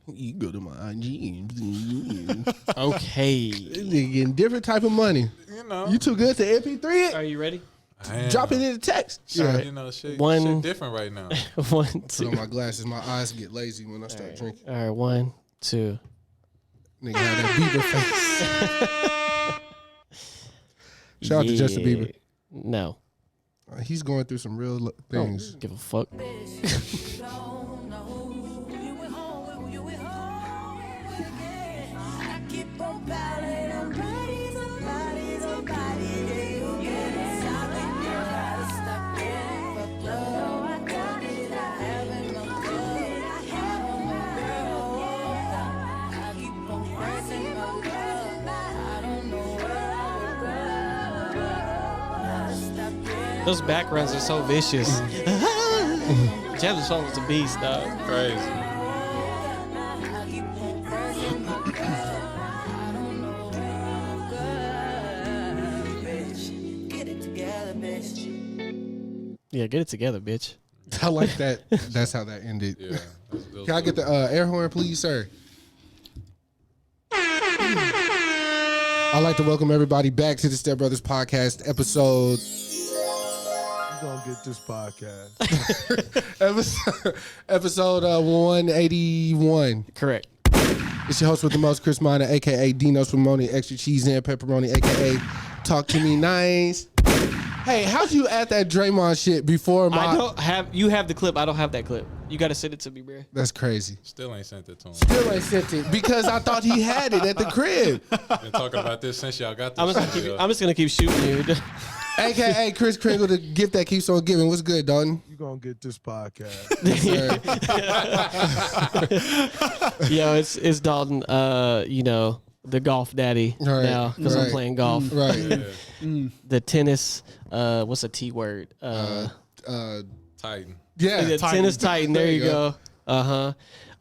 You go to my IG. Okay. They getting different type of money. You know. You too good to MP3 it? Are you ready? Drop it in the text. Yeah. You know, shit different right now. 1, 2. Put on my glasses. My eyes get lazy when I start drinking. All right, 1, 2. Nigga had that Bieber face. Shout out to Justin Bieber. No. He's going through some real things. Don't give a fuck. Those backgrounds are so vicious. Jazz song was a beast, dog. Crazy. Yeah, get it together, bitch. I like that. That's how that ended. Yeah. Can I get the air horn, please, sir? I'd like to welcome everybody back to the StepBrothers podcast episode. You gonna get this podcast. episode 181. Correct. It's your host with the most, Chris Minor, a.k.a. Dino's Pepperoni, extra cheese and pepperoni, a.k.a. Talk to Me Nice. Hey, how'd you add that Draymond shit before my... I don't have... You have the clip. I don't have that clip. You got to send it to me, bro. That's crazy. Still ain't sent it to him. Still ain't sent it because I thought he had it at the crib. Been talking about this since y'all got this. I'm just gonna keep shooting you. A.k.a. Chris Kringle, the gift that keeps on giving. What's good, Dalton? You gonna get this podcast. Yes, Yo, it's Dalton. You know, the golf daddy now because I'm playing golf. Right. Yeah. The tennis. What's a T word? Titan. Yeah. The tennis titan. There you go.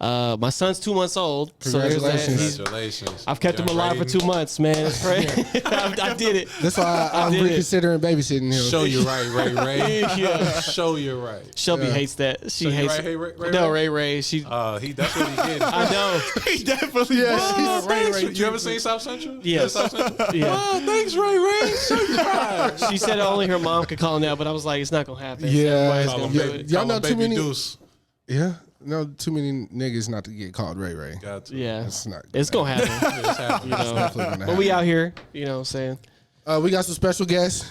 My son's 2 months old. Congratulations. Congratulations. I've kept him alive for 2 months, man. It's crazy. I did it. That's why I'm reconsidering babysitting him. Show you right, Ray. Yeah. Show you right. Shelby hates that. She hates right, Ray? No, Ray. She. That's what he did. I know. He definitely Ray. You ever seen South Central? Yes. South Central? Yeah. Oh, thanks, Ray. Show you right. She said only her mom could call him that, but I was like, it's not gonna happen. Yeah. Everybody's gonna do it. Y'all know too many. Deuce. Yeah. No, too many niggas not to get called Ray. Got to. Yeah, It's not. it's gonna happen. It's happening. You know, Definitely gonna but we happen. out here. You know what I'm saying? We got some special guests.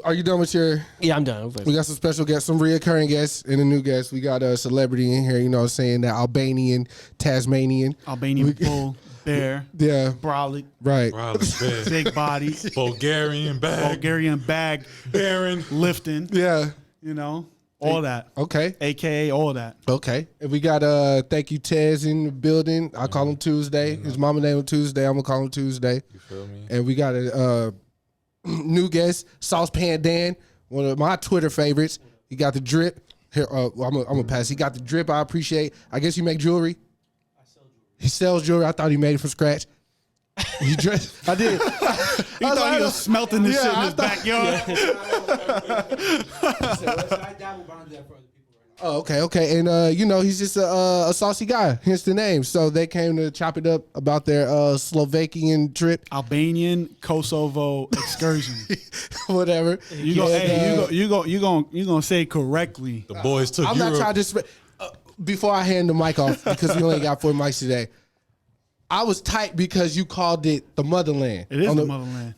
Are you done with your? Yeah, I'm done. We got some special guests, some reoccurring guests, and a new guest. We got a celebrity in here. You know what I'm saying? That Albanian, Tasmanian. Albanian bull, bear, Yeah. brolic, Right. big body, Bulgarian bag. Bulgarian bag, Baron. lifting, Yeah. you know, all that. Okay. AKA all that. Okay. And we got Thankyoutez in the building. I call him Tuesday. His mama name him Tuesday. I'm gonna call him Tuesday. You feel me? And we got a new guest, Saucepan Dan, one of my Twitter favorites. He got the drip. Here, I'm gonna pass. He got the drip. I appreciate. I guess you make jewelry. I sell jewelry. He sells jewelry. I thought he made it from scratch. He dressed. I did. He thought he was smelting this shit in his backyard. Oh, okay. And you know, he's just a saucy guy, hence the name. So they came to chop it up about their Slovakian trip. Albanian Kosovo excursion. Whatever. You gonna say it correctly. The boys took I'm Europe. not trying to before I hand the mic off, because we only got 4 mics today. I was tight because you called it the motherland. It is the motherland.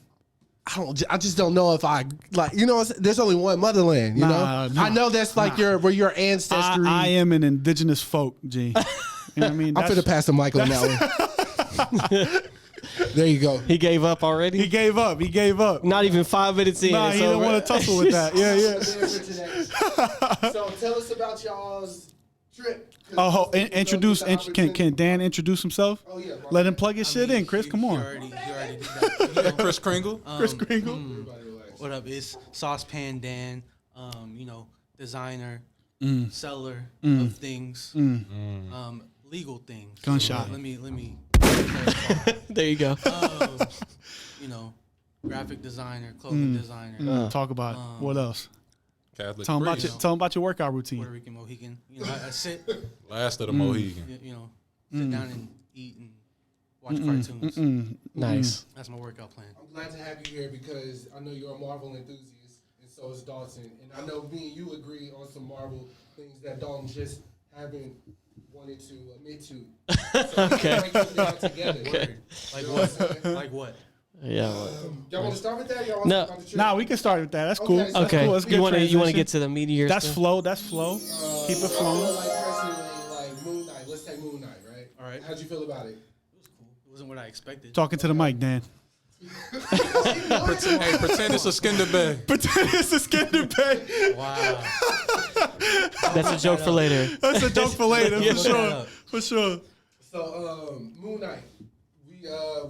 I just don't know if I like. You know, there's only one motherland. You know, I know that's like where your ancestry. I am an indigenous folk, G. You know what I mean? I'm finna pass the mic on that one. There you go. He gave up already. He gave up. Not even 5 minutes in. Nah, he didn't want to tussle with that. Yeah. So tell us about y'all's trip. Oh, introduce. Can Dan introduce himself? Oh yeah. Let him plug his shit in. Chris, come on. You already did that. Chris Kringle. Chris Kringle. What up? It's Saucepan Dan. You know, designer, seller of things, legal things. Gunshot. Let me. There you go. You know, graphic designer, clothing designer, Talk about it. What else? Catholic Tell him priest. about your workout routine. Puerto Rican Mohican. You know, I sit. Last of the Mohican. You know, sit down and eat and watch cartoons. Nice. That's my workout plan. I'm glad to have you here because I know you're a Marvel enthusiast, and so is Dalton. And I know me and you agree on some Marvel things that Dalton just haven't wanted to admit to. So Okay. break them down together. Word. Like You know what? what I'm saying? Like what? Yeah. Y'all want to start with that? Y'all want No. to start the trip? Nah, we can start with that. That's cool. Okay, That's Okay. cool. That's good You want to transition. get to the meteor That's stuff? flow. That's flow. Keep it I flowing. feel like personally, like Moon Knight. Let's take Moon Knight, right? All right. How'd you feel about it? It was cool. It wasn't what I expected. Talking to the mic, Dan. Hey, pretend it's a Skinder bag. Pretend it's a Skinder bag. Wow. That's a joke for later. That's a joke for later, Yeah. for sure. For sure. So, Moon Knight,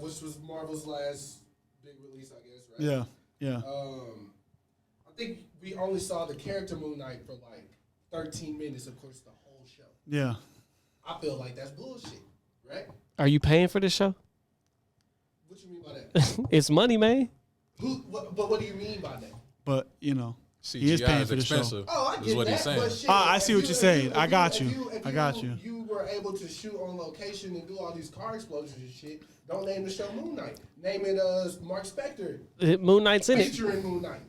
which was Marvel's last big release, I guess, right? Yeah. Yeah. I think we only saw the character Moon Knight for like 13 minutes, of course, the whole show. Yeah. I feel like that's bullshit, right? Are you paying for this show? What you mean by that? It's money, man. But what do you mean by that? But, he is CGI paying is for the show. expensive. Oh, I is get what that. he's saying. But shit, I if see what you- you're if saying. if I got if you. if I got you. You were able to shoot on location and do all these car explosions and shit. Don't name the show Moon Knight. Name it Mark Spector Moon Knight's in it. featuring Moon Knight.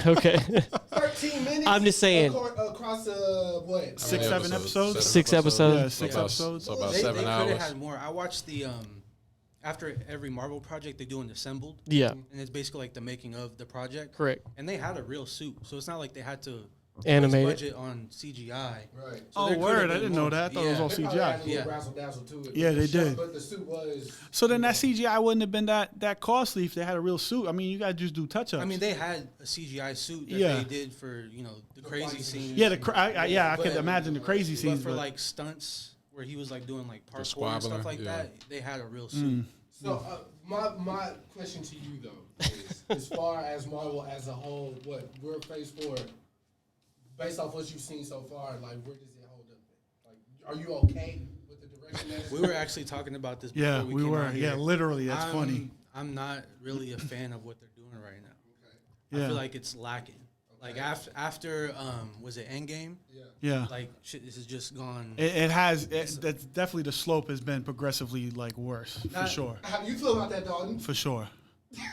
Okay. 13 minutes. I'm just saying. Across what? 6, 7 episodes? 6 episodes. Yeah, 6 episodes. So about They 7 could hours. have had more. I watched the after every Marvel project they do an assembled, Yeah. and it's basically like the making of the project. Correct. And they had a real suit, so it's not like they had to Animate it. budget on CGI. Right. So Oh, there could've word. I been didn't know more. that. I thought it was all Yeah. They probably had CGI. a little Yeah. razzle dazzle to it. Yeah, But they the show- did. But the suit was. So then that CGI wouldn't have been that costly if they had a real suit. I mean, you got to just do touch-ups. I mean, they had a CGI suit that Yeah. they did for the crazy fights and scenes. yeah, I could But- imagine the crazy But scenes. for like stunts where he was like doing like parkour and squabbling, stuff like yeah. that, they had a real suit. So my question to you though is, as far as Marvel as a whole, what we're phase 4, based off what you've seen so far, like where does it hold up? Like, are you okay with the direction that it's We were actually talking about this. Before yeah, we we came were. out here. Yeah, literally. That's funny. I'm not really a fan of what they're doing right now. I Yeah. feel like it's lacking. Like after was it Endgame? Yeah. Like shit, this has just gone. It has. That's definitely the slope has been progressively like worse for sure. How do you feel about that, Dalton? For sure.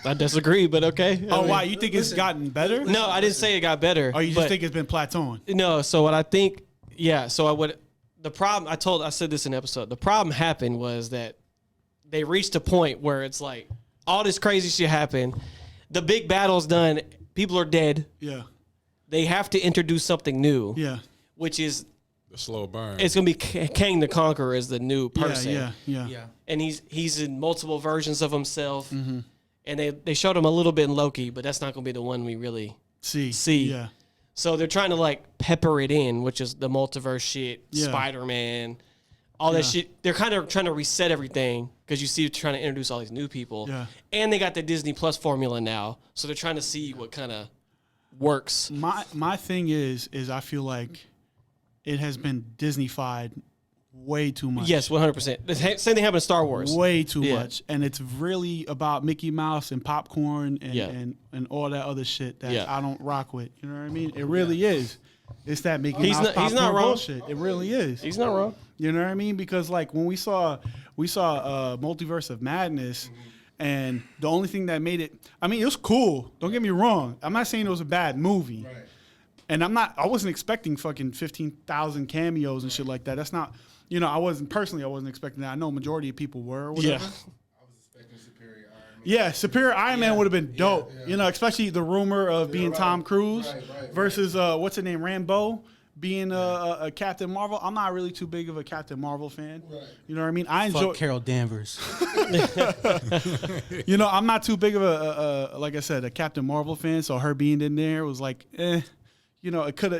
I disagree, but okay. Oh, why you think it's listen, gotten better? No, I didn't say it got better. Or you just but- think it's been plateauing? No, so what I think, yeah, so I would, the problem, I said this in the episode, the problem happened was that they reached a point where it's like, all this crazy shit happened, the big battle's done, people are dead, Yeah. they have to introduce something new, Yeah. which is, The slow burn. it's going to be Kang the Conqueror as the new person. Yeah. yeah. And he's in multiple versions of himself, and they showed him a little bit in Loki, but that's not going to be the one we really see. Yeah. So they're trying to like pepper it in, which is the multiverse shit, Yeah. Spider-Man, all that shit. They're kind of trying to reset everything because you see they're trying to introduce all these new people. Yeah. And they got the Disney Plus formula now, so they're trying to see what kind of works. My thing is I feel like it has been Disney-fied way too much. Yes, 100%. The same thing happened to Star Wars. Way too Yeah. much. And it's really about Mickey Mouse and popcorn and, Yeah. and all that other shit that Yeah. I don't rock with. You know what I mean? It really is. It's that Mickey He's Mouse not- he's popcorn not wrong. bullshit. It really is. He's not wrong. You know what I mean? Because like when we saw Multiverse of Madness, and the only thing that made it, I mean, it was cool. Don't get me wrong. I'm not saying it was a bad movie. Right. And I wasn't expecting fucking 15,000 cameos and shit like that. That's not, I wasn't expecting that. I know majority of people were. Or whatever. Yeah. I was expecting Superior Iron Man. Yeah, Superior Iron Man would have been dope. yeah. Especially the rumor of being right. Tom Cruise Right. versus what's her name, Rambeau being a Captain Marvel. I'm not really too big of a Captain Marvel fan. Right. You know what I mean? I enjoy. Fuck Carol Danvers. I'm not too big of a like I said, a Captain Marvel fan. So her being in there was like, it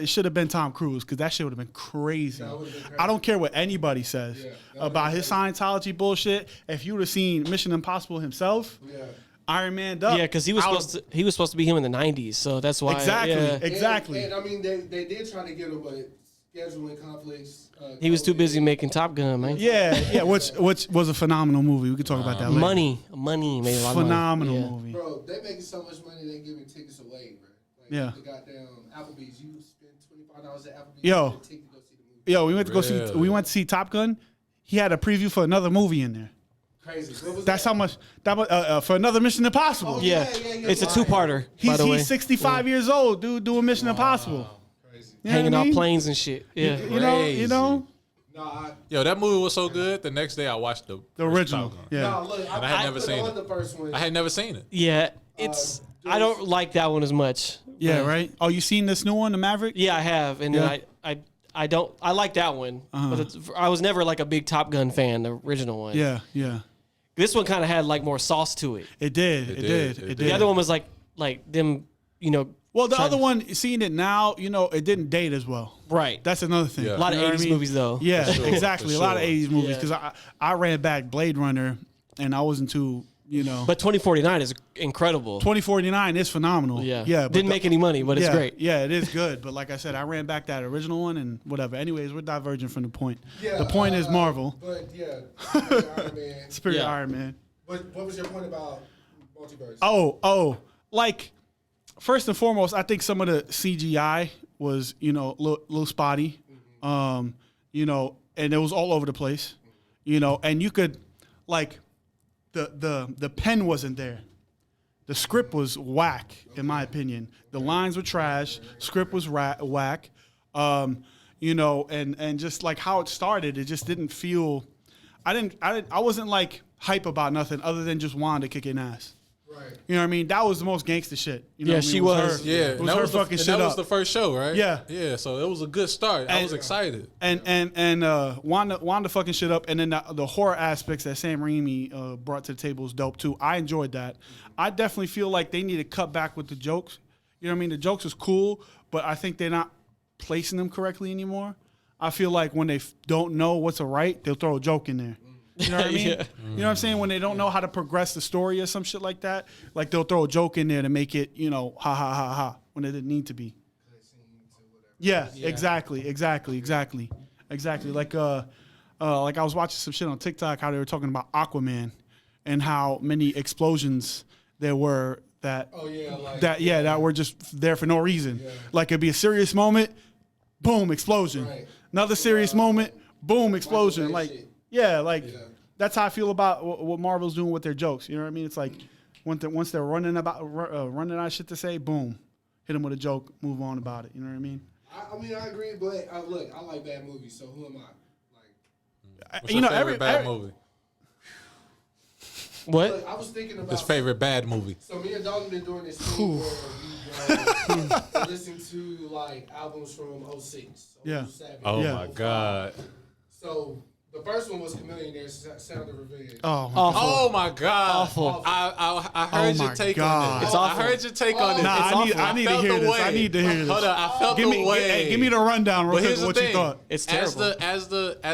should have been Tom Cruise because that shit would have been crazy. That would've been crazy. I don't care what anybody says Yeah, that would've about been his Scientology bullshit. If you would have seen Mission Impossible himself, Yeah. Iron Man up. Yeah, because he was supposed to be him in the 90s, so that's why. Exactly. yeah. Exactly. And I mean, they did try to get him, but scheduling conflicts. He was too busy making Top Gun, man. Yeah, which was a phenomenal movie. We could talk about that later. Money made a lot of money. Phenomenal Yeah. movie. Bro, they making so much money, they giving tickets away, bro. Like, Yeah. The goddamn Applebee's, you spend $25 at Applebee's Yo. to get a ticket to go see the movie. Yo, we went to go see Really? Top Gun. he had a preview for another movie in there. Crazy. What was That's that? how much for another Mission Impossible. Oh, Yeah, yeah, it's a right. two-parter. By the way, He's 65 years old, dude, doing Mission Impossible. Crazy. You know hanging what I off mean? planes and shit. Yeah, You know, Nah, Yo, that movie was so good. The next day I watched the the first original. Top Gun. Yeah. nah, look, And I had never put seen on it. the first one. I had never seen it. yeah. It's I don't like that one as much. Yeah, right. Oh, you seen this new one, the Maverick? Yeah, I have, and Yeah. then I don't I like that one, but I was never like a big Top Gun fan. The original one. Yeah, yeah. This one kind of had like more sauce to it. It did. It did. It did. did. The other one was like them, Well, the trying other to- one, seeing it now, it didn't date as well. right. That's another thing. Yeah. A lot of You know what 80s I mean? movies though. Yeah, sure, exactly. for A lot of sure. 80s movies Yeah. because I ran back Blade Runner and I wasn't too, But 2049 is incredible. 2049 is phenomenal. Yeah, Yeah. but Didn't make any money, but it's yeah, great. Yeah, it is good. But like I said, I ran back that original one and whatever. Anyways, we're diverging from the point. Yeah, The point is Marvel. But yeah, Iron Man. Spirit Yeah. Iron Man. But what was your point about multiverse? Like first and foremost, I think some of the CGI was, little spotty. And it was all over the place. And you could like the pen wasn't there. The script was whack, in my opinion. The lines were trash. Script was whack. And just like how it started, it just didn't feel. I wasn't like hype about nothing other than just Wanda kicking ass. Right. You know what I mean? That was the most gangster shit. You know Yeah, what I mean? she It was. her- Yeah, it and was that her was the, fucking and shit that up. was the first show, right? Yeah. Yeah, so it was a good start. I And- was excited. And Wanda fucking shit up, and then the horror aspects that Sam Raimi brought to the table was dope too. I enjoyed that. I definitely feel like they need to cut back with the jokes. You know what I mean? The jokes is cool, but I think they're not placing them correctly anymore. I feel like when they don't know what's a right, they'll throw a joke in there. You know what I mean? Yeah. You know what I'm saying? When they don't know how to progress the story or some shit like that, like they'll throw a joke in there to make it, ha ha ha ha, when it didn't need to be. Yeah, exactly. Like I was watching some shit on TikTok how they were talking about Aquaman and how many explosions there were that Oh yeah, like that were just there for no reason. Like it'd be a serious moment, boom, explosion. Right. Another serious moment, boom, explosion. Microwave Like shit. that's how I feel about what Marvel's doing with their jokes. You know what I mean? It's like once they're running out of shit to say, boom, hit them with a joke, move on about it. You know what I mean? I mean, I agree, but look, I like bad movies, so who am I? Like, What's your favorite bad movie? What? look, I was thinking about His favorite bad movie. So me and Dalton been doing this thing where we go listen to like albums from 06, Yeah. 07, Oh Yeah. my God. So the first one was Chameleonaire's Sound of Revenge. Oh, Awful. Oh my God. Awful. I heard Oh your my take God. on this. It's awful. I heard your take on this. Nah, It's I need- awful. I need to felt hear the this. way. I need to hear this. Hold on, I felt the way. give me the rundown real But quick here's of the what thing. you thought. It's terrible.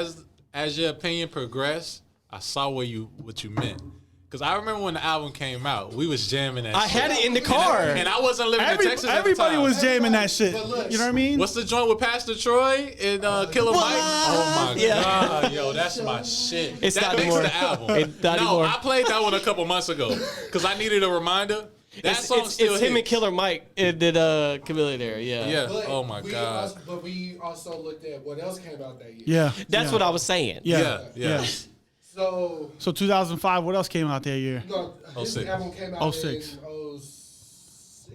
As your opinion progressed, I saw what you meant. Because I remember when the album came out, we was jamming that I shit. had it in the car. And I wasn't living in Texas at the Everybody time. was jamming that shit. But look, You know what I mean? What's the joint with Pastor Troy and Killer Mike? Oh my Yeah. God, yo, that's my shit. It's that not makes anymore. the album. It's not no, anymore. I played that one a couple months ago because I needed a reminder. That song still it's him and hits. Killer Mike. It did Chameleonaire. Yeah. Yeah. But Oh my we God. Also, but we also looked at what else came out that year. Yeah. That's yeah. what I was saying. Yeah. Yeah. So So 2005, what else came out that year? no, his 06. album came out 06. in 06,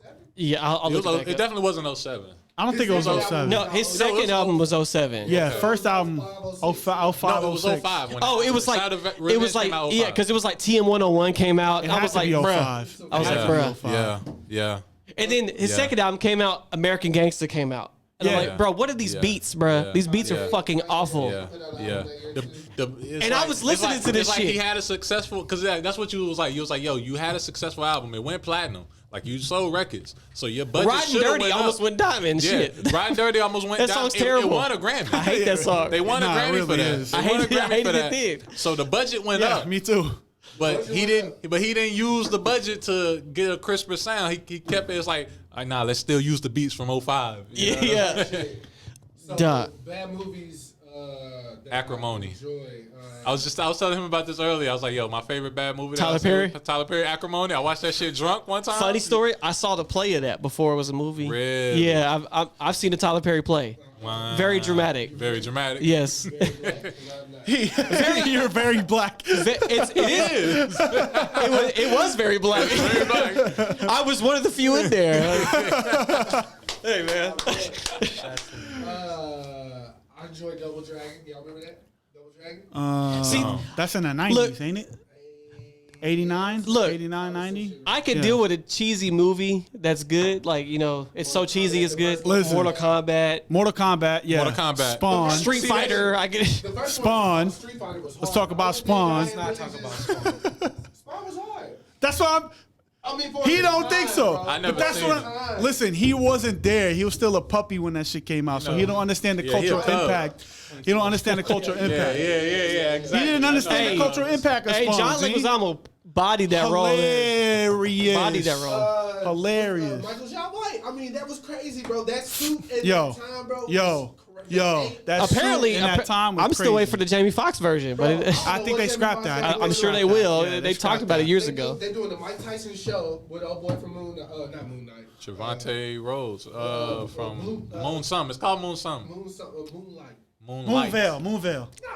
7. Yeah, I'll It, look was, it it back up. definitely wasn't 07. I don't think it was His 07. No, his No, it second was- album was 07. Yeah, Okay. first album 05, 05, No, it was 06. 05. When Oh, it was like Sound of it Revenge was like came out yeah, 05. because it was like TM101 came out. It I had was to like, be bruh. 05. I was It like, had to be bruh. 05. Yeah. And then his Yeah. second album came out, American Gangster came out. And I'm Yeah. like, bro, what are these Yeah. beats, bruh? Yeah. These beats Yeah. are fucking awful. Yeah. It's And I was listening to this it's shit. Like he had a successful, because that's what you was like. You was like, yo, you had a successful album. It went platinum. Like you sold records. So your budget Riding should have Dirty went almost up. went diamond. Yeah, Shit. Riding Dirty almost went That down. song's It terrible. won a Grammy. I hate that song. They won a Nah, it Grammy really for that. is. They I won a hated it. I Grammy hated for it that. then. So the budget went Yeah, up. me too. But he didn't use the budget to get a crisper sound. He kept it as like, nah, let's still use the beats from 05. You know? Yeah. So Duh. bad movies. Acrimony. Joy. I was telling him about this earlier. I was like, yo, my favorite bad movie. Tyler that I seen Perry? was Tyler Perry, Acrimony. I watched that shit drunk one time. Funny story. I saw the play of that before it was a movie. Really? Yeah, I've seen the Tyler Perry play. Wow. Very dramatic. Very dramatic. Yes. You're very black. It is. It was very black. Very black. I was one of the few in there. Hey man. I enjoyed Double Dragon. Y'all remember that? Double Dragon? See, That's in the 90s, Look- ain't it? 89? Look. 89, 90? I can Yeah. deal with a cheesy movie that's good. Like, you know, it's so cheesy it's good. Listen. Mortal Kombat, Mortal Kombat, yeah. Mortal Kombat. Spawn. Street See, Fighter. I get The first Spawn. one, Street Fighter was hard. Let's talk about Spawn. Let's Let's not talk about Spawn. Spawn was hard. That's why I mean, for he the don't time, think so. bro. I never But that's seen what it. I'm, listen, he wasn't there. He was still a puppy when that shit came out. So he don't understand the Yeah, he a cultural cub. impact. He don't understand the cultural Yeah, impact. exactly. He didn't understand Hey. the cultural impact of Hey, Spawn. John Z. Leguizamo bodied that role. Hilarious. Bodied that role. Hilarious. Michael Jai White. I mean, that was crazy, bro. That suit at Yo. that time, bro. Yo. was Yo. That Apparently, suit in that time was I'm still crazy. waiting for the Jamie Foxx version, but I think they scrapped that. I'm sure they will. Yeah, they they talked scrapped about it that. years ago. They're doing the Mike Tyson show with old boy from not Moon Knight. Javante Rose from Moon Something. It's called Moon Something. Moonlight. Moonlight. Moonvale.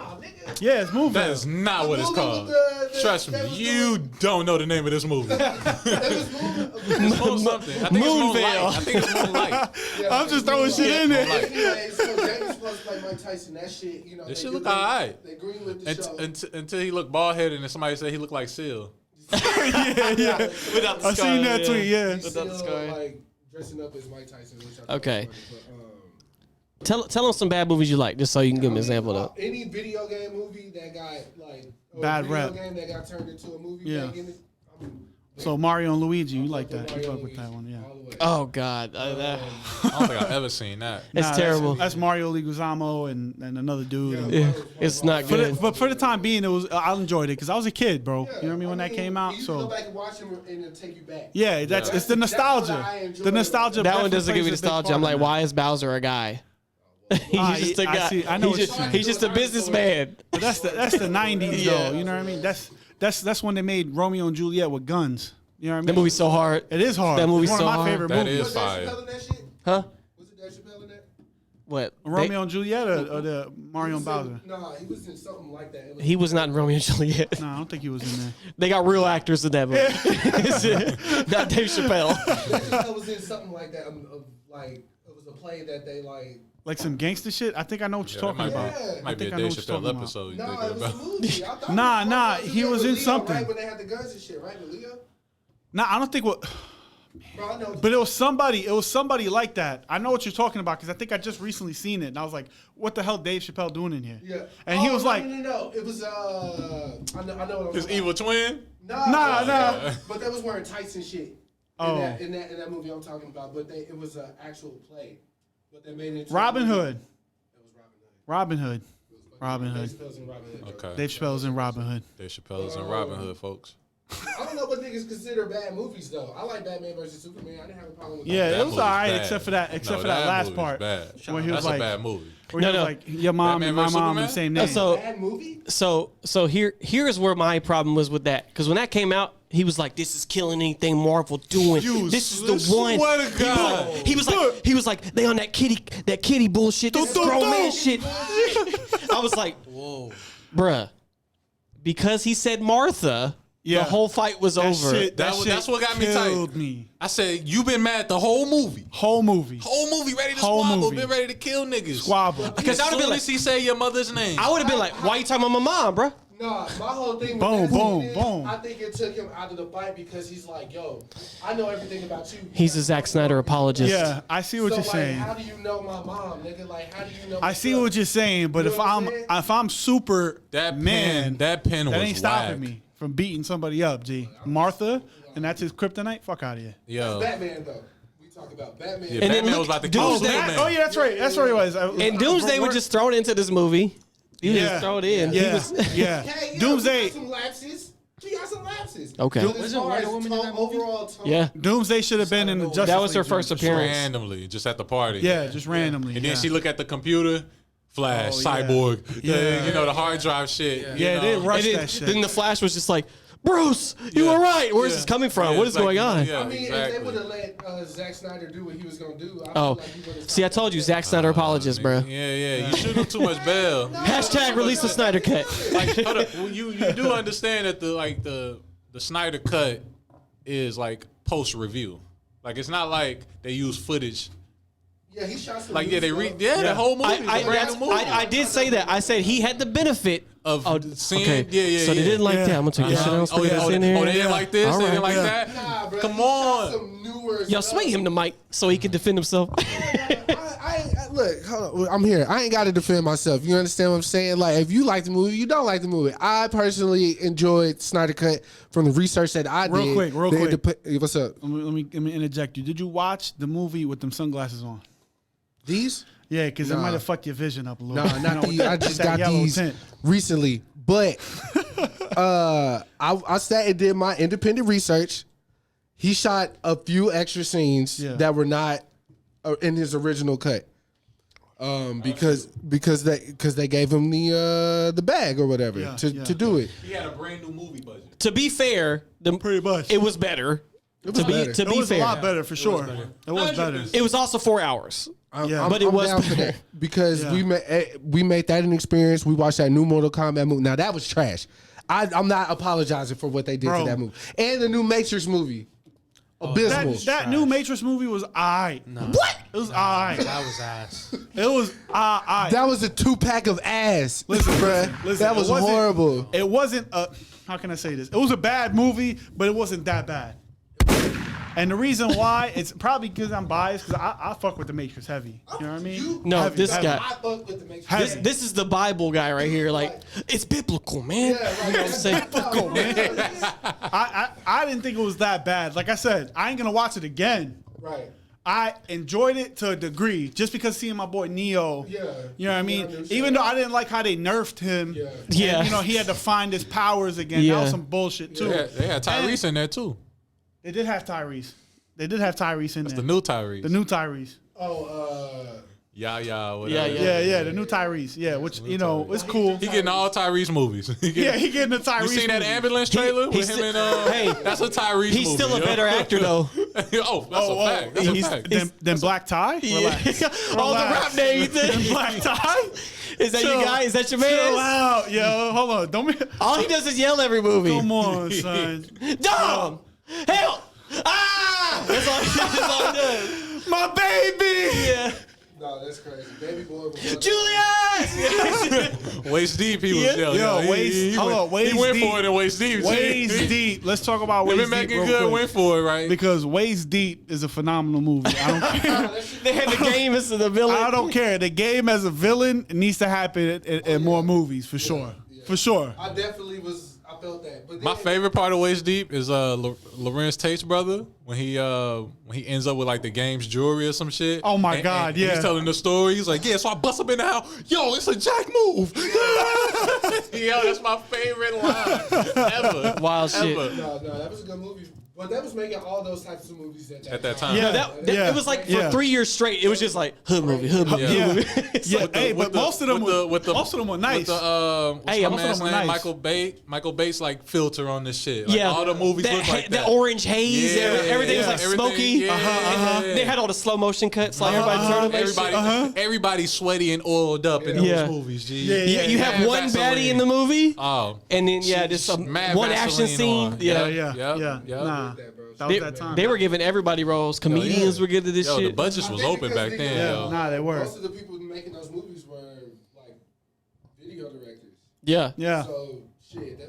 Nah, nigga. Yeah, it's Moonvale. That is not what it's movie called. with the- Trust me, that was you don't know the name of this movie. That was Moon. It's Moon something. I think it's Moonlight. I think it's Moonlight. I'm just throwing shit in there. Anyway, so Jamie's supposed to play Mike Tyson. That shit, you know. This they shit do- look alright. They greenlit the show. Until he looked bald headed and somebody said he looked like Seal. Yeah. Without the I seen that tweet, yeah. He's Without the still scar. like dressing up as Mike Tyson. Which I Okay. think is funny, but, Tell them some bad movies you like, just so you can give them an example though. Any video game movie that got like or Bad video rep. game that got turned into a movie. Yeah. Back in it, So Mario and Luigi, you like that? You Mario fuck with that one, yeah. all the way. Oh God, I don't think I've ever seen that. it's Nah, terrible. That's Mario Leguizamo and another dude. Yeah, it's not good. But for the time being, I enjoyed it because I was a kid, bro. You know what I mean when that came out. You can go So back and watch them and it'll take you back. yeah, it's the That's what I nostalgia. enjoy. The nostalgia. That one definitely doesn't give me plays a big nostalgia. I'm part like, in why is Bowser a guy? He's just a I guy. see- I know what he's you're just, saying. he's just a businessman. that. That's the '90s Yeah. though. You know what I mean? That's when they made Romeo and Juliet with guns. You know what I mean? That movie's so hard. It is hard. That movie's It's one so of my hard. favorite That movies. is Was Dave fire. Chappelle in that shit? Huh? Was it Dave Chappelle in that? What? Romeo and Juliet or the Mario and Bowser? Nah, he was in something like that. He was not in Romeo and Juliet. No, I don't think he was in there. They got real actors in that movie. Not Dave Chappelle. Dave Chappelle was in something like that. Like it was a play that they like. Like some gangster shit. I think I know what you're talking about. Yeah. Might be a think I know Dave what you're Chappelle talking about. episode. You No, thinking it was a about? movie. I thought Nah, it was nah, supposed to he be was with in Leo, something. Right when they had the guns and shit, right? With Leo. Nah, I don't think what. Bro, I know. But it was somebody like that. I know what you're talking about because I think I just recently seen it and I was like, "What the hell, Dave Chappelle doing in here?" Yeah. And he was no, like, no. It was I know what I'm His talking evil twin. about. Nah. But they was wearing tights and shit. Oh. In that movie I'm talking about, but it was an actual play. But they made it into Robin a movie. Hood. It was Robin Hood. Robin Hood. Dave Chappelle's in Robin Hood. Okay. Dave Chappelle's in Robin Hood. Dave Chappelle's in Robin Hood, folks. I don't know what niggas consider bad movies though. I like Batman versus Superman. I didn't have a problem with Yeah, that. it was movie's alright bad. except for that No, last movie's part Bad. where he was That's like, a bad movie. where he was No. like, your mom Batman and my versus mom the Superman? same name. So Bad movie? So here's where my problem was with that. Because when that came out, he was like, "This is killing anything Marvel doing. You This is the one." swear to God. He was like, they on that kitty bullshit. This is grown man shit. I was like, Whoa. bruh, because he said Martha, Yeah. the whole fight was That over. shit, that That's shit what got me killed tight. me. I said, you been mad the whole movie. Whole movie. Whole movie ready to Whole squabble, movie. been ready to kill niggas. Squabble. Because I As would have soon been like, as he say your mother's name. I would have been like, why you talking about my mom, bruh? Nah, my whole thing with Boom, that boom, scene is, boom. I think it took him out of the fight because he's like, yo, I know everything about you. He's a Zack Snyder apologist. Yeah, I see what So, you're like, saying. how do you know my mom, nigga? Like, how do you know I see what you're saying, but You if know what I'm I'm saying? super that man, pen that was ain't stopping whack. me from beating somebody up, G. Martha, and that's his kryptonite. Fuck out of here. Yo. Batman, though. We talk about Batman. Yeah, And then Batman look, was about to kill Doomsday- Superman. Oh yeah, that's right. That's what it was. And Doomsday was just thrown into this movie. He was just thrown in. He Yeah, was, yeah. Hey, yo, Doomsday. He got some lapses. He got some lapses. Okay. But as Wasn't far Wonder as Woman in that movie? overall tone, yeah. Doomsday should have been in the Justice That was her League first joint. appearance. Randomly, just at the party. Yeah, just randomly. And then yeah. she look at the computer, Flash, Oh, yeah. Cyborg, Yeah. you know, the hard drive shit. you Yeah, know? they And rushed then, that shit. then the Flash was just like, Bruce, you were right. Where's this coming from? Yeah, what is exactly. going on? Yeah, I mean, exactly. if they would have let Zack Snyder do what he was gonna do, I Oh, feel like he would've see, I told you, Zack Snyder apologist, bro. Yeah. You shoot him too much bail. Hashtag release the Snyder cut. Like, hold up. Well, you do understand that the Snyder cut is like post review. Like, it's not like they use footage. Yeah, he shot some. Like, new yeah, they stuff. the whole movie. I did say that. I said he had the benefit Of seeing, okay. yeah. So they didn't like Yeah. that. I'm gonna take this shit out. Oh, Stick this in here. they didn't like this. All They didn't right. like that. Nah, bro. Come he shot on. some newer Yo, stuff. swing him the mic so he can defend himself. Look, hold on. I'm here. I ain't got to defend myself. You understand what I'm saying? Like, if you like the movie, you don't like the movie. I personally enjoyed Snyder Cut from the research that I Real did. quick. What's up? Let me interject you. Did you watch the movie with them sunglasses on? These? Yeah, because it Nah. might have fucked your vision up a little. No, bit. not with these. that- I with just that got yellow these tint. recently. But I sat and did my independent research. He shot a few extra scenes that were not in his original cut. Because they gave him the bag or whatever to do it. He had a brand new movie budget. To be fair, Pretty much. it was better. It was better. To It be was fair, a lot better for sure. It was better. it was also 4 hours. Yeah. But it was down for better. that because Yeah. we made that an experience. We watched that new Mortal Kombat movie. Now that was trash. I'm not apologizing for what they did Bro. to that movie and the new Matrix movie. Abysmal. That new Matrix movie was alright. What? It was alright. That was ass. It was alright. That was a 2-pack of ass. Listen, bruh. listen, That it was wasn't- horrible. It wasn't a. How can I say this? It was a bad movie, but it wasn't that bad. And the reason why, it's probably because I'm biased, because I fuck with the Matrix heavy. You know what I mean? No, Heavy, this heavy. guy. I fuck with the Matrix. Heavy. This is the Bible guy right here. Like, it's biblical, man. Yeah, right. You know what I'm saying? Biblical, man. I didn't think it was that bad. Like I said, I ain't gonna watch it again. Right. I enjoyed it to a degree, just because seeing my boy Neo. Yeah. You know what I mean? Yeah, Even though I didn't like how they nerfed him. Yeah. and, Yeah. you know, he had to find his powers again. Yeah. That was some bullshit too. They had Tyrese in there too. They did have Tyrese. They did have Tyrese in there. The new Tyrese. The new Tyrese. Oh, Yeah, whatever. Yeah. Yeah, the new Tyrese. Yeah, which, you know, it's cool. He getting all Tyrese movies. Yeah, he getting the Tyrese. You seen that movie. ambulance trailer he's with him still- and hey, that's a Tyrese He's movie. still a yo. better actor, though. Oh, that's a fact. That's a fact. Then Black Tie? Relax. All the rap names. Then Black Tie? Is that Chill. you guys? Is that your Chill man? out, yo. Hold on. Don't be. All he does is yell every movie. Come on, son. Dom! Help! Ah! That's all he does. My baby! Yeah. no, that's crazy. Baby boy. Julius! Waist deep, he was Yeah. yelling. Yo, waist He went deep. for it in waist deep. Waist Deep. Let's talk about They've Waist been Deep making real good, quick. went for it, right? Because Waist Deep is a phenomenal movie. I don't care. They had the game as the villain. I don't care. The game as a villain needs to happen in more movies, for sure. For sure. I definitely was. I felt that. But My favorite part of Waist Deep is Lorenz Tate's brother when he ends up with like the game's jewelry or some shit. Oh my God, yeah. He's telling the story. He's like, yeah, so I bust up in the house. Yo, it's a jack move. Yo, that's my favorite line ever. Wild shit. Ever. No, that was a good movie. But that was making all those types of movies At that time. Yeah. It was like for Yeah. 3 years straight. It was just like hood movie, hood movie, Yeah. hood movie. Yeah, hey, but most of them were nice. With the, Hey, my most of man's them were name? nice. Michael Bates like filter on this shit. Like, Yeah, all the movies that, look like that. The orange haze, Yeah, everything was like everything, smoky. yeah, They had all the slow motion cuts, like everybody turning their shit. Everybody's sweaty and oiled up in Yeah. those movies. G. Yeah, You have Mad one Vaseline. baddie in the movie, Oh, and then just Mad one action Vaseline scene. on. Yeah, Yep. Yeah. Nah. That was They, that time. they were giving everybody roles. Comedians were good at this Yo, the shit. budget was open back then. Yeah. Yo. Nah, they were. Most of the people making those movies were like video directors. Yeah. Yeah. So shit.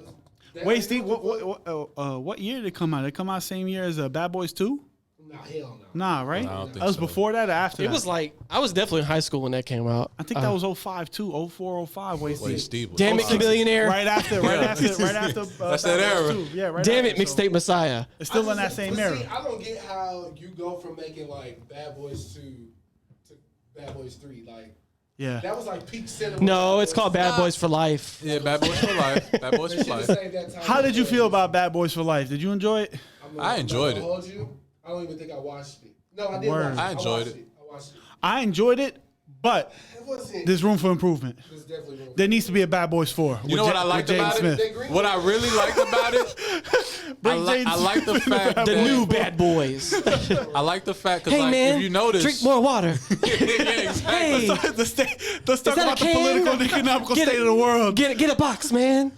That Waist Deep. What year did it come out? Did it come out same year as Bad Boys 2? Nah, hell no. Nah, right? I don't think That was so. before that or after It that? was like I was definitely in high school when that came out. I think that was 05 too, 04, 05 Waist Wait, Deep. Steve was Damn it, awesome. Millionaire. Right after. That's that Bad Boys era. 2. Yeah, right Damn after, it, Mixtape Messiah. It's still in that same But era. see, I don't get how you go from making like Bad Boys 2 to Bad Boys 3. Like Yeah. that was like peak cinema. No, it's called Bad Boys for Life. Yeah, Bad Boys for life. Bad Boys They for should have life. saved that time. How did you feel about Bad Boys for Life? Did you enjoy it? I enjoyed it. Hold you. I don't even think I watched it. No, I did. Word. Watch it. I enjoyed watched it. I watched it. I enjoyed it, But there's room for improvement. There needs to be a Bad Boys 4. You know what I liked about it? What I really liked about it? I like the fact The new Bad Boys. I like the fact because Hey like, man, if you notice, drink more water. yeah, exactly. Hey, Let's talk that about a the can? political and economical Get state it. of the world. get a box, man.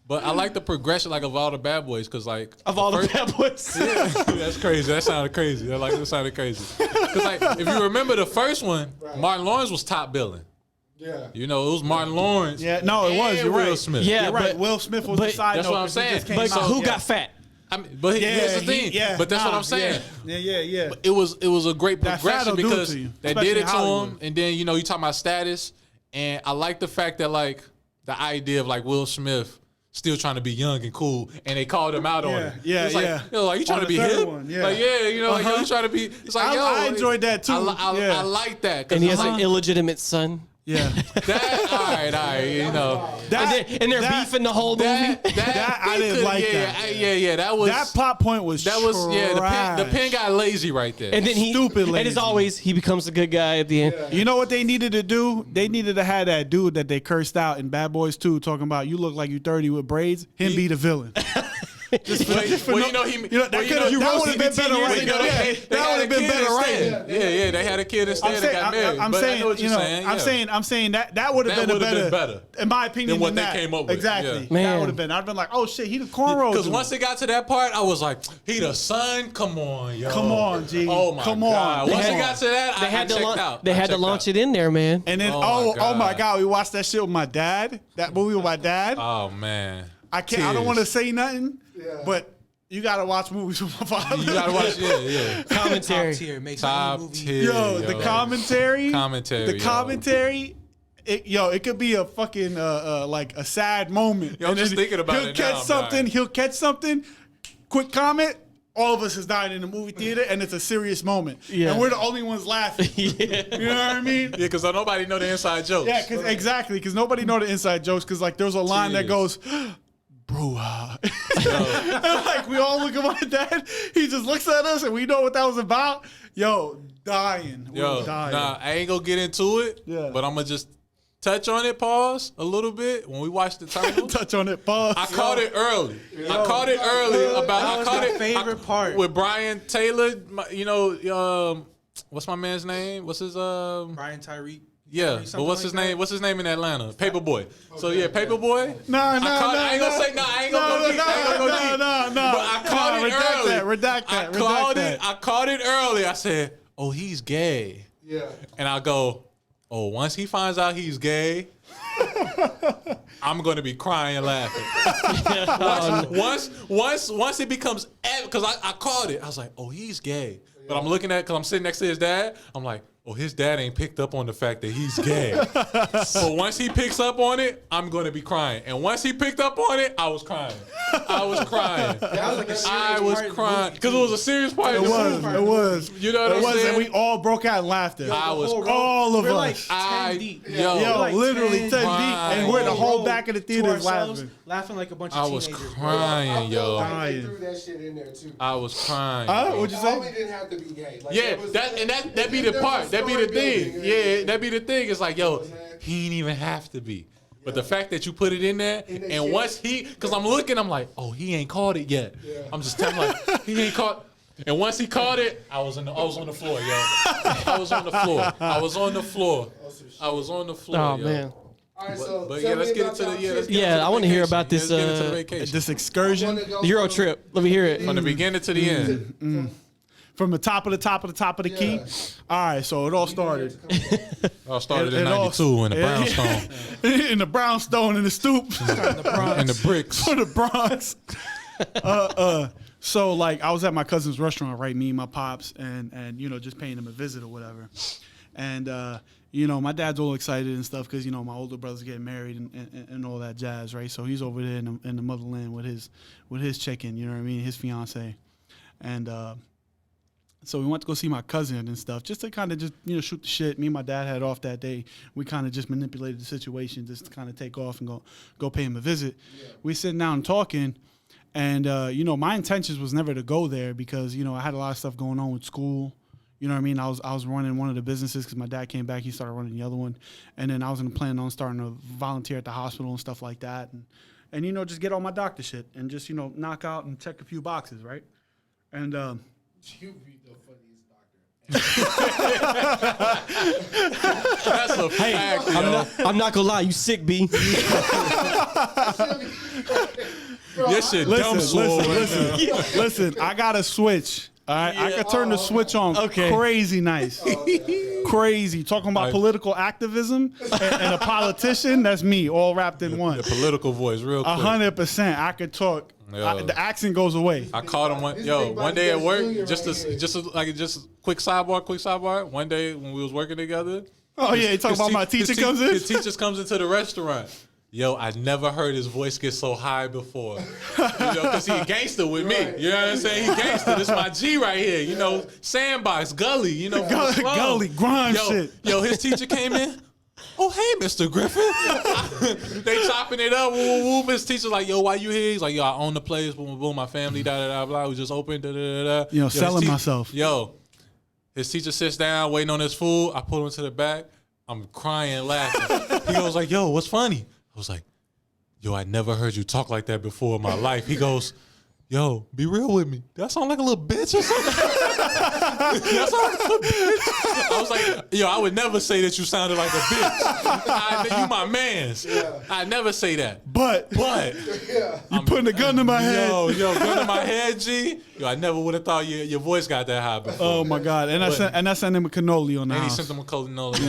But I like the progression like of all the Bad Boys because like Of all the Bad Boys. that's crazy. That sounded crazy. That sounded crazy. Because like if you remember the first one, Martin Lawrence was top billing. Yeah. You know, it was Martin Lawrence. Yeah, no, it was. and You're Will right. Smith. Yeah, You're right. but- Will Smith was the but- side That's note. what I'm 'cause he saying. just came But out. who Yeah. got fat? I mean, but here's the thing. But that's what I'm saying. Yeah. It was a great That fat progression will do it because to you, they especially did it in to Hollywood. him, and then you know you talking about status, and I like the fact that like the idea of like Will Smith still trying to be young and cool, and they called him out on it. Yeah, It's like, yeah. You know, like you trying On to be the third hip. one, yeah. Like you know, like, yo, you trying to be. It's like I enjoyed that, too. Yeah. I like that. 'cause And he it's has an like, illegitimate son. Yeah. that. All right, you know. And they're beefing the whole movie. That I didn't like that. Yeah, that was That plot point was that was the trash. pen got lazy right there. And then Stupid and as lazy. always, he becomes a good guy at the end. You know what they needed to do? They needed to have that dude that they cursed out in Bad Boys 2 talking about you look like you 30 with braids. Him be the villain. Well, you know he. You know, that well, could've- that would've been better writing. That That would've been better writing. Yeah, they had a kid instead that got married. I'm But I saying, know what you you're know, saying. I'm saying that would have That been a would've been better in my opinion, than what than they that. came up with. Exactly. Yeah. Man. That would have been. I've been like, oh shit, he the cornrow. Because dude. once it got to that part, I was like, he the son? Come on, yo. Come on, G. Oh, my Come on. God. They Once had- it got to that, They I had to checked launch. out. They I had to checked launch out. it in there, man. And then Oh, my oh my God. god, we watched that shit with my dad. That movie with my dad. Oh, man. I can't. I don't want to say nothing, but you gotta watch movies with my father. You got to watch yeah. Commentary. Top tier makes Top any movie. tier. Yo, the commentary. Commentary, The yo. commentary. It could be a fucking like a sad moment. Yo, I'm And just then thinking about he'll it catch now, I'm something. dying. He'll catch something. Quick comment. All of us is dying in the movie theater, and it's a serious moment. Yeah. And we're the only ones laughing. Yeah. You know what I mean? Yeah, because nobody know the inside jokes. Yeah, because nobody know the inside jokes. Because like there's a line that goes, "Bro," and like we all look at my dad. He just looks at us, and we know what that was about. Yo, dying. We Yo, were dying. nah, I ain't gonna get into it. Yeah. But I'm gonna just touch on it, pause a little bit when we watch the title. Touch on it. Pause. I caught it early. I caught it early about. I was caught my it favorite part. with Brian Taylor. You know, what's my man's name? What's his Brian Tyree. Yeah, but something what's like his that. name? What's his name in Atlanta? Paperboy. So yeah, Paperboy. No, I ain't gonna say no. I ain't gonna go deep. I ain't gonna go deep. No. But I caught it redact early. That, redact that. I caught it early. I said, "Oh, he's gay." Yeah. And I go, "Oh, once he finds out he's gay, I'm gonna be crying laughing." Once it becomes because I called it. I was like, "Oh, he's gay." But I'm looking at because I'm sitting next to his dad. I'm like, "Oh, his dad ain't picked up on the fact that he's gay." So once he picks up on it, I'm gonna be crying. And once he picked up on it, I was crying. I was crying. I was crying because it was a serious part. It was. You know what I'm saying? And we all broke out and laughed at it. I was all of We're us. like 10 deep. Yo, like literally 10 deep, crying. and we're the whole back of the To theater ourselves, laughing. like a bunch I of was teenagers. crying, yo. Like they threw that shit in there too. I was crying. What'd you Homie say? didn't have to be gay. Like, Yeah, there was- that be the there part. was That be the story thing. building, Yeah, that be the thing. It's like, yo, what I'm saying? he ain't even have to be. But the fact that you put it in there, And they and shit. once because I'm looking, I'm like, oh, he ain't caught it yet. Yeah. I'm just telling like, he ain't caught. And once he caught it, I was on the floor, yo. I was on the floor. I was on the floor. I was on the floor. Oh yo. man. All right, so But tell yeah, me let's get about into y'all the trip. let's get into Yeah, the I wanna hear vacation. about this, Let's get into the vacation. This excursion The Euro trip. Let me hear it. From the beginning to the end. from the top of the key. Yeah. All right, so it all started I started in It all- '92 in the brownstone, in the brownstone in the stoop. in the bricks. For the Bronx. So like I was at my cousin's restaurant, right? Me and my pops, and you know just paying him a visit or whatever. And you know my dad's all excited and stuff because you know my older brother's getting married and all that jazz, right? So he's over there in the motherland with his chicken, you know what I mean, his fiance, and so we went to go see my cousin and stuff, just to kind of just you know shoot the shit. Me and my dad had off that day. We kind of just manipulated the situation just to kind of take off and go pay him a visit. Yeah. We sitting down and talking. And, you know, my intentions was never to go there because, you know, I had a lot of stuff going on with school, You know what I mean? I was running one of the businesses because my dad came back. He started running the other one. And then I was planning on starting to volunteer at the hospital and stuff like that. And you know, just get all my doctor shit and just, you know, knock out and check a few boxes, right? And You be the funniest doctor. That's a fact, yo. I'm not gonna lie, you sick, B. Your shit dumb slow. Listen, I got a switch. All right, I could turn the switch on crazy nice. Crazy. Talking about political activism and a politician, that's me, all wrapped in one. The political voice, real quick. 100%. I could talk. The accent goes away. I caught him one day at work, just quick sidebar. One day when we was working together. Oh yeah, you talking about my teacher comes in? His teacher comes into the restaurant. Yo, I never heard his voice get so high before. You know, because he gangster with me. You know what I'm saying? He gangster. This is my G right here. You know, sandbox, gully. You know, gully, grind shit. Yo, his teacher came in. Oh, hey, Mr. Griffin. They chopping it up. Woo, woo, woo. His teacher's like, yo, why you here? He's like, yo, I own the place. Boom, boom, boom. My family, da, da, da, blah. We just opened, da, da, da, da. You know, selling myself. Yo, his teacher sits down, waiting on his food. I pull him to the back. I'm crying, laughing. He goes like, yo, what's funny? I was like, yo, I never heard you talk like that before in my life. He goes, yo, be real with me. Do I sound like a little bitch or something? Do I sound like a little bitch? I was like, yo, I would never say that you sounded like a bitch. You my mans. Yeah. I never say that. But you putting a gun to my head. Yo, gun to my head, G. Yo, I never would have thought your voice got that high before. Oh my God. And I sent him a cannoli on the house. And he sent him a cannoli.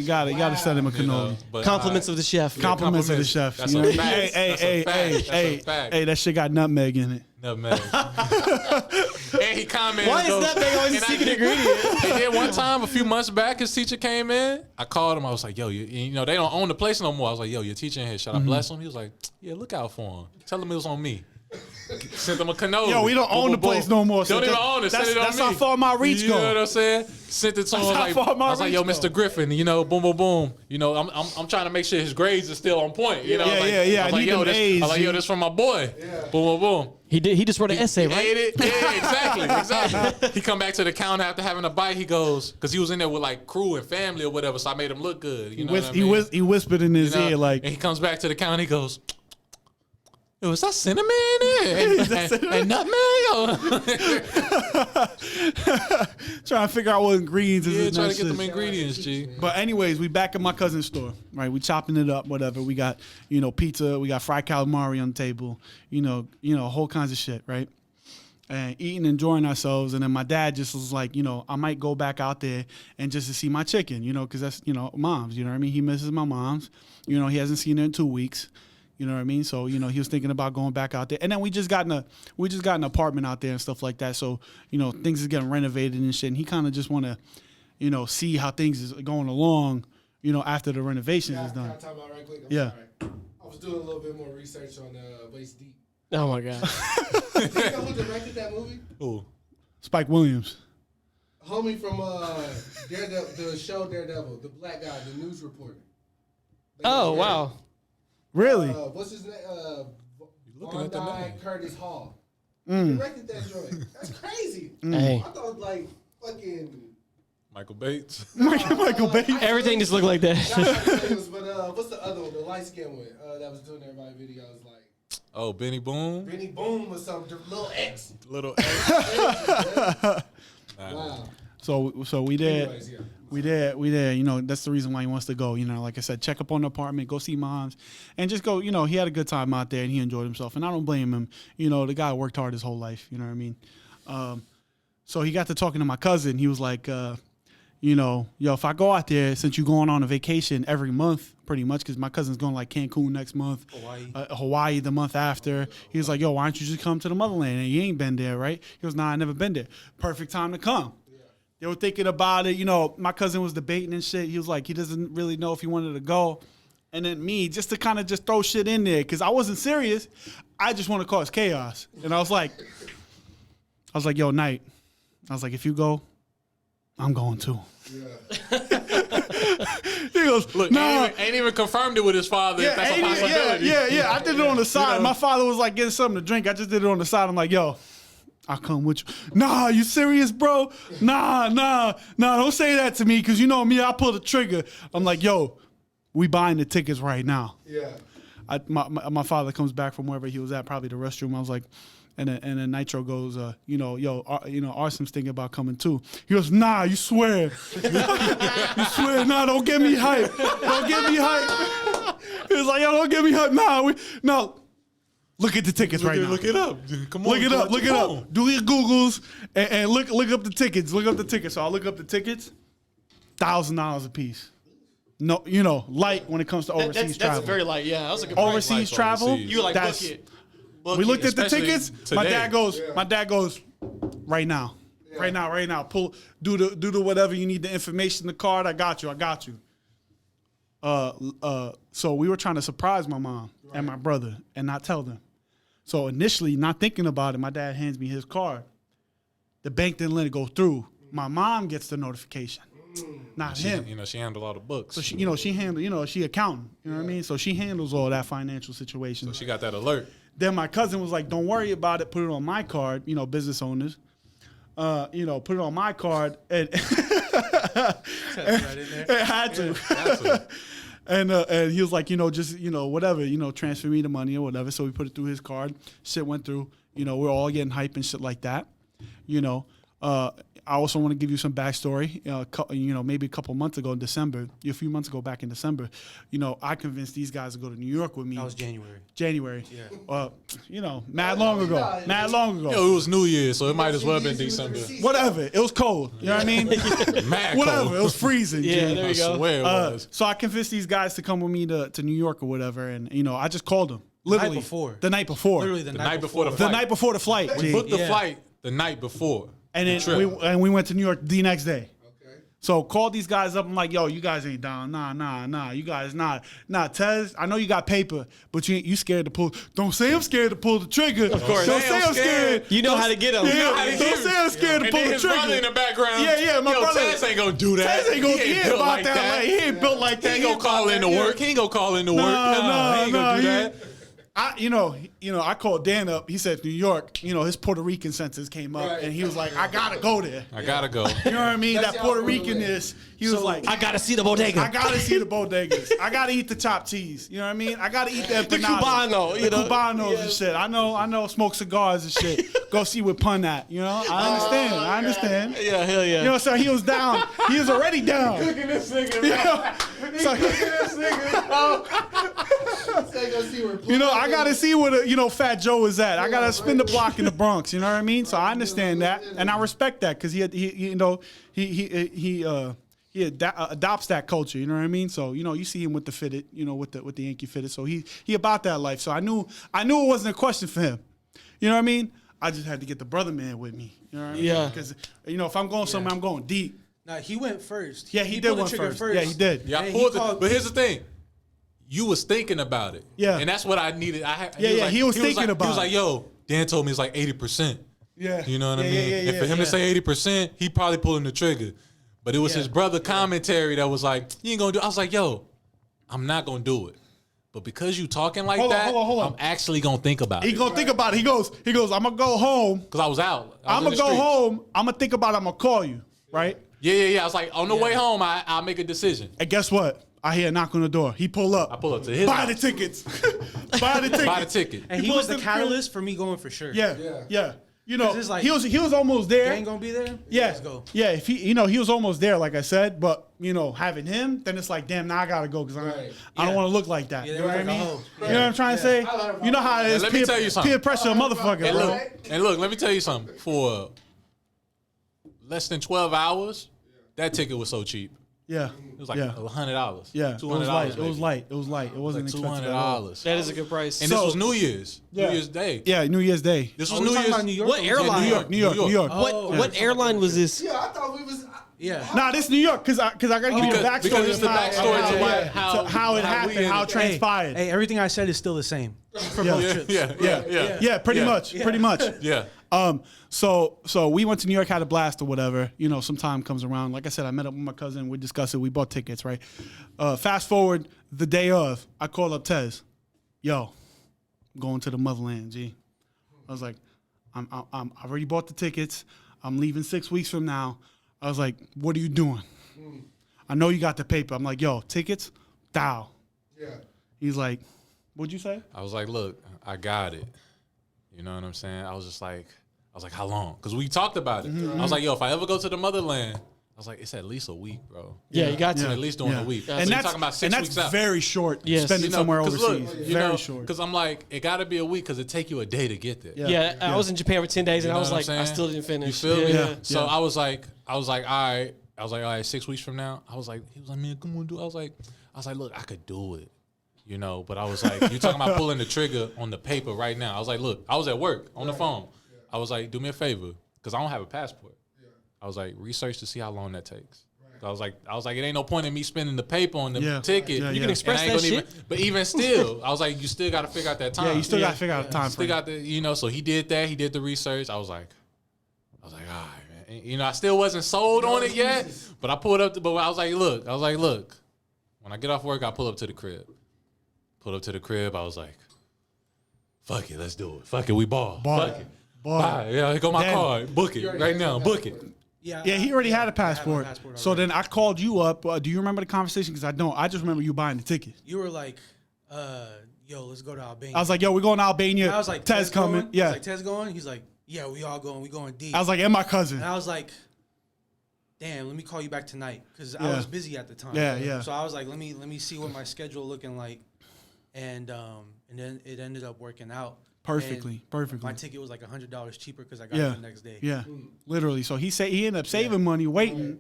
Yeah, you gotta send him a cannoli. Compliments of the chef. Compliments of the chef. That's a fact. Hey, that shit got nutmeg in it. Nutmeg. And he commented. Why is nutmeg always a secret ingredient? And then one time, a few months back, his teacher came in. I called him. I was like, yo, you know, they don't own the place no more. I was like, yo, your teacher in here. Should I bless him? He was like, yeah, look out for him. Tell him it was on me. Sent him a cannoli. Yo, we don't own the place no more. Don't even own it. Send it on me. That's how far my reach You goes. know what I'm saying? Sent it to him. I was like, yo, Mr. Griffin, you know, boom, boom, boom. You know, I'm trying to make sure his grades are still on point. You know, yeah. I need them A's. I was like, yo, this from my boy. Yeah. Boom, boom, boom. He just wrote an essay, right? Yeah, exactly. He come back to the counter after having a bite. He goes, because he was in there with like crew and family or whatever, so I made him look good. You know what I mean? He whispered in his ear like, and he comes back to the counter. He goes, yo, is that cinnamon in there? And nutmeg? trying to figure out what ingredients is in that trying to get shit. them ingredients, G. But anyways, we back at my cousin's store, right? We chopping it up, whatever. We got, you know, pizza. We got fried calamari on the table. You know, whole kinds of shit, right? And eating, enjoying ourselves. And then my dad just was like, you know, I might go back out there and just to see my chicken, you know, because that's, you know, moms. You know what I mean? He misses my moms. You know, he hasn't seen her in 2 weeks. You know what I mean? So, you know, he was thinking about going back out there. And then we just got an apartment out there and stuff like that. So, you know, things is getting renovated and shit. And he kind of just want to, you know, see how things is going along, you know, after the renovations is done. Can I time out right quick? I'm Yeah. sorry. I was doing a little bit more research on Waist Deep. Oh my God. You know who directed that movie? Ooh. Spike Williams. Homie from Daredevil, the show Daredevil, the black guy, the news reporter. Oh wow. Really? What's his name? looking at the name. Curtis Hall. He directed that joint. That's crazy. Hey. I thought like fucking Michael Bates. Michael Bay. Everything just looked like that. but what's the other one? The light skin one that was doing everybody videos like. Oh, Benny Boom. Benny Boom or something. Little X. Little X. Wow. So we did. Anyways, yeah. We there. You know, that's the reason why he wants to go. You know, like I said, check up on the apartment, go see moms, and just go. You know, he had a good time out there and he enjoyed himself, and I don't blame him. You know, the guy worked hard his whole life. You know what I mean? So he got to talking to my cousin. He was like, you know, yo, if I go out there, since you're going on a vacation every month, pretty much, because my cousin's going like Cancun next month, Hawaii the month after. He was like, yo, why don't you just come to the motherland? And you ain't been there, right? He goes, nah, I never been there. Perfect time to come. They were thinking about it. You know, my cousin was debating and shit. He was like, he doesn't really know if he wanted to go. And then me, just to kind of just throw shit in there, because I wasn't serious. I just want to cause chaos. And I was like, yo, Knight. I was like, if you go, I'm going too. Yeah. He goes, Look, nah. ain't even confirmed it with his father. If that's a possibility. Yeah. I did it on the side. You know? My father was like getting something to drink. I just did it on the side. I'm like, yo, I'll come with you. Nah, you serious, bro? Nah, don't say that to me, because you know me, I pull the trigger. I'm like, yo, we buying the tickets right now. Yeah. My father comes back from wherever he was at, probably the restroom. I was like, and then Nitro goes, Arsen's thinking about coming too. He goes, nah, you swear. You swear, nah, don't get me hype. Don't get me hype. He was like, yo, don't get me hype. No. Look at the tickets right now. Look it up. Come on. Look it up. Do your Googles and look up the tickets. Look up the tickets. So I look up the tickets, $1,000 a piece. No, light when it comes to overseas travel. That's very light. Yeah, that was a good price. Overseas travel. You were like, book it. We looked at the especially tickets. today. My dad goes, right now. Right now. Do the whatever you need, the information, the card. I got you. So we were trying to surprise my mom and my brother and not tell them. So initially, not thinking about it, my dad hands me his card. The bank didn't let it go through. My mom gets the notification, not him. She handled all the books. So she handled, she accountant. You know what I mean? So she handles all that financial situation. So she got that alert. Then my cousin was like, don't worry about it. Put it on my card, business owners. Put it on my card. And it had to. And he was like, just, whatever, transfer me the money or whatever. So we put it through his card. Shit went through. We're all getting hype and shit like that. I also want to give you some backstory. Maybe a couple months ago in December, a few months ago back in December, I convinced these guys to go to New York with me. That was January. Yeah. Mad long ago. Yo, it was New Year, so it might as well have been December. Whatever. It was cold. You know what I mean? Mad Whatever. cold. It was freezing. Yeah, G. there you go. I swear it was. So I convinced these guys to come with me to New York or whatever, and I just called them. Literally the night before. Literally The night before the The flight. night before the flight. We G. booked the Yeah. flight the night before. And the then trip. we went to New York the next day. Okay. So called these guys up. I'm like, yo, you guys ain't down. Nah. You guys not. Nah, Tez, I know you got paper, but you scared to pull. Don't say I'm scared to pull the trigger. Of course. Don't say I'm scared. You know how to get them. Yeah, don't say I'm scared to And pull then the his brother in trigger. the background. Yeah, my brother. Tez ain't gonna do that. Tez ain't gonna He be built about like that. He ain't built like that. He ain't gonna call in to work. He ain't gonna call in to work. Nah, he ain't gonna do that. I called Dan up. He said New York. His Puerto Rican senses came up, Right. and he was like, "I gotta go there." I gotta go. You know what I mean? That's That y'all Puerto for the Ricanness. He was like, I gotta see the bodega. I gotta see the bodegas. I gotta eat the chopped cheese. You know what I mean? I gotta eat that The Cubano, the Cubanos and shit. I know. Smoke cigars and shit. Go see what pun at. I understand. Yeah, hell yeah. So he was down. He was already down. Look at this nigga. I gotta see where Fat Joe is at. I gotta spin the block in the Bronx. You know what I mean? So I understand that, and I respect that because he adopts that culture. You know what I mean? So you see him with the fitted, with the Yankee fitted. So he about that life. So I knew it wasn't a question for him. You know what I mean? I just had to get the brother man with me. You know what I mean? Yeah. Because if I'm going somewhere, I'm going deep. Nah, he went first. Yeah, he did pulled the one trigger first. Yeah, he did. Yeah, I And pulled he it. called- But here's the thing. You was thinking about it. Yeah. And that's what I needed. He was thinking about He was it. like, yo, Dan told me it's like 80%. Yeah. You know what I Yeah, mean? yeah, and for him yeah. to say 80%, he probably pulling the trigger. But it was his brother commentary that was like, you ain't gonna do it. I was like, yo, I'm not gonna do it. But because you talking like Hold on, that, hold on. I'm actually gonna think about He it. gonna think about it. He goes, I'm gonna go home. Because I was out. I'm gonna go home. I'm gonna think about it. I'm gonna call you, right? Yeah. I was like, on the way home, I'll make a decision. And guess what? I hear a knock on the door. He pull up. I pull up to his Buy the house. tickets. Buy the ticket. Buy the ticket. And he was the catalyst for me going for sure. Yeah. it's like- he was almost there. Gang gonna be there? Yeah. Let's go. Yeah, if he was almost there, like I said, but having him, then it's like, damn, now I gotta go because Right. I don't want to look like that. Yeah, you they know what I was like, mean? oh. You know what I'm trying to say? You know how it is. let me tell you something. Peer pressure, a motherfucker, And bro. look, let me tell you something. For less than 12 hours, that ticket was so cheap. Yeah. It was like yeah. $100. Yeah. It $200. was light. It maybe. was light. It was light. It wasn't Like expensive at all. $200. That is a good price. And So- this was New Year's. Yeah. New Year's Day. Yeah, New Year's Day. This was Oh, we New talking Year's. about New York? What or- airline? New York. New York. What airline was this? Yeah, I thought we was. Yeah. Nah, this New York, because I gotta give you the backstory. because it's of the backstory to how it happened, how it transpired. Hey, everything I said is still the same for Yeah. both trips. Yeah. Pretty much. Yeah. So we went to New York, had a blast or whatever. Some time comes around. Like I said, I met up with my cousin. We discussed it. We bought tickets, right? Fast forward the day of, I called up Tez. Yo, I'm going to the motherland, G. I was like, I already bought the tickets. I'm leaving 6 weeks from now. I was like, what are you doing? I know you got the paper. I'm like, yo, tickets? Thou. Yeah. He's like, what'd you say? I was like, look, I got it. You know what I'm saying? I was like, how long? Because we talked about it. I was like, yo, if I ever go to the motherland, I was like, it's at least a week, bro. Yeah, you got to. At least during a week. And so that's, you're talking about 6 and weeks that's out. very short, Yes. spending somewhere overseas. Very short. Because I'm like, it got to be a week because it take you a day to get there. Yeah, I was in Japan for 10 days, and You I know was what I'm like, saying? I still didn't finish. You feel me? Yeah. So Yeah. I was like, all right. I was like, all right, 6 weeks from now. I was like, he was like, man, come on, dude. I was like, look, I could do it. You know, but I was like, you talking about pulling the trigger on the paper right now. I was like, look, I was at work on the phone. I was like, do me a favor, because I don't have a passport. I was like, research to see how long that takes. I was like, it ain't no point in me spending the paper on the ticket. Yeah, You yeah. can express And I ain't that gonna shit. but even still, I was like, you still got to figure out that time. Yeah, you still got to figure out the time Still frame. got the, you know, so he did that. He did the research. I was like, all right, man. And, you know, I still wasn't sold on it yet, but I pulled up. But I was like, look, when I get off work, I pull up to the crib. Pull up to the crib. I was like, fuck it, let's do it. Fuck it, we ball. Ball. Fuck it. Ball. Bye. Yeah, here go my Damn. card. Book it right now. Book it. Yeah, Yeah, he already had a passport. So already. then I called you up. Do you remember the conversation? Because I don't. I just remember you buying the ticket. You were like, yo, let's go to Albania. I was like, yo, we're going to Albania. I was like, Tez coming. Going? I Yeah. was like, Tez going? He's like, yeah, we all going. We going deep. I was like, and my cousin. And I was like, damn, let me call you back tonight because I Yeah. was busy at the time. Yeah, yeah. So I was like, let me see what my schedule looking like, and then it ended up working out Perfectly. And my ticket was like $100 cheaper because I got Yeah. it the next day. Yeah, literally. So he said he ended up saving money waiting,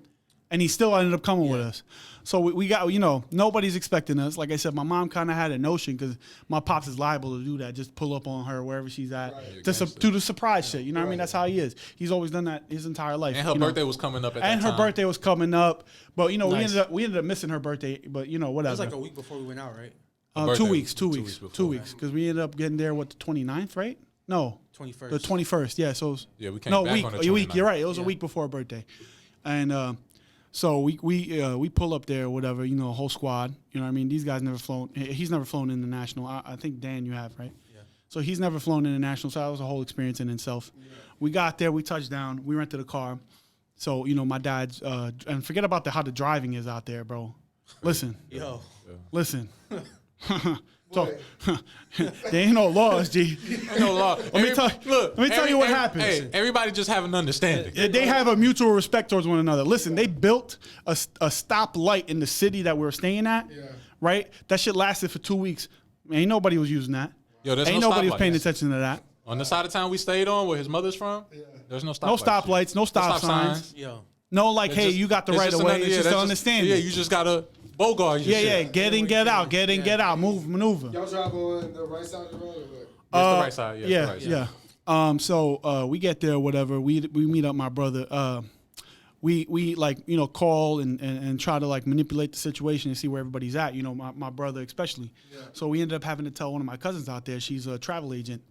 and he still ended up coming with us. So we got, you know, nobody's expecting us. Like I said, my mom kind of had a notion because my pops is liable to do that, just pull up on her wherever she's at, just do the surprise shit. You know what I mean? That's how he is. He's always done that his entire life. And her you know? birthday was coming up at And that her time. birthday was coming up, but you know Nice. we ended up missing her birthday. But you know It whatever. was like a week before we went out, right? birthday 2 weeks, was 2 2 weeks, weeks 2 before. weeks, because we ended up getting there the 29th, right? No, 21st. the 21st. Yeah, so it was, Yeah, we came no back week, on the a week. 29th. You're right. It was a week before her birthday, and so we pull up there, whatever. You know, whole squad. You know what I mean? These guys never flown. He's never flown international. I think Dan, you have, right? Yeah. So he's never flown international. So that was a whole experience in itself. Yeah. We got there. We touched down. We rented a car. So you know, my dad's and forget about how the driving is out there, bro. Listen, Yo. listen. So there ain't no laws, G. Ain't no law. Let me tell you what happens. Hey, everybody just have an understanding. They have a mutual respect towards one another. Listen, they built a stoplight in the city that we were staying at, right? That shit lasted for 2 weeks. Ain't nobody was using that. Yo, there's Ain't no nobody was stoplights. paying attention to that. On the side of town we stayed on, where his mother's from, there's no stoplights. No stoplights, no stop signs. Yo. No, like, It's hey, just- you got the it's right just of way. another- It's just that's to understand. Yeah, you just gotta bogart your yeah, shit. get in, get out, get in, get out, move, maneuver. Y'all drive on the right side of the road or what? It's the right side. Yeah, Yeah, the right side. yeah. So we get there, whatever. We meet up my brother. We like, you know, call and try to like manipulate the situation and see where everybody's at. You know, my brother especially. Yeah. So we ended up having to tell one of my cousins out there. She's a travel agent,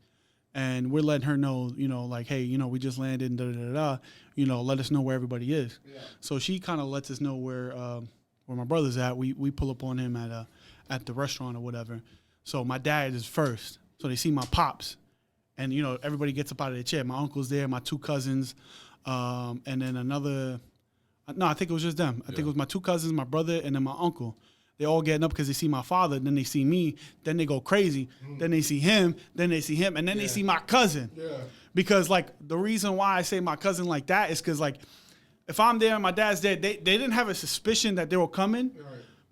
and we're letting her know, you know, like, hey, you know, we just landed and da da da da. You know, let us know where everybody is. Yeah. So she kind of lets us know where my brother's at. We pull up on him at the restaurant or whatever. So my dad is first. So they see my pops. And, you know, everybody gets up out of their chair. My uncle's there, my two cousins, and then another. No, I think it was just them. I think it was my two cousins, my brother, and then my uncle. They all getting up because they see my father. Then they see me. Then they go crazy. Then they see him. Then they see him. And then they see my cousin. Yeah. Because, like, the reason why I say my cousin like that is because, like, if I'm there and my dad's there, they didn't have a suspicion that they were coming. Right.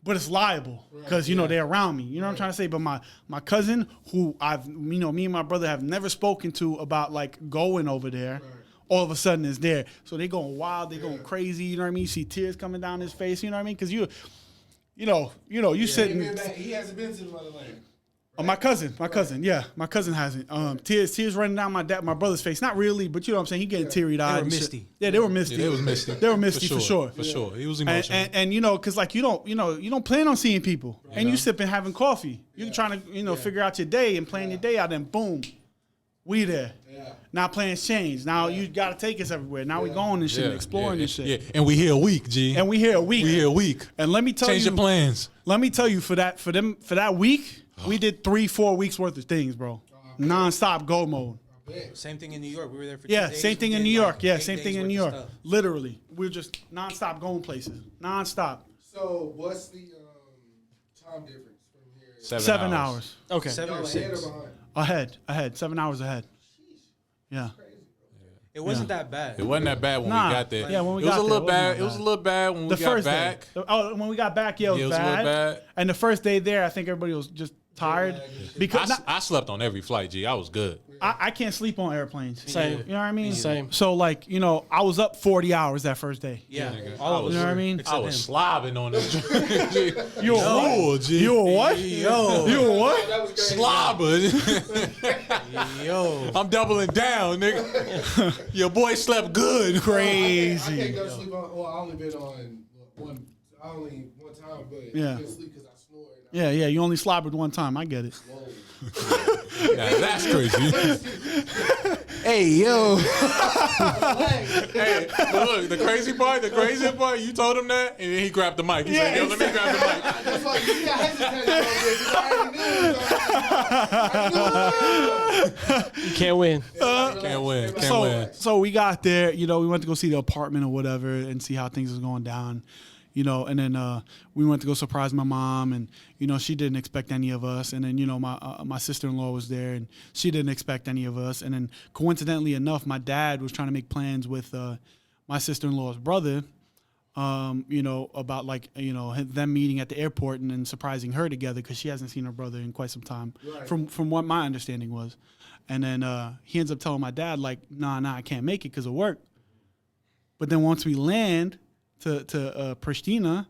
But it's liable because, you know, they're around me. You know what I'm trying to say? But my cousin, who me and my brother have never spoken to about, like, going over there, all of a sudden is there. So they going wild. They going crazy. You know what I mean? You see tears coming down his face. You know what I mean? Because you sitting. He hasn't been to the motherland. My cousin, yeah, my cousin hasn't. Tears running down my brother's face. Not really, but you know what I'm saying. He getting teary eyed. They were misty. Yeah, they were misty. Yeah, it was misty. They were misty for sure. For sure, he was emotional. And you know, cause like you don't plan on seeing people, and you sipping having coffee. You're trying to figure out your day and plan your day out. And boom, we there. Yeah. Now plans change. Now you got to take us everywhere. Now we going and shit, and exploring and shit. Yeah, and we here a week, G. And we here a week. We here a week. And let me tell Change you, your plans. Let me tell you, for that week, we did 3-4 weeks worth of things, bro. Non-stop go mode. Same thing in New York. We were there for 2 Yeah, days. same We thing in did, New York. like, Yeah, 8 same days thing in worth New of York. stuff. Literally, we were just nonstop going places, nonstop. So what's the time difference from here? 7 hours. Okay. 7 Y'all or ahead or 6. behind? Ahead. 7 hours ahead. Yeah. It wasn't that bad. It wasn't that bad when Nah. we got there. Yeah, when we it was got a little there, it wasn't bad. that It was a bad. little bad when The we got first back. day. Oh, when we got back, yeah, it was, Yeah, it was a little bad. And the first day there, I think everybody was just tired because I slept on every flight, G. I was good. I can't sleep on airplanes. Same. You know what I mean? Same. So like, I was up 40 hours that first day. Yeah, nigga. all of us. You know what I mean? I Except was him. slobbing on this. You a what? G. You a what? Yo. You a what? That was crazy. Slobbing. Yo. I'm doubling down, nigga. Your boy slept good. I Crazy. can't go to sleep on. Well, I only been on one. One time, but Yeah. I couldn't sleep because I snored. Yeah, you only slobbered one time. I get it. Nah, that's crazy. Hey yo. Hey, but look, the crazy part, you told him that, and then he grabbed the mic. He said, yo, let me grab the mic. That's like you got hesitated a little bit 'cause I already knew. You can't win. Can't win. So we got there, we went to go see the apartment or whatever and see how things was going down, and then we went to go surprise my mom, and she didn't expect any of us, and then my sister-in-law was there, and she didn't expect any of us, and then coincidentally enough, my dad was trying to make plans with my sister-in-law's brother, about them meeting at the airport and then surprising her together because she hasn't seen her brother in quite some time, Right. from what my understanding was. And then he ends up telling my dad, like, nah, I can't make it because of work. But then once we land to Pristina,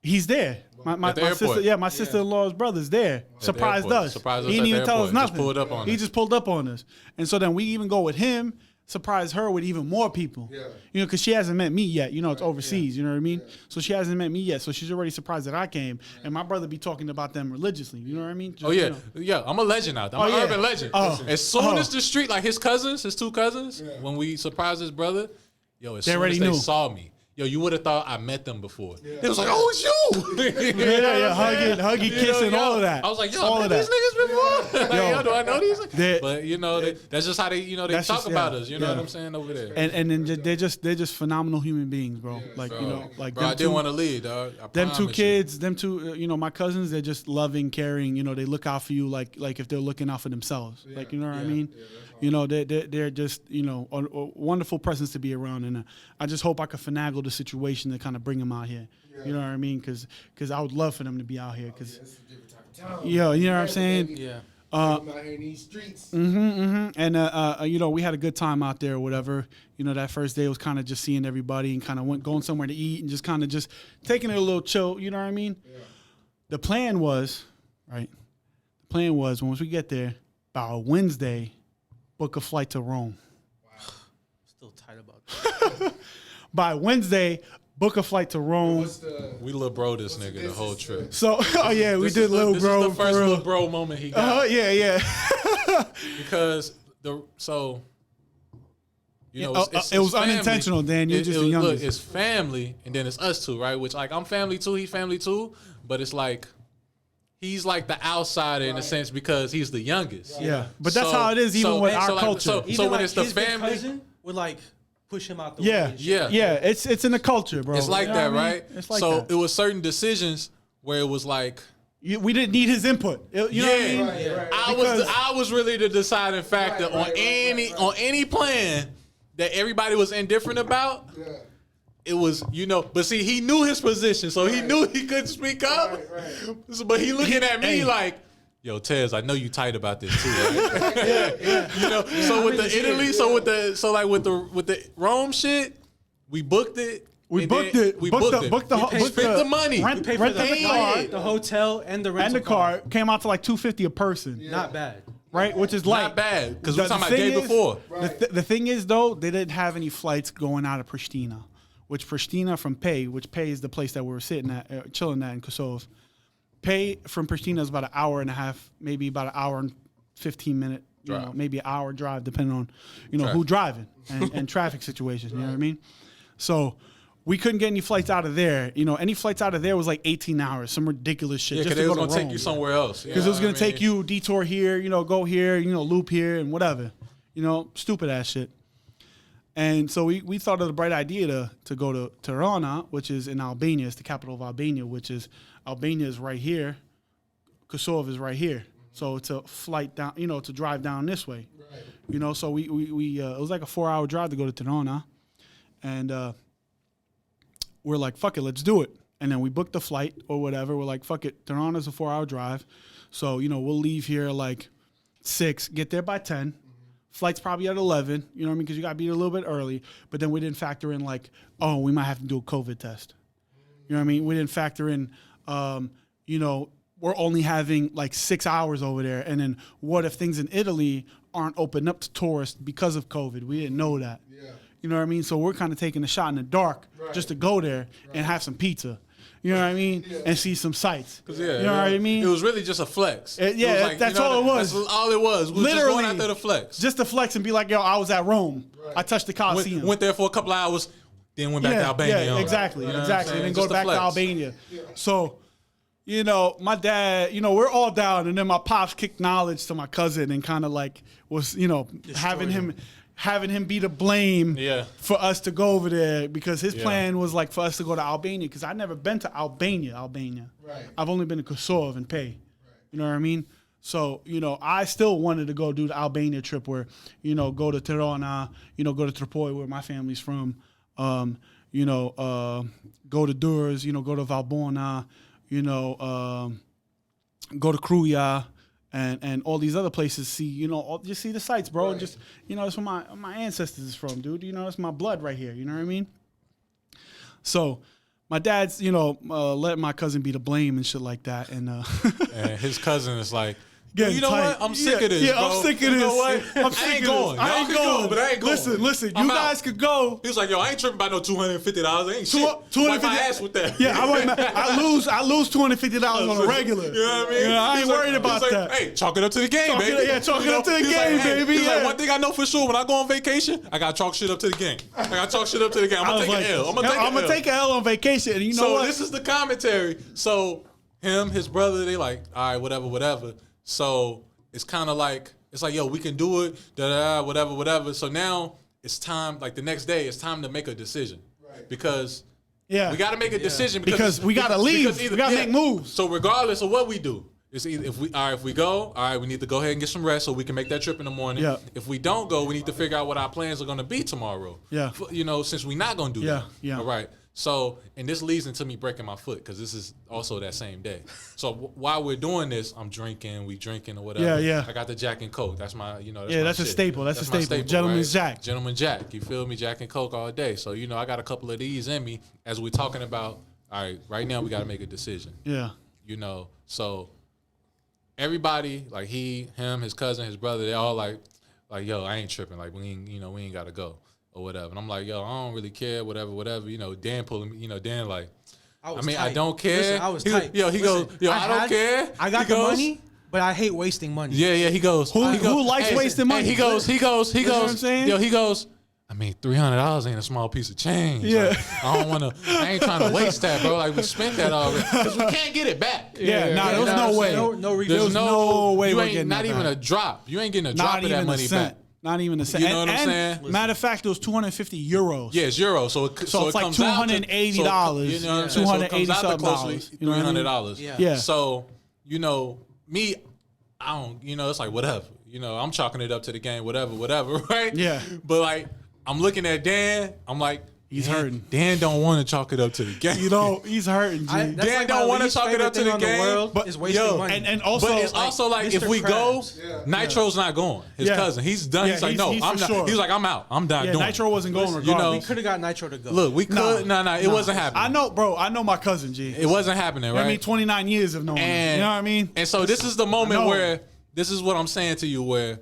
he's there. My At the airport. sister, my sister-in-law's brother's there. Surprised airport. us. Surprised us He at didn't the even tell us airport. Just nothing. pulled up on He us. just pulled up on us. And so then we even go with him, surprise her with even more people. Yeah. Because she hasn't met me yet. It's overseas. You know what I mean? So she hasn't met me yet. So she's already surprised that I came. And my brother be talking about them religiously. You know what I mean? Just, Oh yeah, yeah. I'm a legend out there. I'm Oh, an yeah. urban legend. Oh. As soon Oh. as the street, like his two cousins, when we surprised his brother, as soon already as they knew. saw me, you would have thought I met them before. They was like, "Oh, it's you!" Yeah, hugging, kissing, all of that. I was like, "Yo, all I of met that. these niggas before." Like, Yo. do I know these? They- But that's just how they, they That's talk just- about yeah, us. You know yeah. what I'm saying over there. And then they're just phenomenal human beings, bro. Like Bro, like bro, I them didn't two, want to leave, dog. I them two promise you. kids, them two, my cousins. They're just loving, caring. They look out for you like if they're looking out for themselves. Like what I mean. They're just a wonderful presence to be around, and I just hope I could finagle the situation to kind of bring them out here. You know what I mean? Because I would love for them to be out here. Because It's a different type of town. you know what I'm saying. Yeah. I'm out here in these streets. And we had a good time out there or whatever. That first day was kind of just seeing everybody and kind of going somewhere to eat and just kind of just taking it a little chill. You know what I mean? Yeah. The plan was, right? The plan was once we get there, by Wednesday, book a flight to Rome. Still tight about that. By Wednesday, book a flight to Rome. What's the? We little bro this nigga the whole trip. So, oh yeah, we This did is little this bro. is the first for real. little bro moment he got. Yeah. Because it was unintentional, Dan. You're just the youngest. Look, it's family, and then it's us two, right? Which like I'm family too, he's family too, but it's like he's like the outsider in a sense because he's the youngest. Yeah, but that's how it is even with our culture. So Even when like it's the his big family, cousin would like push him out the Yeah, way. and shit. yeah, It's in the culture, bro. it's like You know that, what I mean? right? It's like so that. it was certain decisions where it was like. We didn't need his input. You know what I mean? Right. I was really the deciding factor on any plan that everybody was indifferent about. Yeah. It was, but see, he knew his position, so he knew he couldn't speak up. Right. So, but he looking at me Hey. like, "Yo, Tez, I know you tight about this too, right?" So with the Italy, with the Rome shit, we booked it. We and booked then it. We booked booked the- it. booked the- We booked spent the- the money. rent- You paid for the rented the car, car. the hotel, and the rental And the car came out to like $250 a person, Not bad. right? Which is like Not bad because we're the talking about thing day is- before. The thing is, though, they didn't have any flights going out of Pristina, which Pristina from Pei, which Pei is the place that we were sitting at, chilling at in Kosovo. Pei from Pristina is about an hour and a half, maybe about an hour and 15-minute, Drive. maybe an hour drive, depending on, who driving and traffic situations. You know what I mean? So we couldn't get any flights out of there. Any flights out of there was like 18 hours, some ridiculous shit. Yeah, just because to it go was to gonna take Rome. you somewhere else. Because it was going to take you detour here, go here, loop here and whatever. stupid ass shit. And so we thought of the bright idea to go to Tirana, which is in Albania. It's the capital of Albania, Albania is right here. Kosovo is right here. So it's a flight down, to drive down this way. Right. So we it was like a 4-hour drive to go to Tirana. And we're like, fuck it, let's do it. And then we booked the flight or whatever. We're like, fuck it, Tirana's a 4-hour drive. So, we'll leave here like 6, get there by 10. Flight's probably at 11, you know what I mean? Because you got to be a little bit early. But then we didn't factor in like, oh, we might have to do a COVID test. You know what I mean? We didn't factor in, we're only having like 6 hours over there. And then what if things in Italy aren't open up to tourists because of COVID? We didn't know that. Yeah. You know what I mean? So we're kind of taking a shot in the dark just to go there and have some pizza. You know what I mean? Yeah. And see some sights. You know what I mean? It was really just a flex. It was like, that's all it was. That's all it was. We were just going out there to flex. Just to flex and be like, yo, I was at Rome. Right. I touched the Coliseum. Went there for a couple of hours, then went back to Albania. Yeah, exactly. And then go back to Albania. Yeah. So, my dad, we're all down. And then my pops kicked knowledge to my cousin and kind of like was, having him be to blame for us to go over there because his plan was like for us to go to Albania because I'd never been to Albania. Right. I've only been to Kosovo and Pay. Right. You know what I mean? So, I still wanted to go do the Albania trip where, go to Tirana, go to Tripoli where my family's from, go to Durrës, go to Valbona, go to Kruja. And all these other places see, just see the sights, bro. Right. And just, that's where my ancestors is from, dude. It's my blood right here. You know what I mean? So my dad's, let my cousin be to blame and shit like that. And his cousin is like, you know what? I'm sick of this, bro. I'm sick of this. You know what? I ain't going. I ain't going. But I ain't going. Listen. You guys could go. He was like, yo, I ain't tripping about no $250. I ain't shit. Wipe my ass with that. Yeah, I lose $250 on a regular. You know what I mean? Yeah, I ain't worried about that. Hey, chalk it up to the game, baby. Chalk it up to the game, baby. He's like, one thing I know for sure, when I go on vacation, I got to chalk shit up to the game. I'm going to take an L. I'm going to take an L on vacation. And you know what? So this is the commentary. So him, his brother, they like, all right, whatever. So it's kind of like, it's like, yo, we can do it, whatever. So now it's time, like the next day, it's time to make a decision. Right. Because we got to make a decision. Because we got to leave. We got to make moves. So regardless of what we do, it's either if we go, all right, we need to go ahead and get some rest so we can make that trip in the morning. Yeah. If we don't go, we need to figure out what our plans are going to be tomorrow. Yeah. Since we're not going to do that. Yeah. All right. So, and this leads into me breaking my foot because this is also that same day. So while we're doing this, I'm drinking, or whatever. Yeah. I got the Jack and Coke. That's my, that's a staple. That's a staple. Gentleman's right? Jack. Gentleman Jack. You feel me? Jack and Coke all day. So, I got a couple of these in me as we're talking about, all right, right now we got to make a decision. Yeah. So everybody, like him, his cousin, his brother, they all like, yo, I ain't tripping. Like, we ain't got to go. Or whatever. And I'm like, yo, I don't really care, whatever. Dan pulling me, Dan like, I don't care. Listen, I was tight. He goes, I don't care. I got the money, but I hate wasting money. Yeah, he goes. Who likes wasting money? He goes. You know what I'm saying? Yo, he goes, $300 ain't a small piece of change. Yeah. Like, I ain't trying to waste that, bro. Like, we spent that already. Because we can't get it back. There's no way. There's no way we're getting not even a drop. You ain't getting a drop of that money back. Not even a cent. You know what I'm saying? Matter of fact, it was 250 euros. Yeah, it's euros. So it's like $280. You know what I'm saying? So it comes out to closely $300. Yeah. So, me, I don't, it's like whatever. I'm chalking it up to the game, whatever, right? Yeah. But like, I'm looking at Dan, I'm like, he's hurting. Dan don't want to chalk it up to the game. He's hurting. Dan don't want to chalk it up to the game. But it's wasting money. And also, but it's also like if we go, Nitro's not going. His cousin, he's done. He's like, no, I'm not. He's like, I'm out. I'm not doing. Nitro wasn't going regardless. We could have got Nitro to go. Look, we could. No, it wasn't happening. I know, bro. I know my cousin, G. It wasn't happening, right? 29 years of knowing him. You know what I mean? And so this is the moment where this is what I'm saying to you, where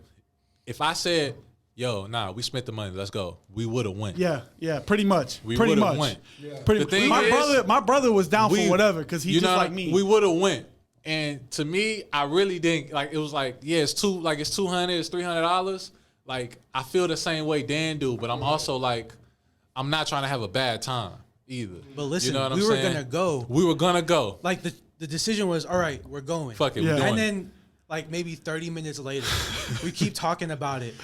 if I said, yo, we spent the money. Let's go. We would have went. Yeah, pretty much. We would have went. Yeah. My brother was down for whatever because he's just like me. We would have went. And to me, I really didn't like. It was like, it's $200, it's $300. Like, I feel the same way Dan do, but I'm also like, I'm not trying to have a bad time either. But listen, you know we were gonna go. We were gonna go. Like the decision was, all right, we're going. Fuck it, we're doing and then like maybe 30 minutes later, we keep talking about it,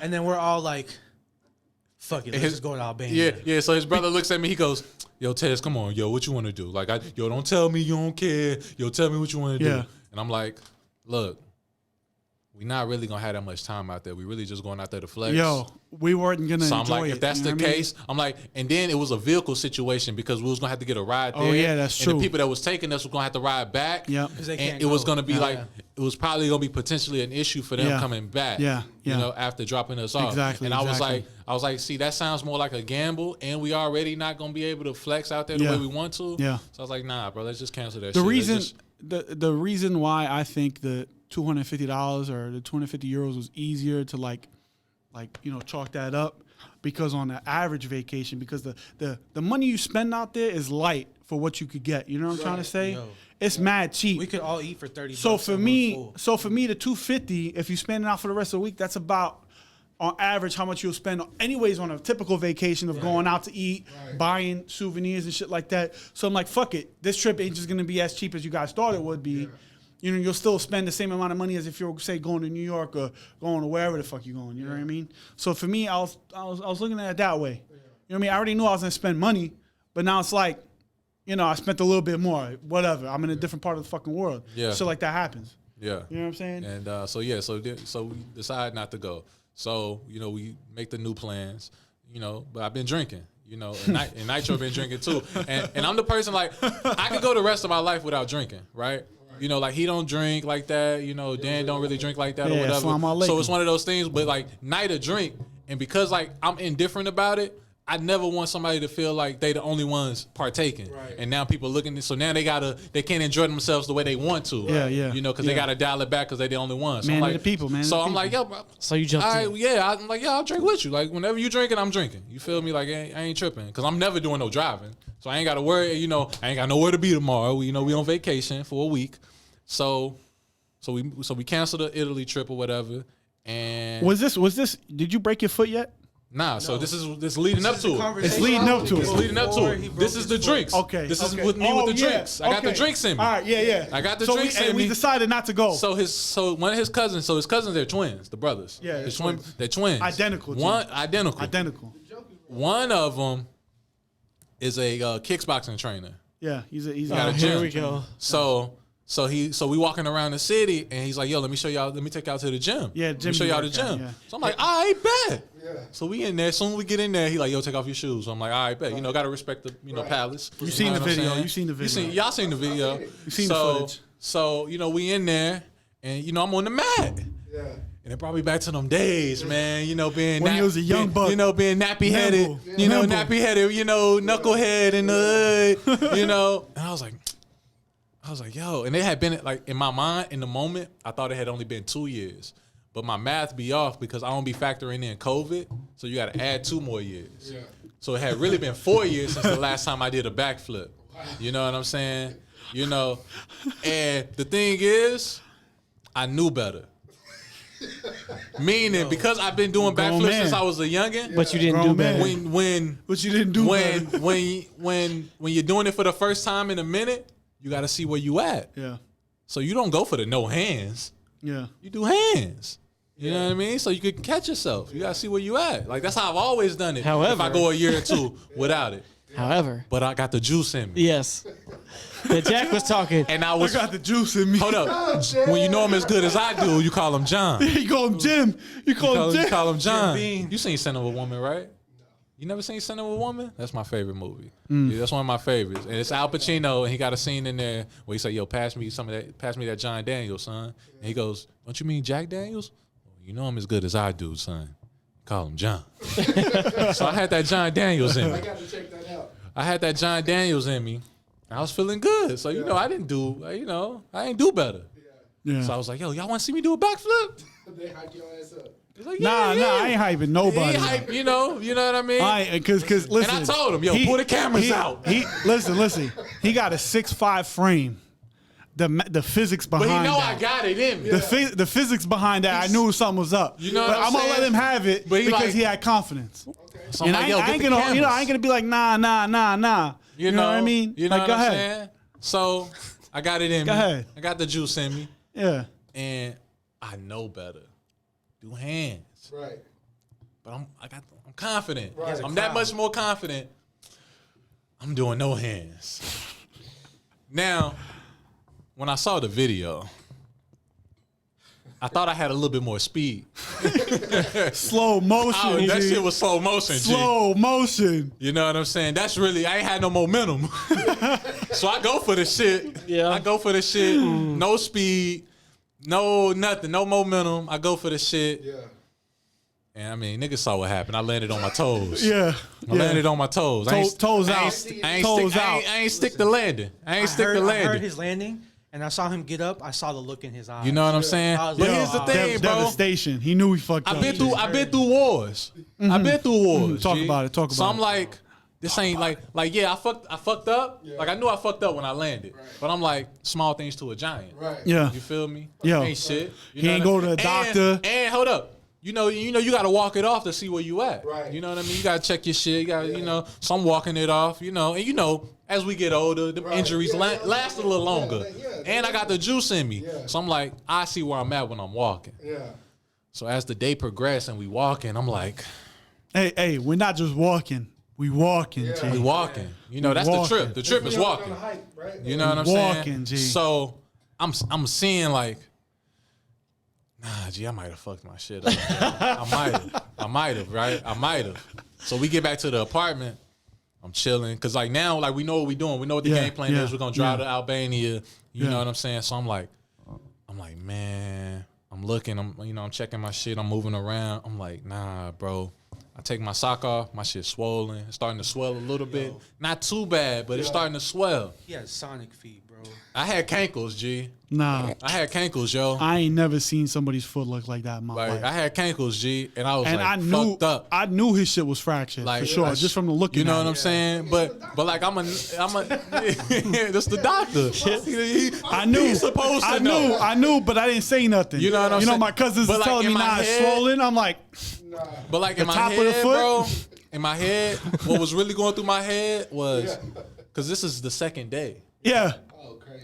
and then we're all like, "Fuck it, let's just go to Albania." Yeah. So his brother looks at me. He goes, "Yo, Tez, come on, yo, what you want to do? Like, yo, don't tell me you don't care. Yo, tell me what you want to Yeah. do." And I'm like, "Look, we not really gonna have that much time out there. We really just going out there to flex." Yo, we weren't gonna So I'm enjoy like, it. if that's you know the what I mean? case, I'm like, and then it was a vehicle situation because we was gonna have to get a ride there. Oh, yeah, that's and true. the people that was taking us was gonna have to ride back. Yep. 'Cause they And can't it was go. gonna be Yeah. like, it was probably gonna be potentially an issue for them Yeah. coming back. Yeah, You yeah. know, after dropping us off. Exactly, And I exactly. was like, see, that sounds more like a gamble, and we already not gonna be able to flex out there the Yeah. way we want to. Yeah. So I was like, nah, bro, let's just cancel that. The shit. reason Let's just- the reason why I think the $250 or the 250 euros was easier to like chalk that up, because on the average vacation, because the money you spend out there is light for what you could get. You know what I'm trying to say? Yo. It's mad cheap. We could all eat for 30. So bucks for and we're me, full. the 250, if you spend it out for the rest of the week, that's about on average how much you'll spend anyways on a typical vacation of going out to eat, buying souvenirs and shit like that. So I'm like, fuck it. This trip ain't just gonna be as cheap as you guys thought it would be. You know, you'll still spend the same amount of money as if you're, say, going to New York or going to wherever the fuck you're going. You know what I mean? So for me, I was looking at it that way. You know what I mean? I already knew I was gonna spend money, but now it's like, you know, I spent a little bit more. Whatever. I'm in a different part of the fucking world. Yeah. So like that happens. Yeah. You know what I'm saying? And so we decide not to go. So, you know, we make the new plans, you know, but I've been drinking, you know, and Nitro been drinking too. And I'm the person, like, I could go the rest of my life without drinking, right? You know, like, he don't drink like that, you know, Dan don't really drink like that or Yeah, whatever. Salam alaikum. So it's one of those things, but like, night a drink, and because like I'm indifferent about it, I never want somebody to feel like they the only ones partaking. Right. And now people looking, so now they can't enjoy themselves the way they want to. Yeah, yeah, You know, because they yeah. got to dial it back because they the only ones. So Man I'm of like, the people, man of So the I'm people. like, yo, bro, So you jumped in. I'm like, yeah, I'll drink with you. Like, whenever you drinking, I'm drinking. You feel me? Like, I ain't tripping. Because I'm never doing no driving. So I ain't got to worry, you know, I ain't got nowhere to be tomorrow. You know, we on vacation for a week. So we canceled the Italy trip or whatever. And Was this? Did you break your foot yet? nah, so this is leading up to it. It's leading up to it. It's leading up to it. This is the drinks. Okay. This is okay. with me Oh, with the yeah, drinks. I got the okay. drinks in me. All right, yeah. I got the so drinks we, in and me. we decided not to go. So one of his cousins, they're twins, the brothers. Yeah, they're twins. They're twins. Identical, too. One identical. Identical. One of them is a kickboxing trainer. Yeah, he's Got a Here gym. we go. So we walking around the city and he's like, yo, let me take y'all to the gym. Yeah, Let gym me show you y'all the work at, gym. yeah. So I'm like, all right, bet. So we in there. Soon as we get in there, he like, yo, take off your shoes. So I'm like, all right, bet. You know, gotta respect the palace. You seen know the what I'm video. saying? You seen the video. Y'all seen the video. You seen the footage. So, you know, we in there and, you know, I'm on the mat. And it brought me back to them days, man. You know, being When he was a young buck. You know, being nappy headed. Nimble. You know, Nimble. nappy headed. You know, knucklehead in the hood. You know, and I was like, yo. And they had been like in my mind in the moment. I thought it had only been 2 years, but my math be off because I don't be factoring in COVID. So you got to add 2 more years. Yeah. So it had really been 4 years since the last time I did a backflip. You know what I'm saying? You know, and the thing is, I knew better. Meaning, because I've been doing Grown backflips man. since I was a youngin'. But you didn't Grown do man. better. But you didn't do better. when you're doing it for the first time in a minute, you got to see where you at. Yeah, So you don't go for the no hands. yeah. You do hands. You know what I mean? So you can catch yourself. You got to see where you at. Like, that's how I've always done it. If However- I go a year or two without it. However, But I got the juice in me. yes, the Jack was talking. And I I was, got the juice in me. hold up. When you know him as good as I do, you call him John. You call him Jim. You call him You Jim. call him John. Bean. You seen Son of a Woman, right? You never seen Son of a Woman? That's my favorite movie. Yeah, that's one of my favorites. And it's Al Pacino, and he got a scene in there where he said, yo, pass me that John Daniels, son. And he goes, don't you mean Jack Daniels? You know him as good as I do, son. Call him John. So I had that John Daniels in me. I got to check that out. I had that John Daniels in me. I was feeling good. So, you know, I didn't do better. Yeah. So I was like, yo, y'all want to see me do a backflip? They hype your ass up. He's like, Nah, I ain't hyping nobody. He hype, you know what I mean? Cause listen. And I told him, yo, pull the cameras out. Listen. He got a 6'5" frame. The physics behind But he know that. I got it in me. The physics behind that, I knew something was up. You know but what I'm gonna saying? let him have it But he because like- he had confidence. So I'm And like, I yo, ain't get the gonna, cameras. I ain't gonna be like nah. You know what I mean? You know like, what go I'm ahead. saying? So I got it in Go me. ahead. I got the juice in me. Yeah. and I know better. Do hands. Right. But I'm confident. Right. I'm that much more confident. I'm doing no hands. Now, when I saw the video, I thought I had a little bit more speed. Slow motion. That G. shit was slow motion, G. Slow motion. You know what I'm saying? That's really, I ain't had no momentum. So I go for the shit. Yeah. I go for the shit. No speed. No nothing. No momentum. I go for the shit. Yeah. And I mean, niggas saw what happened. I landed on my toes. Yeah. I landed on my toes. Toes out. Toes out. I ain't stick the landing. I ain't stick the I heard landing. his landing, and I saw him get up. I saw the look in his eyes. You know what I'm saying? I was But like, here's the wow. thing, bro. Devastation. He knew he fucked up. I've been through wars. I've been through wars. Talk G. about it. Talk So about I'm it. like, this ain't like yeah, I fucked up. Like I knew I fucked up when I landed. But I'm like, small things to a giant. Right. Yeah. You feel me? Yo. Ain't shit. You He know ain't what I go to mean? the doctor. And hold up. You know, you gotta walk it off to see where you at. Right. You know what I mean? You gotta check your shit. You gotta, so I'm walking it off. And as we get older, the injuries last a little longer. And I got the juice in me, so I'm like, I see where I'm at when I'm walking. Yeah. So as the day progressed and we walking, I'm like, Hey, we're not just walking. We walking, G. we walking. That's walking. the trip. The trip is walking. On the hike, right? You know what I'm Walking, saying? G. So I'm seeing like, nah, G, I might have fucked my shit up. I might have, right? I might have. So we get back to the apartment. I'm chilling. Cause like now, like we know what we doing. We know what the game plan is. We're gonna drive to Albania. You know what I'm saying? So I'm like, man, I'm looking, I'm checking my shit, I'm moving around. I'm like, nah, bro. I take my sock off, my shit's swollen. It's starting to swell a little bit. Not too bad, but it's starting to swell. He had Sonic feet, bro. I had cankles, G. Nah, I had cankles, yo. I ain't never seen somebody's foot look like that in my Like life. I had cankles, G, and I was And like I knew, fucked up. I knew his shit was fractured for sure, just from the look. You know what I'm saying? But like I'm a that's the doctor. I knew. He's supposed to know. I knew, but I didn't say nothing. You know what I'm saying? My cousins But is like telling in me my nah, it's head- swollen. I'm like, But like in my top of the head, foot? bro, in my head, what was really going through my head was because this is the second day. yeah,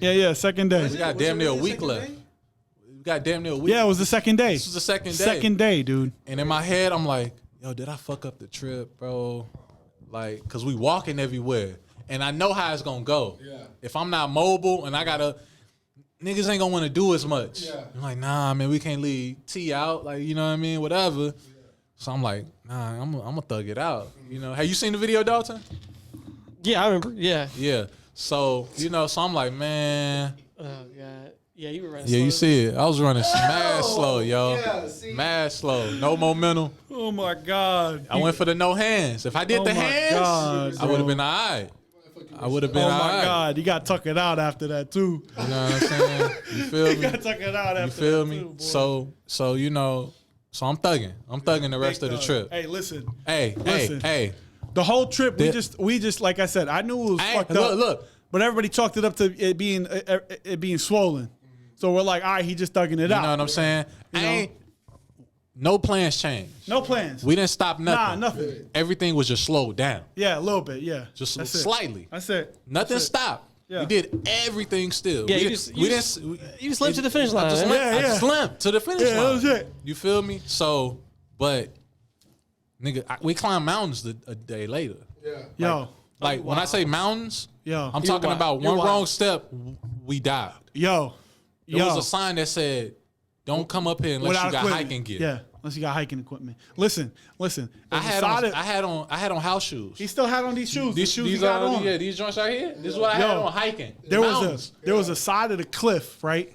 yeah. Second day. We got damn near a week left. We got damn near a week. Yeah, it was the second day. This was the second day. Second day, dude. And in my head, I'm like, yo, did I fuck up the trip, bro? Like, cause we walking everywhere. And I know how it's gonna go. Yeah. If I'm not mobile and I gotta, niggas ain't gonna wanna do as much. Yeah. I'm like, nah, man, we can't leave T out. Like, you know what I mean? Whatever. Yeah. So I'm like, nah, I'm gonna thug it out. Have you seen the video, Dalton? Yeah, I remember. Yeah. Yeah. So, so I'm like, man. Oh God. Yeah, you were running. Yeah, slow. you see it. I was running mad slow, yo. Yeah, see? Mad slow. No momentum. Oh my God. I went for the no hands. If I did the my hands, God, I would have been all right. I would have been Oh all my right. God, you got to tuck it out after that too. You know what I'm saying? You feel You got to me? tuck it out after You feel that me? too, boy. So I'm thugging. I'm thugging the rest of the trip. Hey, listen. Hey, listen. hey. The whole trip, we just like I said, I knew it was fucked up. Look. But everybody chalked it up to it being swollen. So we're like, all right, he just thugging it You out. know what I'm saying? No plans changed. No plans. We didn't stop nothing. Nah, nothing. Everything was just slowed down. Yeah, a little bit. Yeah, Just That's it. slightly. That's it. Nothing That's it. stopped. Yeah. We did everything still. Yeah, we you didn't- just limped to the finish line. I just huh? limped, I just limped to the finish line. that was it. You feel me? So, but nigga, we climbed mountains a day later. Yeah. Yo, Like when I say mountains, Yo. I'm You're talking wild. about You're one wild. wrong step, we died. yo, There was a sign that said, "Don't come up here unless you got equipment. hiking gear." Yeah, unless you got hiking equipment. Listen. I had on house shoes. He still had on these shoes. These shoes he these got are on. yeah, these joints right here. This is what I had Yo, on hiking. There Mountains. was a side of the cliff, right,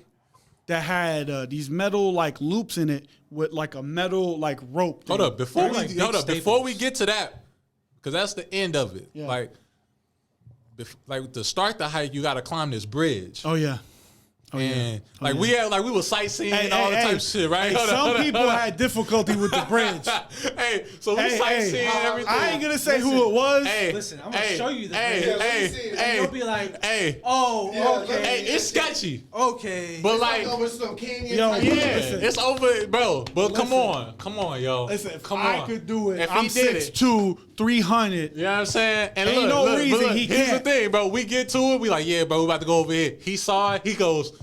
that had these metal like loops in it with like a metal like rope. Hold thing. up, before we get to that, because that's the end of it. Yeah. Like to start the hike, you got to climb this bridge. Oh yeah. Oh, And yeah. we were sightseeing and all the type of shit, right? Hey, some people had difficulty with the bridge. Hey, so we sightseeing everything. I ain't gonna say who it was. Hey, Listen, I'm gonna show you the Hey, bridge. hey, And you'll be like, hey, oh, okay. hey, it's sketchy, Okay. but like, Over some canyon. Yo, type yeah, of- it's over, bro. But come on, yo. Listen, if come I on. could do it, If I'm he did it, 6'2", 300. you know what I'm saying? And Ain't look, no look, reason look, he here's can't. the thing, bro. We get to it, we like, yeah, bro, we about to go over here. He saw it, he goes,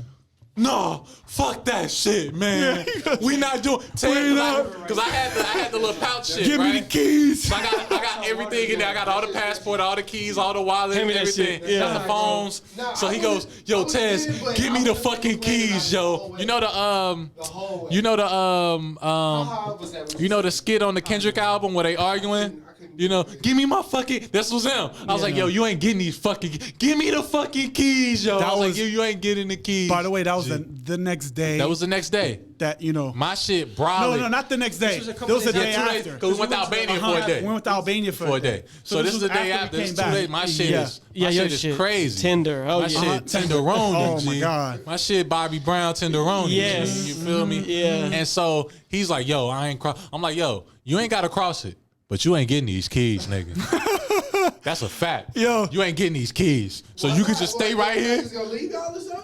no, fuck that shit, man. We not doing because I had the little pouch shit. Give right? me the keys. So I got everything in there. I got all the passport, all the keys, all the wallet, Give me that everything. shit. Yeah. Got the phones. So he goes, yo, Tez, give me the fucking keys, yo. You know the skit on the Kendrick album where they arguing? You know, give me my fucking. This was him. I was like, yo, you ain't getting these fucking. Give me the fucking keys, yo. I was like, you ain't getting the keys. By the way, that was the next day. That was the next day. That my shit, bro. No, not the next day. was a It couple was the days day after. after. Because we went to Albania for a day. We went to Albania for a day. So this is the day after. we It's came 2 back. days. My shit is. Yeah, My your shit shit is crazy. Tender. Oh My yeah. shit tenderoni. Oh, my G. God. My shit Bobby Brown tenderoni. Yes. You feel me? Yeah. And so he's like, yo, I ain't cross. I'm like, yo, you ain't gotta cross it, but you ain't getting these keys, nigga. That's a fact. Yo. You ain't getting these keys. So you could just stay right here.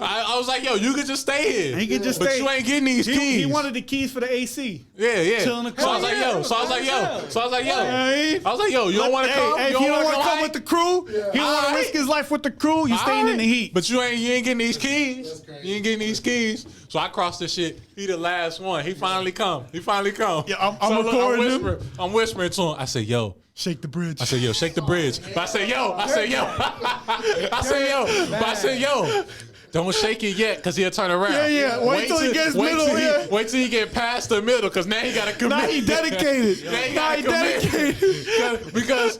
I was like, yo, you could just stay here. He could just but stay. you ain't getting these keys. He wanted the keys for the AC. Yeah. Chill in the So I was car. like, yo. So I was like, yo. Hey. I was like, yo, you don't want to come? Hey, if you don't want to come with the crew, he don't want to Alright. risk his life with the crew, you staying in the heat. But you ain't getting these keys. You ain't getting these keys. So I crossed this shit. He the last one. He finally come. Yeah, I'm So look, recording him. I'm whispering to him. I said, yo. Shake the bridge. I said, yo, shake the bridge. But I said, yo. But I said, yo. Don't shake it yet, cause he'll turn around. Yeah. Wait till he gets middle. Wait till he get past the middle, cause now he gotta commit. Now he dedicated. Now he gotta commit. because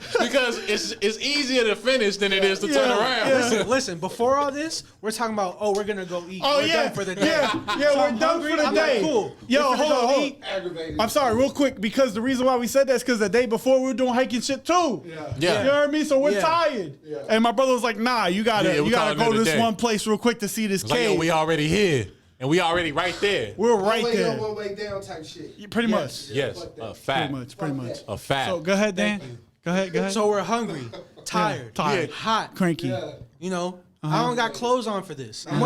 it's easier to finish than it is to turn around. Listen. Before all this, we're talking about we're gonna go eat. Oh we're yeah, done for the day. yeah, So we're I'm done hungry, for the I'm like, day. cool. Yo, We're finna hold go on. eat. I'm sorry, real quick, because the reason why we said that is because the day before we were doing hiking shit too. Yeah. You know what I mean? So we're Yeah. tired. And my brother was like, nah, you gotta we go calling it to a this day. one place real quick to see this It's like, yo, cave. we already here. And we already right there. We're right One way there. up, one way down type shit. Pretty much. Yes, a fact. Pretty much. A fact. So go ahead, Dan. Go ahead. So we're hungry, tired, Tired. hot. Cranky. You know, I don't got clothes on for this. I'm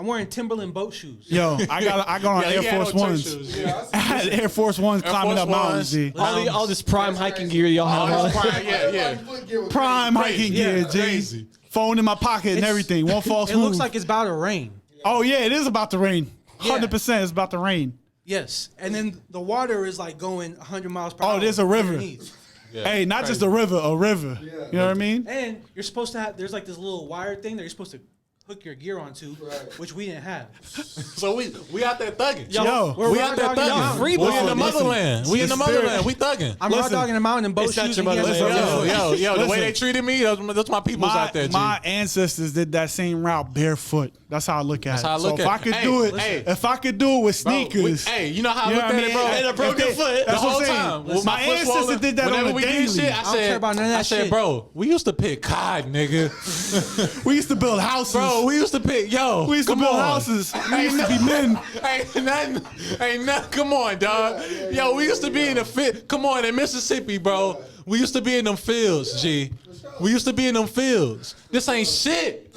wearing Timberland boat shoes. Yo, I got on he Air had Force no church Ones. shoes. I had Air Force Ones climbing Force up mountains, G. Ones. All this prime hiking gear y'all Oh, have. that's prime. Yeah. Prime hiking gear, G. Crazy. Phone in my pocket and It's- everything. One false It move. looks like it's about to rain. Oh yeah, it is about to rain. Yeah. 100% it's about to rain. Yes, and then the water is like going 100 miles per hour. Oh, there's a river. underneath. Yeah. Hey, not just a river. You know what I mean? And you're supposed to have. There's like this little wire thing that you're supposed to hook your gear onto, which we didn't have. So we out there thugging. Yo, we out there raw dogging thugging. out. We in the Listen, motherland. We in the the spirit- motherland. We thugging. I'm raw Listen, dogging a mountain in boat it's not shoes. your and he has motherland. a- Yo, the way Listen. they treated me, those my peoples out there, G. my ancestors did that same route barefoot. That's how I look at That's it. how I look so at if I it. could Hey, do it, hey. if I could do it with Bro, sneakers, hey, you know how I you know looked what at it, I bro? mean? And a broken If they- foot. That's The what whole I'm saying. time. with My foot ancestors swollen, did that on whenever the we did daily. shit, I don't care about none of that I said, shit. bro, we used to pick cod, nigga. We used to build houses. Bro, we used to pick, yo. we used to come build on. houses. We used to be men. Ain't nothing. Come on, dog. Yo, we used to be in the fit. Come on, in Mississippi, bro. We used to be in them fields, G. We used to be in them fields. This ain't shit.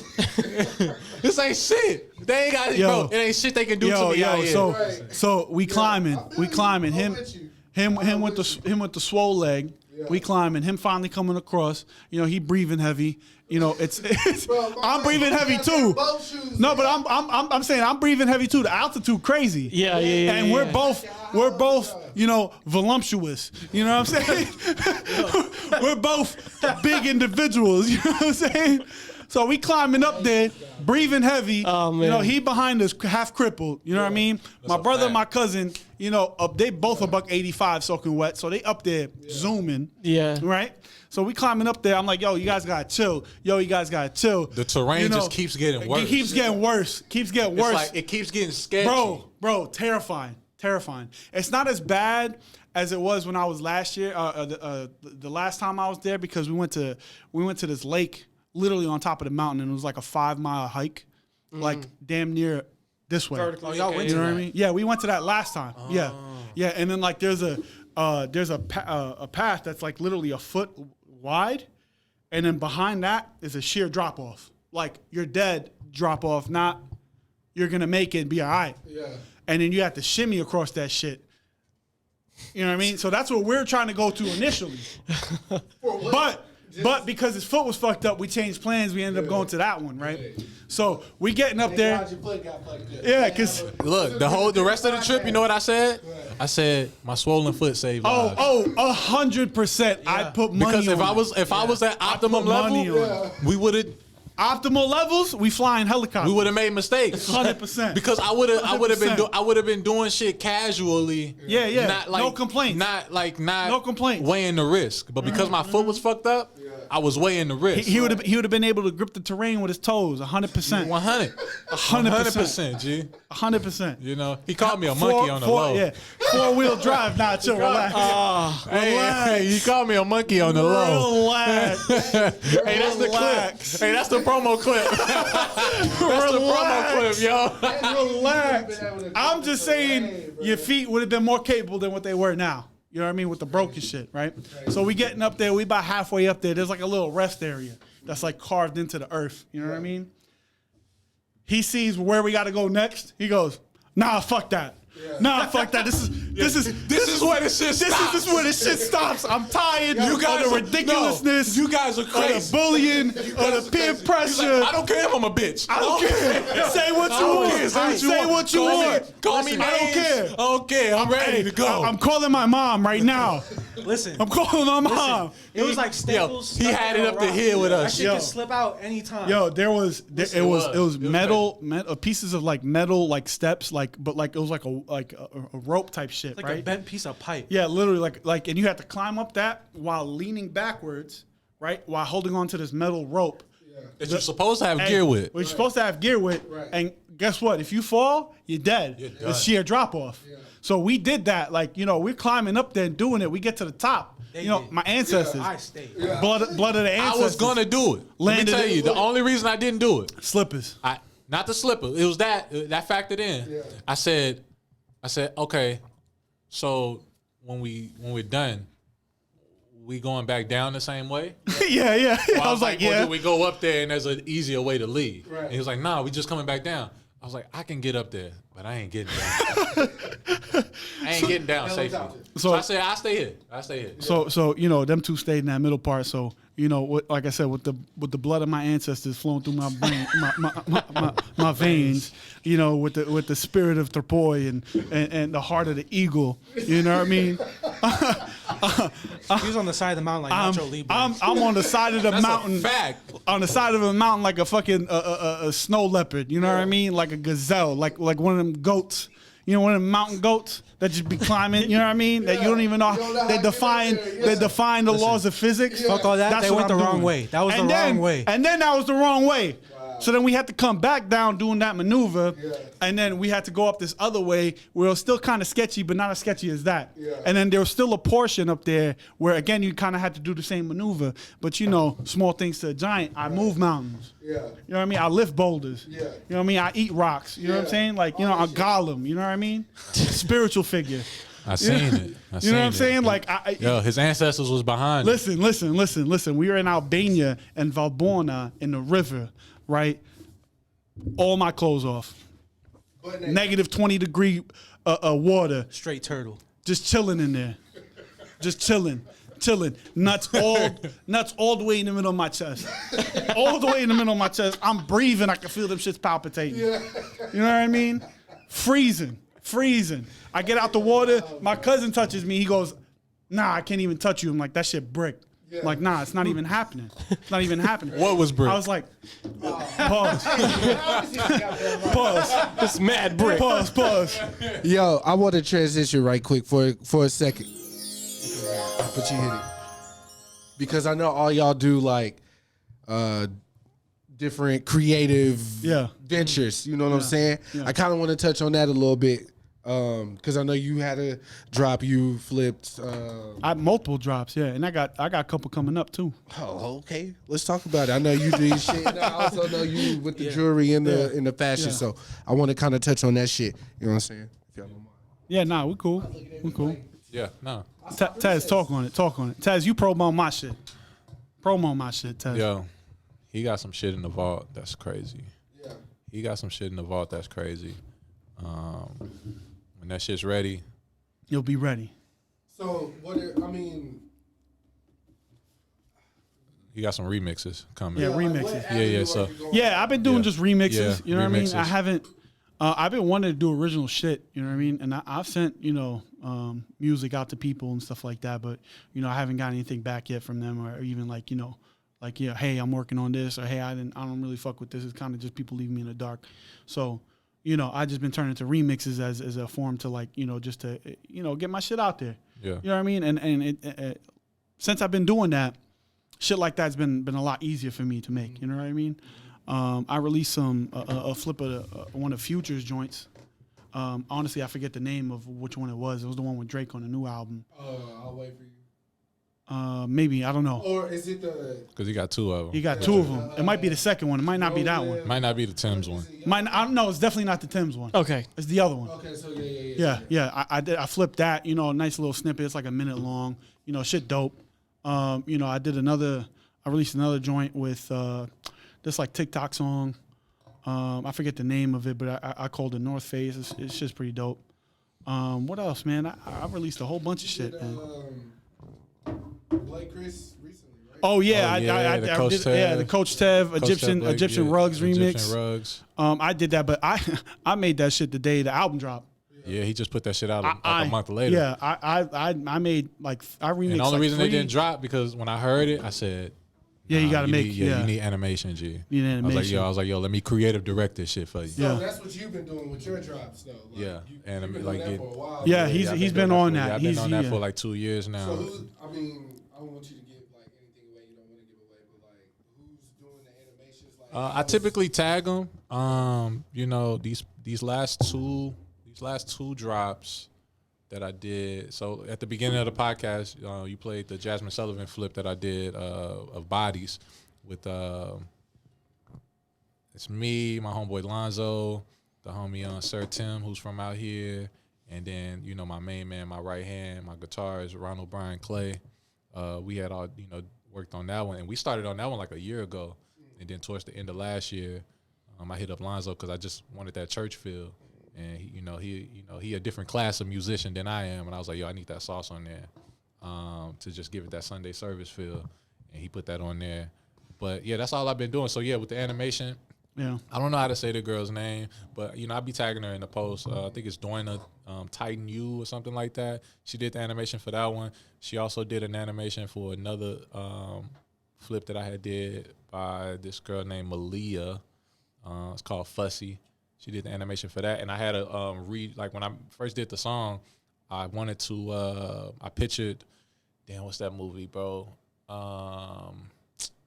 This ain't shit. They ain't got, Yo. bro. It ain't shit they can do to me out here. So we climbing. Him with the swole leg. We climbing. Him finally coming across. You know, he breathing heavy. You know, it's I'm breathing heavy too. No, but I'm saying I'm breathing heavy too. The altitude crazy. Yeah. And we're both, you know, voluptuous. You know what I'm saying? We're both big individuals. You know what I'm saying? So we climbing up there, breathing heavy. Oh, man. You know, he behind us, half crippled. You know what I mean? My brother and my cousin, you know, they both a $185 soaking wet. So they up there zooming. Yeah. Right? So we climbing up there. I'm like, yo, you guys gotta chill. The terrain just keeps getting worse. It keeps getting worse. Keeps getting It's worse. like it keeps getting sketchy. Bro, terrifying. It's not as bad as it was when I was last year. The last time I was there, because we went to this lake literally on top of the mountain, and it was like a 5-mile hike, like damn near this way. Oh, y'all went You to know that. what I mean? Yeah, we went to that last time. Yeah, and then like there's a path that's like literally a foot wide, and then behind that is a sheer drop off. Like you're dead drop off, not you're gonna make it and be all right. Yeah. And then you have to shimmy across that shit. You know what I mean? So that's what we're trying to go to initially. But But because his foot was fucked up, we changed plans. We ended up going to that one, right? So we getting up there. Yeah, because Look, the rest of the trip, you know what I said? I said my swollen foot saved lives. 100%. I put money Because on if I was at optimum money level, on we would have. optimal levels, we flying helicopters. We would have made mistakes. 100%. Because I would have been doing shit casually. Yeah. Not like, No complaints. Not No complaints. weighing the risk. But because my foot was fucked up, I was weighing the risk. He would have been able to grip the terrain with his toes. 100%. 100%, G. 100%. You know, he called me a monkey on the low. Yeah. 4-wheel drive, not chill. Relax. Hey, he called me a monkey on the low. Relax. Hey, that's the clip. Hey, that's the promo clip. That's the promo clip, yo. Relax. I'm just saying your feet would have been more capable than what they were now. You know what I mean? With the broken shit, right? So we getting up there. We about halfway up there. There's like a little rest area that's like carved into the earth. You know what I mean? He sees where we got to go next. He goes, nah, fuck that. Nah, fuck that. This is where the shit stops. This is where the shit stops. I'm tired of the ridiculousness. You guys are crazy. Of the bullying, of the peer pressure. I don't care if I'm a bitch. I don't care. Say what you want. Say what you want. Call me names. I don't care. I don't care. I'm ready to go. I'm calling my mom right now. Listen, I'm calling my mom. it was like staples. He had it up the hill with That us. shit can slip out anytime. Yo, it was metal pieces of like metal like steps but it was like a rope type shit, like right? a bent piece of pipe. Yeah, literally like and you had to climb up that while leaning backwards, right? While holding on to this metal rope. That you're supposed to have gear with. We're supposed to have gear with. Right. And guess what? If you fall, you're dead. It's sheer drop off. Yeah. So we did that. Like, you know, we're climbing up there and doing it. We get to the top. My ancestors. I stayed. Blood of the ancestors. I was going to do it. Let me tell you, the only reason I didn't do it. Slippers. Not the slipper. It was that factored in. Yeah. I said, okay, so when we're done, we going back down the same way? Yeah. Well, I was like, or did we go up there and there's an easier way to leave? Right. And he was like, nah, we just coming back down. I was like, I can get up there, but I ain't getting down. I ain't getting down safely. So I said, I stay here. So them two stayed in that middle part. So like I said, with the blood of my ancestors flowing through my brain, my veins, with the spirit of Therpoi and the heart of the eagle. You know what I mean? He's on the side of the mountain like Nacho Libre. I'm on the side of the mountain. Fact. On the side of a mountain like a fucking a snow leopard. You know what I mean? Like a gazelle, like one of them goats. One of them mountain goats that just be climbing. You know what I mean? That you don't even know. They define the laws of physics. Fuck all that. That's they what went I'm the wrong doing. way. That was the wrong way. And then that was the wrong way. So then we had to come back down doing that maneuver, and then we had to go up this other way where it was still kind of sketchy, but not as sketchy as that. Yeah. And then there was still a portion up there where, again, you kind of had to do the same maneuver. But, small things to a giant. I move mountains. Yeah. You know what I mean? I lift boulders. Yeah. You know what I mean? I eat rocks. You know what I'm saying? Like, I'm Gollum. You know what I mean? Spiritual figure. I seen it. You know what I'm saying? Like, his ancestors was behind. Listen. We were in Albania and Valborna in the river, right? All my clothes off. Negative 20-degree water. Straight turtle. Just chilling in there. Just chilling. Nuts all the way in the middle of my chest. All the way in the middle of my chest. I'm breathing. I can feel them shits palpitating. Yeah. You know what I mean? Freezing. I get out the water. My cousin touches me. He goes, nah, I can't even touch you. I'm like, that shit brick. Yeah. Like, nah, it's not even happening. What was brick? I was like, pause. It's mad brick. Pause. Yo, I want to transition right quick for a second. But you hit it. Because I know all y'all do like different creative ventures. You know what I'm saying? Yeah. I kind of want to touch on that a little bit. Because I know you had a drop, you flipped. I had multiple drops, and I got a couple coming up too. Oh, okay. Let's talk about it. I know you do shit. And I also know you with the jewelry and the fashion. Yeah. So I want to kind of touch on that shit. You know what I'm saying? If y'all don't mind. Yeah, nah, we cool. Yeah, no. Tez, talk on it. Tez, you promo my shit. Tez. Yo, he got some shit in the vault that's crazy. Yeah. He got some shit in the vault that's crazy. When that shit's ready, you'll be ready. So He got some remixes coming. Yeah, remixes. Yeah. So Yeah, I've been doing Yeah. just remixes. Yeah, You know what I mean? remixes. I haven't. I've been wanting to do original shit. You know what I mean? And I've sent music out to people and stuff like that, but I haven't got anything back yet from them, or even like hey, I'm working on this, or hey, I don't really fuck with this. It's kind of just people leaving me in the dark. So I just been turning to remixes as a form to just to get my shit out there. Yeah. You know what I mean? And it since I've been doing that, shit like that's been a lot easier for me to make. You know what I mean? I released a flip of one of Future's joints. Honestly, I forget the name of which one it was. It was the one with Drake on the new album. I'll wait for you. Maybe, I don't know. Or is it the? because he got 2 of them. He got 2 of them. It might be the second one. It might not be that one. Might not be the Tim's one. I don't know. It's definitely not the Tim's one. Okay. It's the other one. Okay, so yeah. Yeah. I flipped that. A nice little snippet. It's like a minute long. Shit dope. I released another joint with this like TikTok song. I forget the name of it, but I called it North Face. It's just pretty dope. What else, man? I released a whole bunch of shit, man. Blake Chris recently, right? Oh yeah, the I Coach did. Tev. Yeah, the Coach Tev Egyptian Rugs remix. Egyptian Rugs. I did that, but I made that shit the day the album dropped. Yeah, he just put that shit out a month later. Yeah, I made I remixed. And the only reason 3. they didn't drop because when I heard it, I said, Yeah, you gotta make. you need animation, G. You need animation. I was like, yo, let me creative direct this shit for you. So Yeah. that's what you've been doing with your drops, though. Like, Yeah, you've and been like doing that it- for a while. Yeah, So he's been on that. I've been He's on that for like 2 years now. who's? I mean, I don't want you to give like anything away you don't want to give away, but like, who's doing the animations? Like, I typically tag them. These last two drops that I did. So at the beginning of the podcast, you played the Jasmine Sullivan flip that I did of Bodies with it's me, my homeboy Lonzo, the homie Sir Tim, who's from out here, and then my main man, my right hand, my guitarist Ronald Brian Clay. We had all worked on that one, and we started on that one like a year ago, and then towards the end of last year, I hit up Lonzo because I just wanted that church feel, and he a different class of musician than I am, and I was like, yo, I need that sauce on there to just give it that Sunday service feel, and he put that on there. But yeah, that's all I've been doing. So yeah, with the animation. Yeah. I don't know how to say the girl's name, but I'll be tagging her in the post. I think it's Doina Titan U or something like that. She did the animation for that one. She also did an animation for another flip that I had did by this girl named Malia. It's called Fussy. She did the animation for that, and I had to read when I first did the song. I wanted to. I pictured, what's that movie, bro?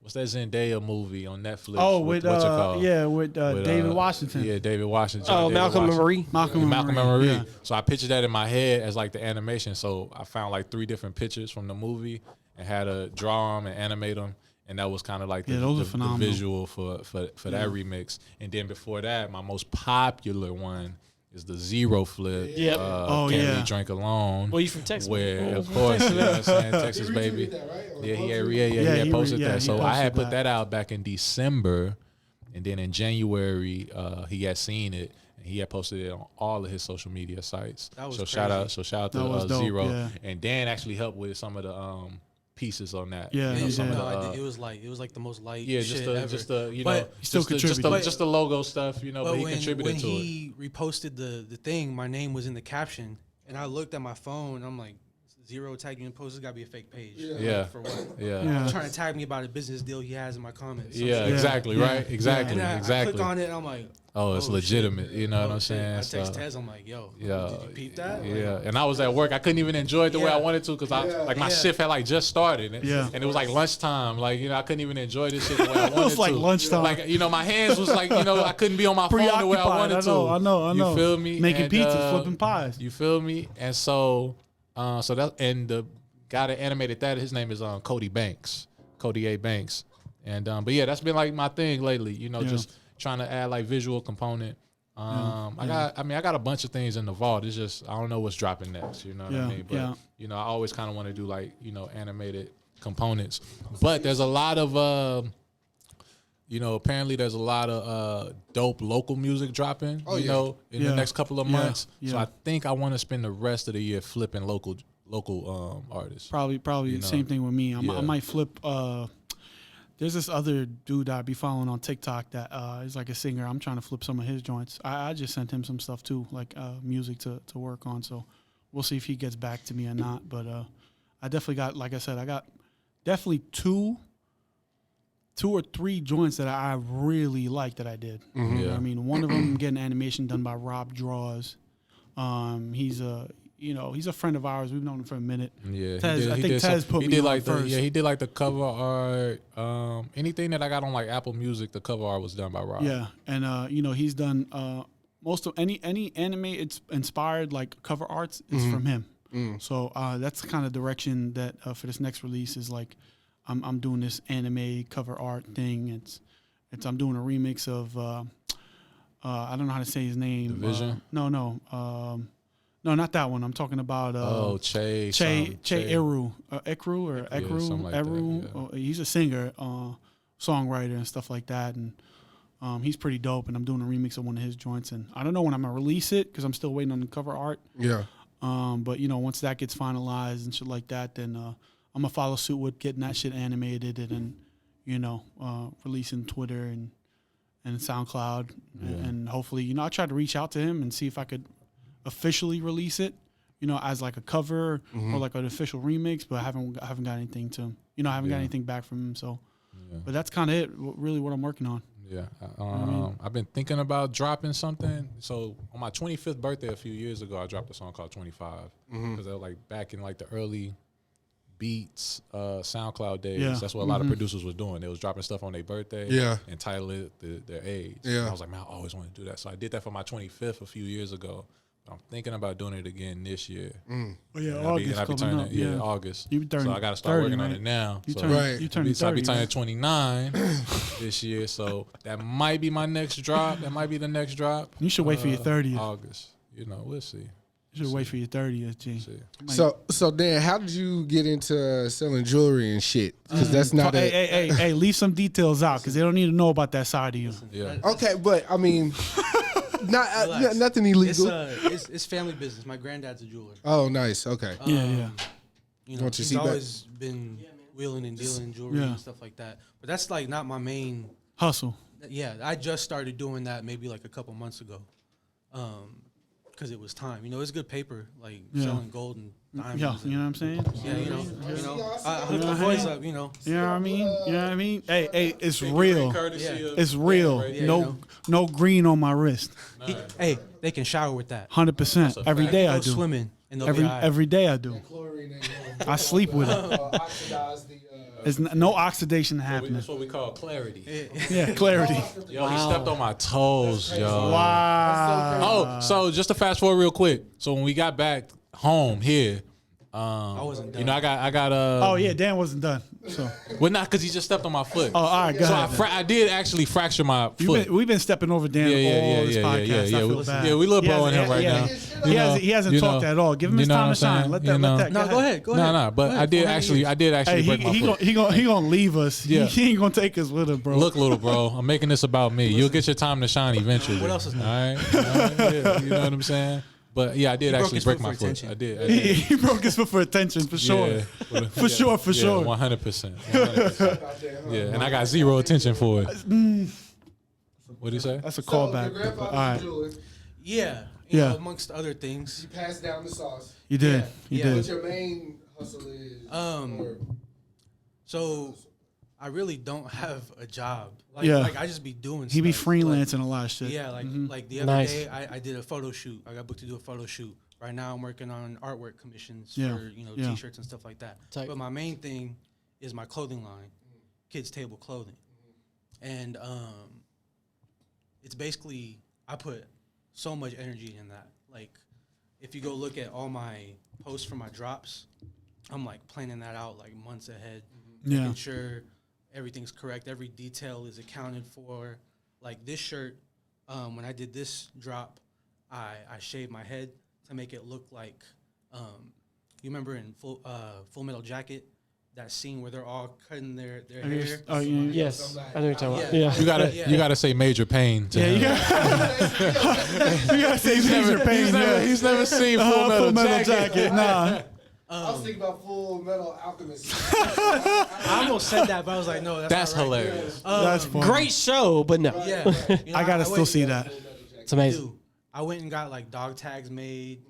What's that Zendaya movie on Netflix? Oh, with David Washington. Yeah, David Washington. Oh, David Malcolm and Washington. Marie. Malcolm and Marie. Yeah. So I pictured that in my head as like the animation. So I found like 3 different pictures from the movie and had to draw them and animate them. And that was kind of like those are the phenomenal. visual for that remix. And then before that, my most popular one is the Zero flip. Yep. Oh, Can't yeah. Really Drink Alone. Well, you from Texas? Where, of course, you know what I'm saying? Texas, He baby. retweeted that, right? Or Yeah, posted? he posted that. he So I had posted put that out back in December, and then in January he had seen it, and he had posted it on all of his social media sites. That was so crazy. shout out That was to dope, Zero, yeah. and Dan actually helped with some of the pieces on that. Yeah, he some did. of No, the, I did. It was like the most light yeah, shit ever. just the But he still contributed. just the logo stuff, but But he when contributed to it. he reposted the thing, my name was in the caption, and I looked at my phone. I'm like, Zero tagging in post. This got to be a fake page. Yeah. Like, for what? Yeah. Yeah. Trying to tag me about a business deal he has in my comments. Yeah, Yeah. exactly, Yeah. right? Exactly, And I exactly. click on it, and I'm like, Oh, it's oh, legitimate. shit. You know what Oh, I'm shit. saying? I text So- Tez. I'm like, yo, Yeah, did you peep that? Yeah, and I was at work. I couldn't even enjoy it the way I Yeah. wanted to because my Yeah. shift had like just started. Yeah. And it was like lunchtime. Like, I couldn't even enjoy this shit the way I wanted to. It was like lunchtime. Like, my hands was like, I couldn't be on my phone the way I Preoccupied. wanted to. I know. You feel me? Making And, pizzas, flipping pies. You feel me? And so that, and the guy that animated that, his name is Cody A. Banks. And but yeah, that's been like my thing lately. Just trying to add like visual component. I got a bunch of things in the vault. It's just I don't know what's dropping next. You know what I mean? But I always kind of want to do like animated components. But there's a lot of apparently there's a lot of dope local music dropping. In the next couple of months. Yeah. So I think I want to spend the rest of the year flipping local artists. Probably the same thing with me. I might flip There's this other dude that I be following on TikTok that is like a singer. I'm trying to flip some of his joints. I just sent him some stuff too, like music to work on. So we'll see if he gets back to me or not. But I definitely got, like I said, I got definitely two or three joints that I really like that I did. Mm-hmm. You know what I mean, one of them getting animation done by Rob Draws. He's a friend of ours. We've known him for a minute. Yeah, Tez, I think Tez put me on first. He did like the cover art. Anything that I got on like Apple Music, the cover art was done by Rob. Yeah, and he's done most of any anime it's inspired like cover arts is from him. So that's the kind of direction that for this next release is like I'm doing this anime cover art thing. It's I'm doing a remix of I don't know how to say his name. Division? No, not that one. I'm talking about Che Eru, Ekru or Ekru, something like Eru. that, He's a singer, songwriter, and stuff like that. And he's pretty dope. And I'm doing a remix of one of his joints. And I don't know when I'm gonna release it because I'm still waiting on the cover art. Yeah. But once that gets finalized and shit like that, then I'm gonna follow suit with getting that shit animated and releasing Twitter and SoundCloud and hopefully I tried to reach out to him and see if I could officially release it, as like a cover or like an official remix, but I haven't got anything to him. I haven't got anything back from him. So, but that's kind of it. Really, what I'm working on. Yeah, I've been thinking about dropping something. So on my 25th birthday a few years ago, I dropped a song called 25 because I was like back in like the early Beats, SoundCloud days. Yeah. That's what a lot of producers was doing. They was dropping stuff on their birthday, and title it their age. Yeah, and I was like, man, I always want to do that. So I did that for my 25th a few years ago. I'm thinking about doing it again this year. Oh yeah, August coming up. Yeah, August. You So I got to start working on it now. You so turning 30. So I'll be turning 29 this year. So that might be my next drop. That might be the next drop. You should wait for your 30th. August. We'll see. You should wait for your 30th, G. So Dan, how did you get into selling jewelry and shit? Because that's not Hey, leave some details out because they don't need to know about that side of you. Yeah. Okay, but I mean, nothing illegal. It's family business. My granddad's a jeweler. Oh, nice. Okay. He's always been wheeling and dealing in jewelry and stuff like that. But that's like not my main hustle. Yeah, I just started doing that maybe like a couple months ago. Because it was time. It's good paper, like selling gold and diamonds. Yeah, you know what I'm saying? Yeah, I hooked the boys up, You know what I mean? You know what I mean? Hey, it's real. It's real. No green on my wrist. Hey, they can shower with that. 100%. Every day I do. Swimming. And every day I do. I sleep with it. There's no oxidation happening. That's what we call clarity. Yeah, clarity. Yo, he stepped on my toes, yo. Wow. Oh, so just to fast forward real quick. So when we got back home here, I wasn't done. I got oh yeah, Dan wasn't done. So well, not because he just stepped on my foot. Oh, all right, go ahead. So I did actually fracture my foot. We've been stepping over Dan all this podcast. I feel bad. Yeah, we little broing him right now. He hasn't talked at all. Give him his time to shine. Let that. No, go ahead. No. But I did actually break my foot. He gonna leave us. Yeah. He ain't gonna take us with him, bro. Look, little bro, I'm making this about me. You'll get your time to shine eventually. What else is new? All right? Yeah, you know what I'm saying? But yeah, I did actually break my foot. I did. He broke his foot for attention, for sure. Yeah. For sure. 100%. Yeah, and I got zero attention for it. What do you say? That's a callback. All right. Yeah. Amongst other things. You passed down the sauce. You did. You did. What your main hustle is? So I really don't have a job. Like I just be doing He be stuff. freelancing a lot of shit. Yeah, like the other day I did a photo shoot. I got booked to do a photo shoot. Right now I'm working on artwork commissions for t-shirts and stuff like that. Tight. But my main thing is my clothing line, Kids Table Clothing. And it's basically I put so much energy in that. Like if you go look at all my posts for my drops, I'm like planning that out like months ahead. Making sure everything's correct. Every detail is accounted for. Like this shirt, when I did this drop, I shaved my head to make it look like, you remember in Full Metal Jacket, that scene where they're all cutting their hair? Oh, yes. I know what you're talking about. Yeah. You gotta say Major Pain to him. You gotta say Major Pain. He's never seen Full Metal Jacket. Nah. I was thinking about Full Metal Alchemist. I almost said that, but I was like, no, That's not right. hilarious. That's funny. Great show, but no. Yeah, you know, I gotta still went- see that. It's amazing. Dude, I went and got like dog tags made.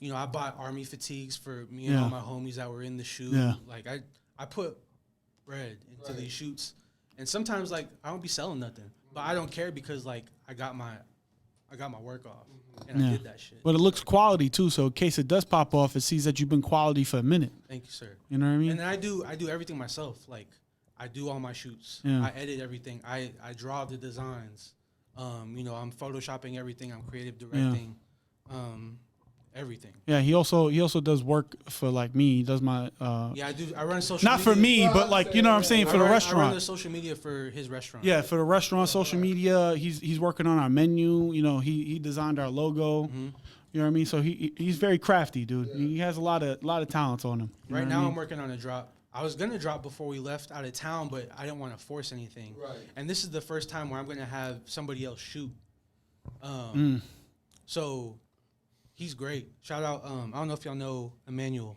You know, I bought army fatigues for me and Yeah. all my homies that were in the shoot. Yeah. Like I put bread into these shoots, and sometimes like I don't be selling nothing, but I don't care because like I got my work off, and I did that shit. But it looks quality too, so in case it does pop off, it sees that you've been quality for a minute. Thank you, sir. You know what I mean? And then I do everything myself. Like I do all my shoots. Yeah. I edit everything. I draw the designs. You know, I'm photoshopping everything. I'm creative directing. Everything. Yeah, he also does work for like me. He does my Yeah, I do. I run social. not media. for me, but like you know what I'm saying, for the I run restaurant. the social media for his restaurant. Yeah, for the restaurant social media, he's working on our menu. You know, he designed our logo. Mm-hmm. You know what I mean? So he's very crafty, dude. He has a lot of talents on him. You know Right what now, I mean? I'm working on a drop. I was gonna drop before we left out of town, but I didn't want to force anything. Right. And this is the first time where I'm gonna have somebody else shoot. So he's great. Shout out. I don't know if y'all know Emmanuel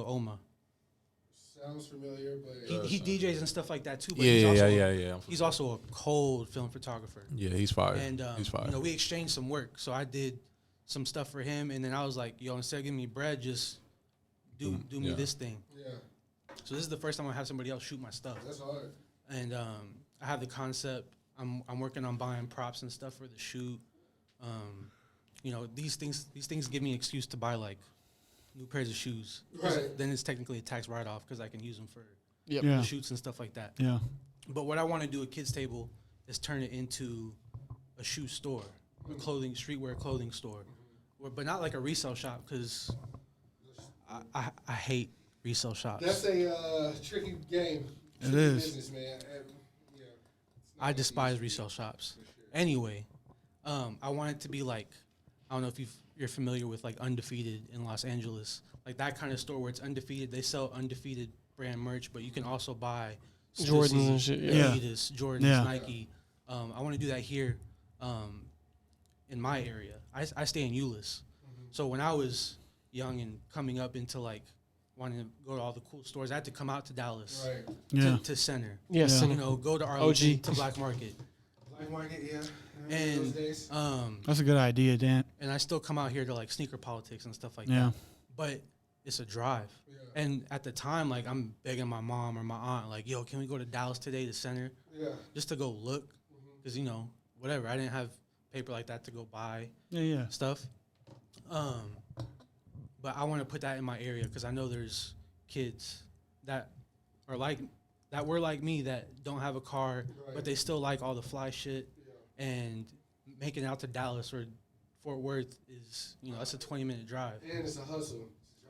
Oma. Sounds familiar, but He DJs and stuff like that too. But Yeah. He's also a cold film photographer. Yeah, he's fire. And he's fire. you know, we exchanged some work. So I did some stuff for him, and then I was like, yo, instead of giving me bread, just do me yeah. this thing. yeah, So this is the first time I have somebody else shoot my stuff. that's hard. And I have the concept. I'm working on buying props and stuff for the shoot. You know, these things give me an excuse to buy like new pairs of shoes. 'Cause Right. Then it's technically a tax write-off because I can use them for Yep. Yeah. the shoots and stuff like that. Yeah. But what I want to do at Kids Table is turn it into a shoe store, a streetwear clothing store, but not like a resale shop because I hate resale shops. That's a tricky game. It Tricky is. business, man. Yeah. I despise resale shops. Anyway, I want it to be like, I don't know if you're familiar with like Undefeated in Los Angeles, like that kind of store where it's undefeated. They sell undefeated brand merch, but you can also buy Jordans and shit, yeah. Adidas, Jordans, Yeah. Nike. I want to do that here in my area. I stay in Euless. So when I was young and coming up into like wanting to go to all the cool stores, I had to come out to Dallas Right. Yeah. to Center. Yes. Yeah. You know, go to Arlington OG. to Black Market. Black market, yeah. And Those days. That's a good idea, Dan. and I still come out here to like sneaker politics and stuff like Yeah. that. But it's a drive. And at the time, like I'm begging my mom or my aunt, like, yo, can we go to Dallas today to Center Yeah. just to go look? Because, you know, whatever. I didn't have paper like that to go buy Yeah. stuff. But I want to put that in my area because I know there's kids that are like, that were like me that don't have a car, but they still like all the fly shit. And making it out to Dallas or Fort Worth is, you know, that's a 20-minute drive. And it's a hustle.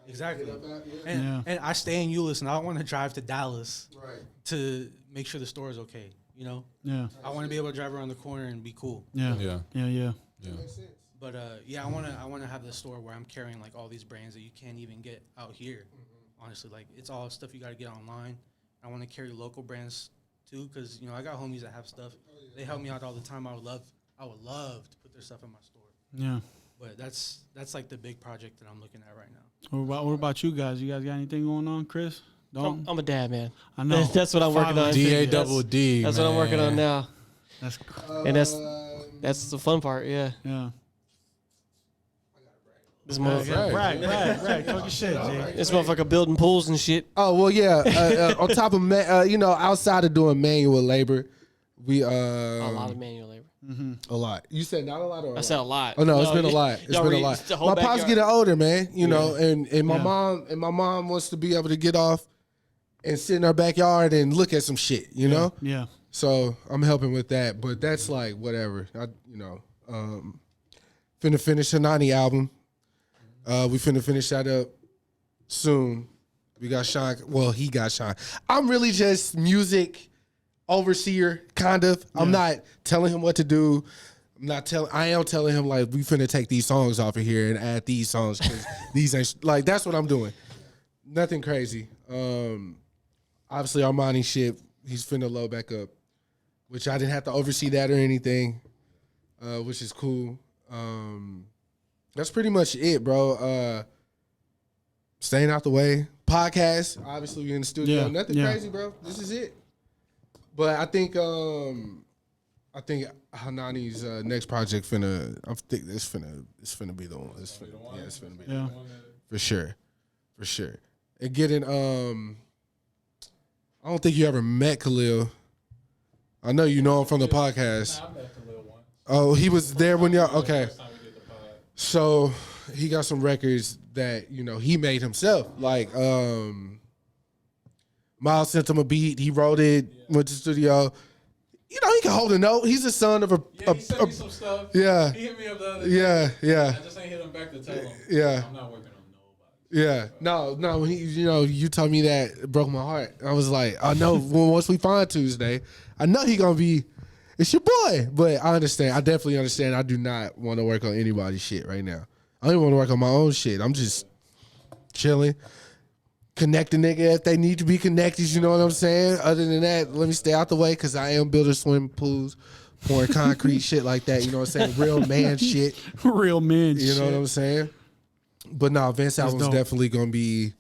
Exactly. Get up out, yeah. And, Yeah. and I stay in Euless, and I don't want to drive to Dallas Right. to make sure the store is okay. You know, Yeah. I want to be able to drive around the corner and be cool. Yeah. Yeah. Yeah. Yeah. Makes sense. But yeah, I want to have the store where I'm carrying like all these brands that you can't even get out here. Honestly, like it's all stuff you got to get online. I want to carry local brands too, because you know I got homies that have stuff. They help me out all the time. I would love to put their stuff in my store. Yeah. But that's like the big project that I'm looking at right now. What about you guys? You guys got anything going on, Chris? Dalton? I'm a dad, man. I know. That's what I'm working on. Finally. DADD. That's what I'm working on now. That's And that's the fun part. Yeah. yeah. This motherfucker. Brag. Talk your shit, Jay. This motherfucker building pools and shit. Oh well, yeah. On top of outside of doing manual labor, we A lot of manual labor. a lot. You said not a lot, or I said a lot. Oh no, it's been a lot. It's y'all been a read lot. the whole My pop's backyard. getting older, man. You know, and my Yeah. mom wants to be able to get off and sit in our backyard and look at some shit. You know. Yeah. So I'm helping with that, but that's like whatever. Finna finish Hanani album. We finna finish that up soon. We got Sean. Well, he got Sean. I'm really just music overseer, kind of. I'm not telling him what to do. I am telling him like we finna take these songs off of here and add these songs because these ain't like that's what I'm doing. Nothing crazy. Obviously Armani shit. He's finna load back up, which I didn't have to oversee that or anything, which is cool. That's pretty much it, bro. staying out the way. Podcast, obviously we're in the studio. Yeah, Nothing yeah. crazy, bro. This is it. But I think Hanani's next project I think it's finna be the one. It's finna be the one. For sure. And getting I don't think you ever met Khalil. I know you know him from the podcast. I met Khalil once. Oh, he was there when y'all okay. First time we did the pod. So he got some records that, he made himself. Like Miles sent him a beat, he wrote it, went to the studio. He can hold a note. He's the son of Yeah, he sent me some stuff. Yeah. He hit me up the other day. Yeah. I just ain't hit him back to tell him. Yeah. I'm not working on nobody. Yeah, no. When he, you told me that, it broke my heart. I was like, I know. Once we find Tuesday, I know he gonna be. It's your boy, but I understand. I definitely understand. I do not want to work on anybody's shit right now. I don't even want to work on my own shit. I'm just chilling, connecting nigga if they need to be connected. You know what I'm saying? Other than that, let me stay out the way because I am building swimming pools, pouring concrete, shit like that. You know what I'm saying? Real man shit. Real men. You know what I'm saying? But no, Vince album's dope. definitely gonna be.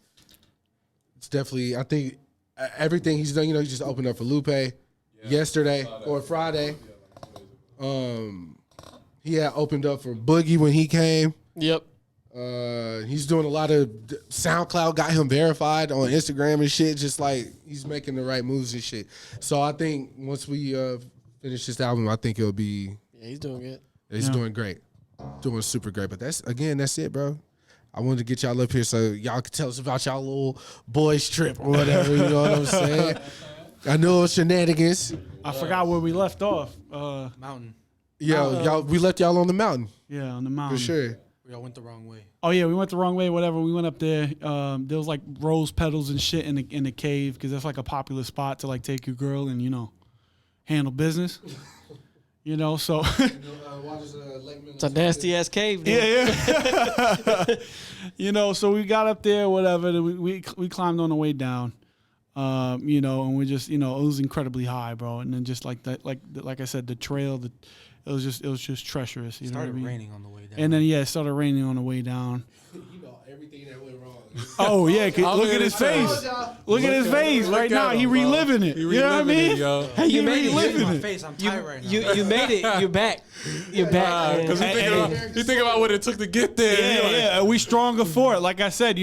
It's definitely. I think everything he's done. He just opened up for Lupe yesterday or Friday. He had opened up for Boogie when he came. Yep. He's doing a lot of SoundCloud. Got him verified on Instagram and shit. Just like he's making the right moves and shit. So I think once we finish this album, I think it'll be. Yeah, he's doing good. He's doing great, doing super great. But that's it, bro. I wanted to get y'all up here so y'all could tell us about y'all little boys trip or whatever. You know what I'm saying? I know it was shenanigans. I forgot where we left off. Mountain. We left y'all on the mountain Yeah, on the mountain. for sure. We all went the wrong way. Oh yeah, we went the wrong way. Whatever. We went up there. There was like rose petals and shit in the cave because that's like a popular spot to like take your girl and handle business. So It's a nasty ass cave. Dude. yeah. So we got up there, whatever. We climbed on the way down. And we just it was incredibly high, bro. And then just like that, like I said, the trail, it was just treacherous. You know what I Started mean? raining on the way down. And then it started raining on the way down. everything that went wrong. Oh yeah, look at his face. Look at his face right now. He reliving it. You know what I mean? Hey, you made Look at it. my face. I'm tired right now. You made it. You're back. You're back. Because you think about what it took to get there. Yeah. We stronger for it. Like I said,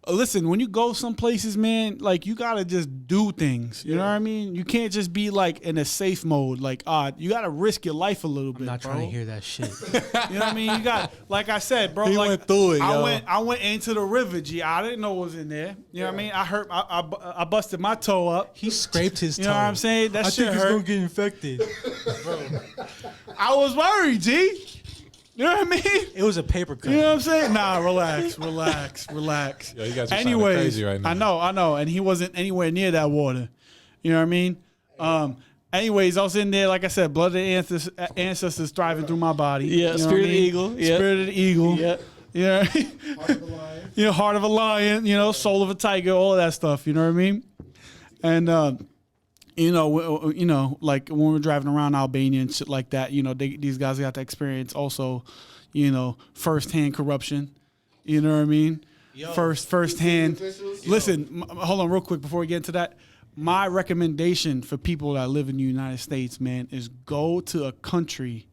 listen, when you go some places, man, like you gotta just do things. You know what I mean? You can't just be like in a safe mode. Like, you gotta risk your life a little bit. I'm not bro. trying to hear that shit. You know what I mean? You got, like I said, bro. He like, went through it, I yo. went into the river. I didn't know what was in there. You know what I mean? I busted my toe up. He scraped his toe. You know what I'm saying? That shit hurt. get infected. I was worried, G. You know what I mean? It was a paper cut. You know what I'm saying? Nah, relax. Yo, you guys are sounding Anyways, crazy right now. I know, and he wasn't anywhere near that water. You know what I mean? Anyways, I was in there, like I said, blood of ancestors thriving through my body. Yeah, You know what spirit I of the mean? eagle. Yeah. Spirit of the eagle. Yeah. Yeah. Heart of a lion. Soul of a tiger. All of that stuff. You know what I mean? And like when we're driving around Albania and shit like that, these guys got to experience also, firsthand corruption. You know what I mean? Firsthand. Listen, hold on real quick before we get into that. My recommendation for people that live in the United States, man, is go to a country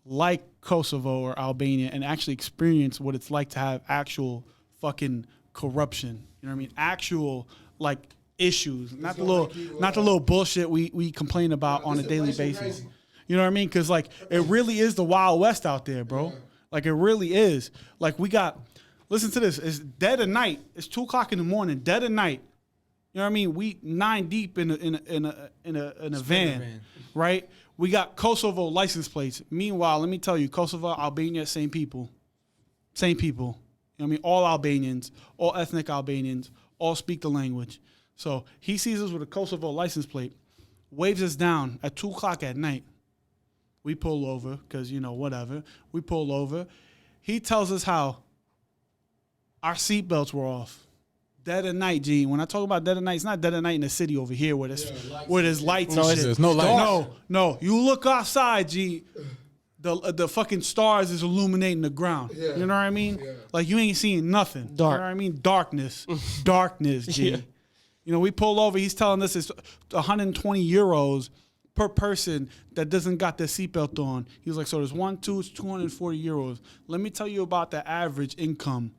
like Kosovo or Albania and actually experience what it's like to have actual fucking corruption. You know what I mean? Actual like issues, not the little bullshit we complain about on a daily basis. You know what I mean? Because like it really is the Wild West out there, bro. Like it really is. Like we got. Listen to this. It's dead of night. It's 2:00 in the morning. Dead of night. You know what I mean? We 9 deep in a van, right? We got Kosovo license plates. Meanwhile, let me tell you, Kosovo, Albania, same people. Same people. You know what I mean? All Albanians, all ethnic Albanians, all speak the language. So he sees us with a Kosovo license plate, waves us down at 2:00 at night. We pull over because, whatever. We pull over. He tells us how our seatbelts were off. Dead of night, G. When I talk about dead of night, it's not dead of night in the city over here where there's lights and shit. There's no lights. No. You look outside, G. the fucking stars is illuminating the ground. Yeah. You know what I mean? Yeah. Like you ain't seeing nothing. Dark. You know what I mean? Darkness. Darkness, G. Yeah. You know, we pull over, he's telling us it's 120 euros per person that doesn't got their seatbelt on. He was like, so there's it's 240 euros. Let me tell you about the average income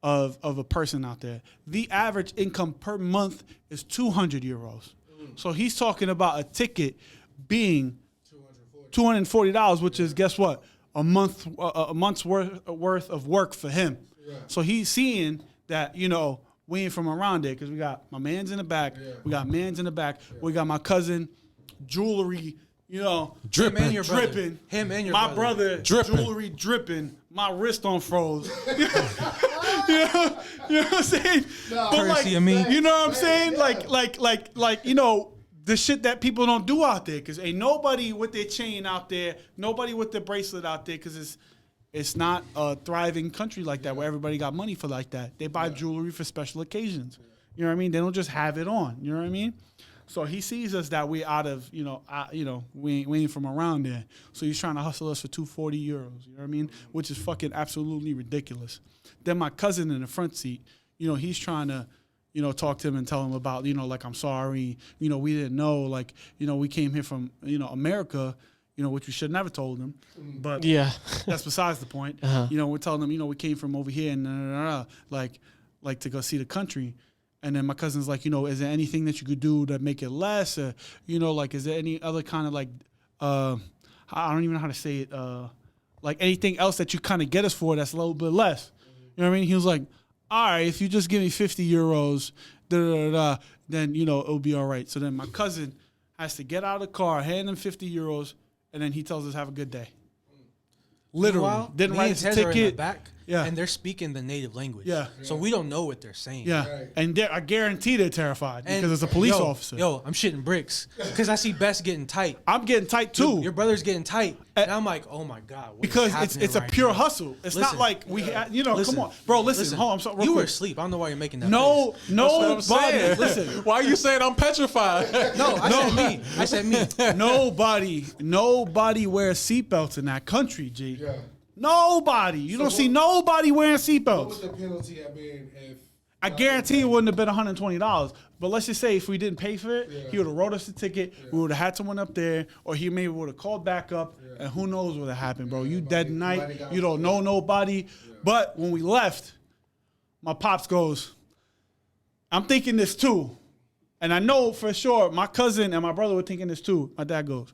of a person out there. The average income per month is 200 euros. So he's talking about a ticket being $240, which is, guess what? A month's worth of work for him. Yeah. So he's seeing that, you know, we ain't from around there because we got my man's in the back. Yeah. We got man's in the back. Yeah. We got my cousin, jewelry, you know, dripping. Him and your my brother, dripping. Jewelry dripping. My wrist on froze. You know what I'm saying? No. Courtesy of me. You know what I'm saying? Like, you know, the shit that people don't do out there, because ain't nobody with their chain out there, nobody with their bracelet out there, because it's not a thriving country like that where everybody got money for like that. They buy jewelry for special occasions. You know what I mean? They don't just have it on. You know what I mean? So he sees us that we out of, we ain't from around there. So he's trying to hustle us for 240 euros. You know what I mean? Which is fucking absolutely ridiculous. Then my cousin in the front seat, you know, he's trying to, you know, talk to him and tell him about, you know, like, I'm sorry, you know, we didn't know, like, you know, we came here from, you know, America, you know, which we should never told him. But Yeah. that's besides the point. You know, we're telling them, you know, we came from over here and like to go see the country. And then my cousin's like, you know, is there anything that you could do to make it less? Or, you know, like, is there any other kind of like, I don't even know how to say it, like anything else that you kind of get us for that's a little bit less? You know what I mean? He was like, all right, if you just give me 50 euros, then, you know, it'll be all right. So then my cousin has to get out of the car, hand him 50 euros, and then he tells us, have a good day. Literally. Meanwhile, didn't write his Tez are in the ticket. back, Yeah. and they're speaking the native language. Yeah. So we don't know what they're saying. Yeah. Right. And I guarantee they're terrified And because it's a police officer. Yo, I'm shitting bricks because I see Best getting tight. I'm getting tight too. Your brother's getting tight, and I'm like, oh my god, what is because happening it's a right pure now? hustle. It's not Listen. like we, you know, Listen. come on, bro. Listen, hold on. I'm sorry, real You were quick. asleep. I don't know why you're making that. No, face. nobody. saying. Listen, Why are you saying I'm petrified? No, I said me. nobody wears seatbelts in that country, G. Yeah. Nobody. You don't see nobody wearing What would seatbelts. the penalty have been if? I guarantee it wouldn't have been $120. But let's just say if we didn't pay for it, Yeah. he would have wrote us the ticket. We would have had someone up there, or he maybe would have called back up, and who knows what would have happened, bro. You dead nobody night. got You don't know nobody. But when we left, my pops goes, I'm thinking this too. And I know for sure my cousin and my brother were thinking this too. My dad goes,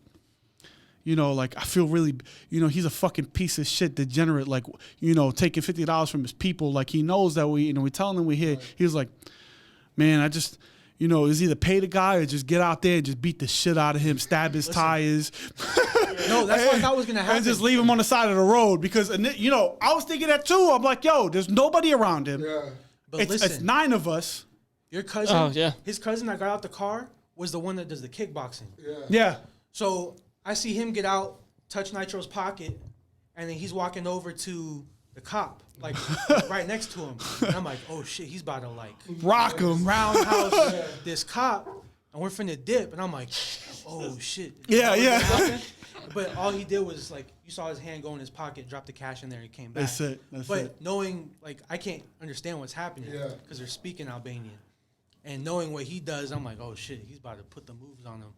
you know, like, I feel really, you know, he's a fucking piece of shit degenerate, like, you know, taking $50 from his people. Like, he knows that we telling him we're here. Right. He was like, man, I just, you know, is either pay the guy or just get out there and just beat the shit out of him, stab his tires. No, that's what I thought was going to happen. And just leave him on the side of the road because, you know, I was thinking that too. I'm like, yo, there's nobody around him. Yeah. But It's listen, 9 of us. your cousin, Oh, yeah. his cousin that got out the car was the one that does the kickboxing. Yeah. So I see him get out, touch Nitro's pocket, and then he's walking over to the cop, like right next to him. And I'm like, oh shit, he's about to like Rock him. roundhouse this cop, and we're finna dip. And I'm like, oh shit. Yeah, yeah. Happen? But all he did was like, you saw his hand go in his pocket, drop the cash in there, and he came back. That's it. That's but it. knowing, like, I can't understand what's happening because they're speaking Albanian. And knowing what he does, I'm like, oh shit, he's about to put the moves on him.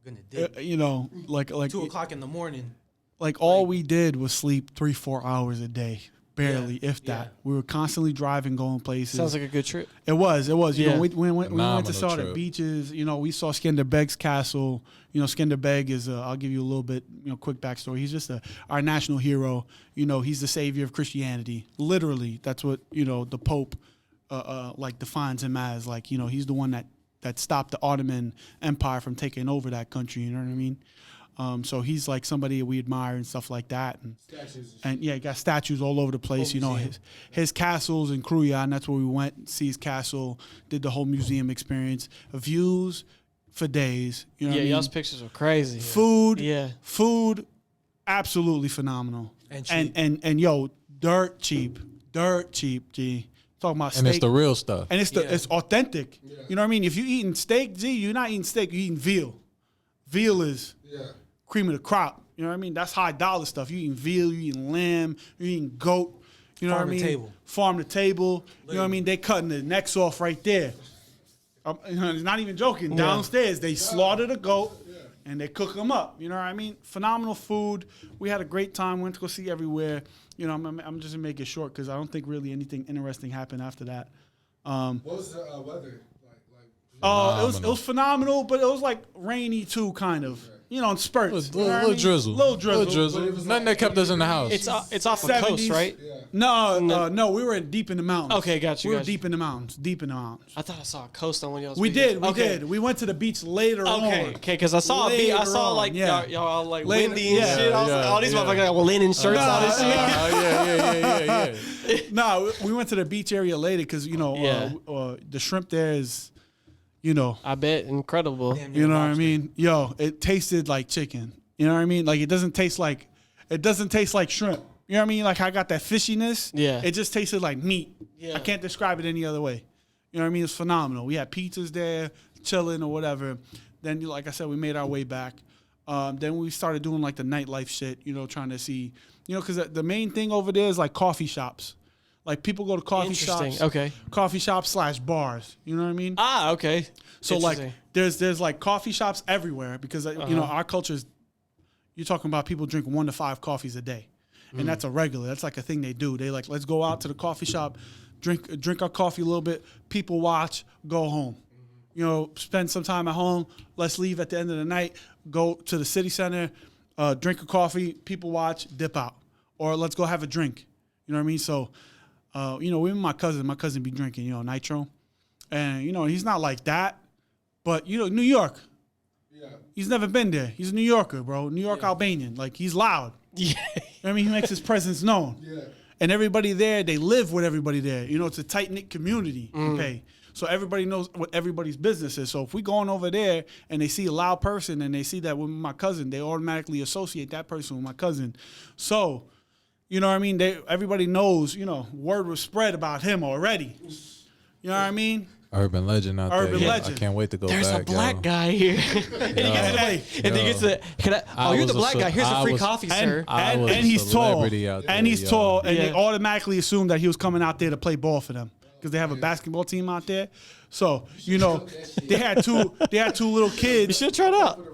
We're gonna dip. You know, like 2 o'clock in the morning. Like all we did was sleep 3-4 hours a day, barely, Yeah, if that. yeah. We were constantly driving, going places. Sounds like a good trip. It was. You Yeah. know, we went to Phenomenal saw the trip. beaches. You know, we saw Skanderbeg's castle. You know, Skanderbeg is. I'll give you a little bit. You know, quick backstory. He's just our national hero. You know, he's the savior of Christianity. Literally, that's what the Pope like defines him as. Like, you know, he's the one that stopped the Ottoman Empire from taking over that country. You know what I mean? So he's like somebody we admire and stuff like that. And yeah, he got statues all over the place. You know, his castles in Kruja, and that's where we went, see his castle, did the whole museum experience. Views for days. You know what I mean? Y'all's pictures were crazy. Food, absolutely phenomenal. And cheap. And yo, dirt cheap, G. Talking about steak. And it's the real stuff. And it's authentic. Yeah. You know what I mean? If you eating steak, G, you're not eating steak, you're eating veal. Veal is cream of the crop. You know what I mean? That's high dollar stuff. You eating veal, you eating lamb, you eating goat. You know Farm what I to mean? table. Farm to table. You know what I mean? They cutting the necks off right there. It's not even joking. Downstairs, they slaughter the goat and they cook them up. You know what I mean? Phenomenal food. We had a great time. Went to go see everywhere. You know, I'm just gonna make it short because I don't think really anything interesting happened after that. What was the weather It was phenomenal, but it was like rainy too, kind of. You know, in spurts. Little drizzle. Little drizzle. Nothing that kept us in the house. It's off the coast, 70s. right? No, we were deep in the mountains. Okay, got you, We were got you. deep in the mountains. I thought I saw a coast on one of y'all's We videos. did. We went to the beach later on. Okay, because I saw a beat. I Later saw on, like yeah. y'all all like Later- windy and yeah, shit. I was like, yeah, oh, these yeah. motherfuckers got linen shirts on and shit. Yeah. No, we went to the beach area later because the shrimp there is, you know, I bet incredible. Damn you near know what I lobster. mean. Yo, it tasted like chicken. You know what I mean? Like it doesn't taste like shrimp. You know what I mean? Like I got that fishiness. Yeah. It just tasted like meat. Yeah. I can't describe it any other way. You know what I mean? It's phenomenal. We had pizzas there, chilling or whatever. Then, like I said, we made our way back. Then we started doing like the nightlife shit, you know, trying to see, you know, because the main thing over there is like coffee shops. Like people go to coffee Interesting. shops. Okay. Coffee shops / bars. You know what I mean? Ah, okay. So like Interesting. there's like coffee shops everywhere because you know our culture is, you're talking about people drink 1 to 5 coffees a day, and that's a regular. That's like a thing they do. They like, let's go out to the coffee shop, drink our coffee a little bit, people watch, go home. You know, spend some time at home. Let's leave at the end of the night, go to the city center, drink a coffee, people watch, dip out, or let's go have a drink. You know what I mean? So, you know, even my cousin be drinking, you know, nitro, and you know he's not like that, but you know, New York. He's never been there. He's a New Yorker, bro. New York Albanian. Like, he's loud. Yeah. You know what I mean? He makes his presence known. And everybody there, they live with everybody there. You know, it's a tight-knit community, okay? So everybody knows what everybody's business is. So if we going over there and they see a loud person and they see that with my cousin, they automatically associate that person with my cousin. So, you know what I mean? Everybody knows, you know, word was spread about him already. You know what I mean? Urban legend out Urban there. legend. I can't wait to go There's back. a black guy here. And he gets to, can I, oh, you're the black guy. Here's a free coffee, sir. I was And a he's tall. celebrity out there, And he's yo. tall. And they Yeah. automatically assumed that he was coming out there to play ball for them because they have a basketball team out there. So, you know, they had two little You kids. should have tried out.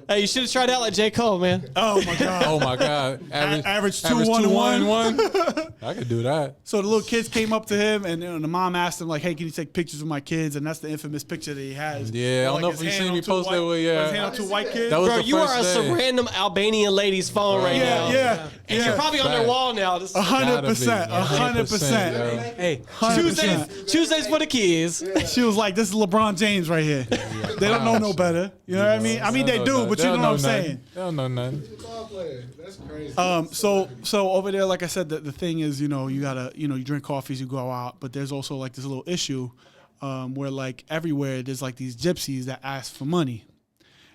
Hey, you should have tried out like J. Cole, man. Oh my God. Oh my God! Average 2-1-1. I could do that. So the little kids came up to him, and you know, the mom asked him like, "Hey, can you take pictures of my kids?" And that's the infamous picture that he has. Yeah, I don't know if you seen me post that with, yeah. His hand on 2 white kids. That was Bro, the you are first some day. random Albanian lady's phone right now. yeah. And you're probably on their Fact. wall now. This 100%. 100%. yo. Hey, 100%. Tuesdays for the kids. She was like, "This is LeBron James right here." They don't know no better. You know what I mean? I mean, they do, but you know what I'm saying. They don't know nothing. That's crazy. So over there, like I said, the thing is, you know, you gotta, you know, you drink coffees, you go out, but there's also like this little issue where like everywhere there's like these gypsies that ask for money.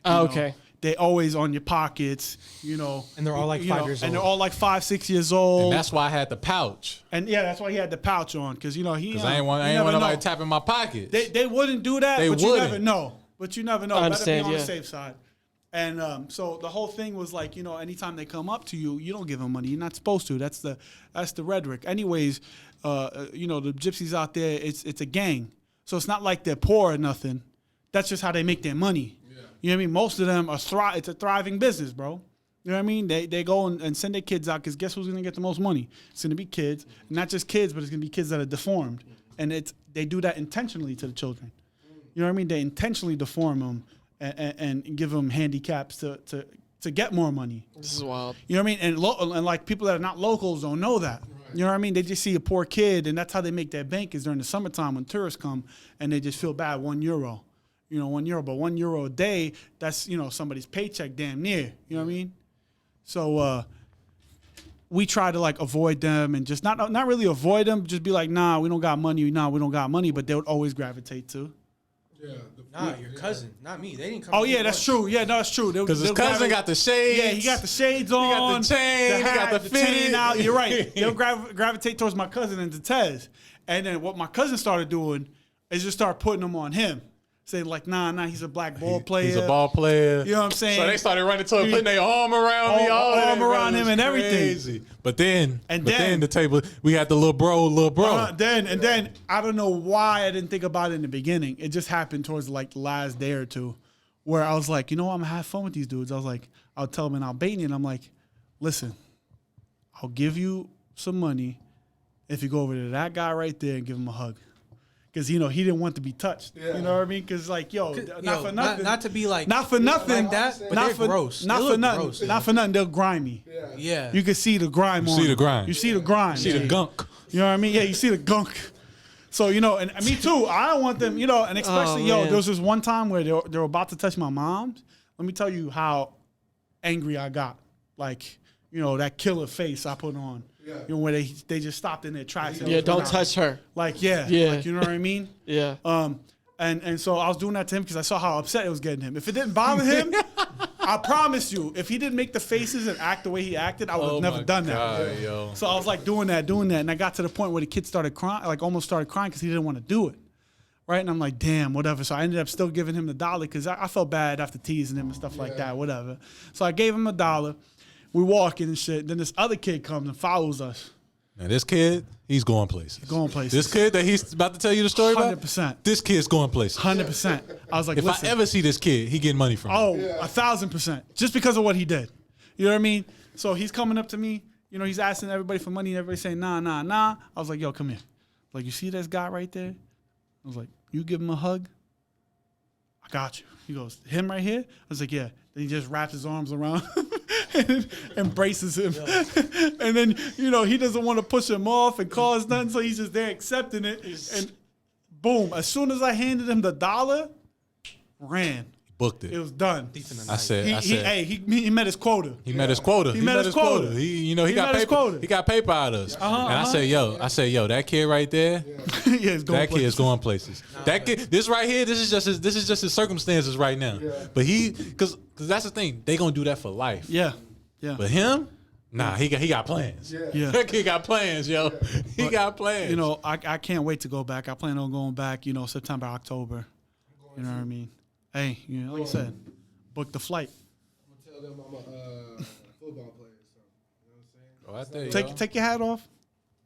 Oh, You know, okay. they always on your pockets, you know. And they're all like you 5 know, years And they're old. all like 5, 6 years old. And that's why I had the pouch. And yeah, that's why he had the pouch on, because you know he. Because I ain't want nobody tapping my pockets. They wouldn't do that, They but you wouldn't. never know. But you never know. I Better understand, be on yeah. the safe side. And so the whole thing was like, you know, anytime they come up to you, you don't give them money. You're not supposed to. That's the rhetoric. Anyways, you know, the gypsies out there, it's a gang. So it's not like they're poor or nothing. That's just how they make their money. You know what I mean? Most of them are it's a thriving business, bro. You know what I mean? They go and send their kids out because guess who's gonna get the most money? It's gonna be kids, and not just kids, but it's gonna be kids that are deformed, and they do that intentionally to the children. You know what I mean? They intentionally deform them and give them handicaps to get more money. This is wild. You know what I mean? And like people that are not locals don't know that. You know what I mean? They just see a poor kid, and that's how they make their bank is during the summertime when tourists come, and they just feel bad. €1. You know, €1, but €1 a day, that's, you know, somebody's paycheck damn near. You know what I mean? So we try to like avoid them and just not really avoid them, just be like, nah, we don't got money. Nah, we don't got money, but they would always gravitate to. Nah, your cousin, not me. They didn't come. Oh to yeah, me that's once. true. Yeah, no, that's true. Because his cousin got the shades. Yeah, he got the shades on. He got the chain. He got the chain fitted. out. You're right. They'll gravitate towards my cousin and to Tez. And then what my cousin started doing is just start putting them on him. Say like, nah, he's a black ball player. He's a ball player. You know what I'm saying? So they started running to him, putting their arm around me, all arm that, around bro. him and Crazy. everything. But then then the table, we had the little bro. Then I don't know why I didn't think about it in the beginning. It just happened towards like the last day or two, where I was like, you know what, I'm gonna have fun with these dudes. I was like, I'll tell them in Albanian. I'm like, listen, I'll give you some money if you go over to that guy right there and give him a hug. Because, he didn't want to be touched. Yeah. You know what I mean? Because, like, not for nothing. Not to be like. Not for nothing. Like that, but not they're for, gross. Not They for look nothing. gross. Not for nothing. They'll grime me. Yeah. You can see the grime on see the them. grime. You see the grime. See the gunk. You know what I mean? Yeah, you see the gunk. So, and me too. I don't want them, and especially, man. there was this one time where they were about to touch my mom's. Let me tell you how angry I got. Like, that killer face I put on. Yeah. Where they just stopped in their tracks. Yeah, don't touch her. Like, yeah. Like, you know what I mean? Yeah. And so I was doing that to him because I saw how upset it was getting him. If it didn't bother him, I promise you, if he didn't make the faces and act the way he acted, I would have never done that. Yo. So I was like doing that. And I got to the point where the kid started crying, like almost started crying because he didn't want to do it. Right? And I'm like, damn, whatever. So I ended up still giving him the $1 because I felt bad after teasing him and stuff like that, whatever. So I gave him $1. We walking and shit. Then this other kid comes and follows us. Now this kid, he's going places. Going places. This kid that he's about to tell you the story about, 100%. this kid's going places. 100%. I was like, If listen. I ever see this kid, he getting money from me. Oh, 1,000%. Just because of what he did. You know what I mean? So he's coming up to me. He's asking everybody for money. And everybody saying, nah. I was like, yo, come here. Like, you see this guy right there? I was like, you give him a hug? I got you. He goes, him right here? I was like, yeah. Then he just wraps his arms around and embraces him. And then, he doesn't want to push him off and cause nothing. So he's just there accepting it. And boom, as soon as I handed him the $1, ran. Booked it. It was done. I said, He met his quota. He met his quota. He met his quota. He met got his paper. quota. He got paper out of us. And I said, yo, that kid right there, Yeah, it's going that kid is places. going places. That kid, this right here, this is just his circumstances right now. But because that's the thing, they gonna do that for life. Yeah. But him, nah, he got plans. Yeah. That kid got plans, yo. He got plans. I can't wait to go back. I plan on going back, September, October. You know what I mean? Hey, like I said, book the flight. I'm gonna tell them I'm a football player. So, you know what I'm saying? Oh, I tell you, Take your hat off.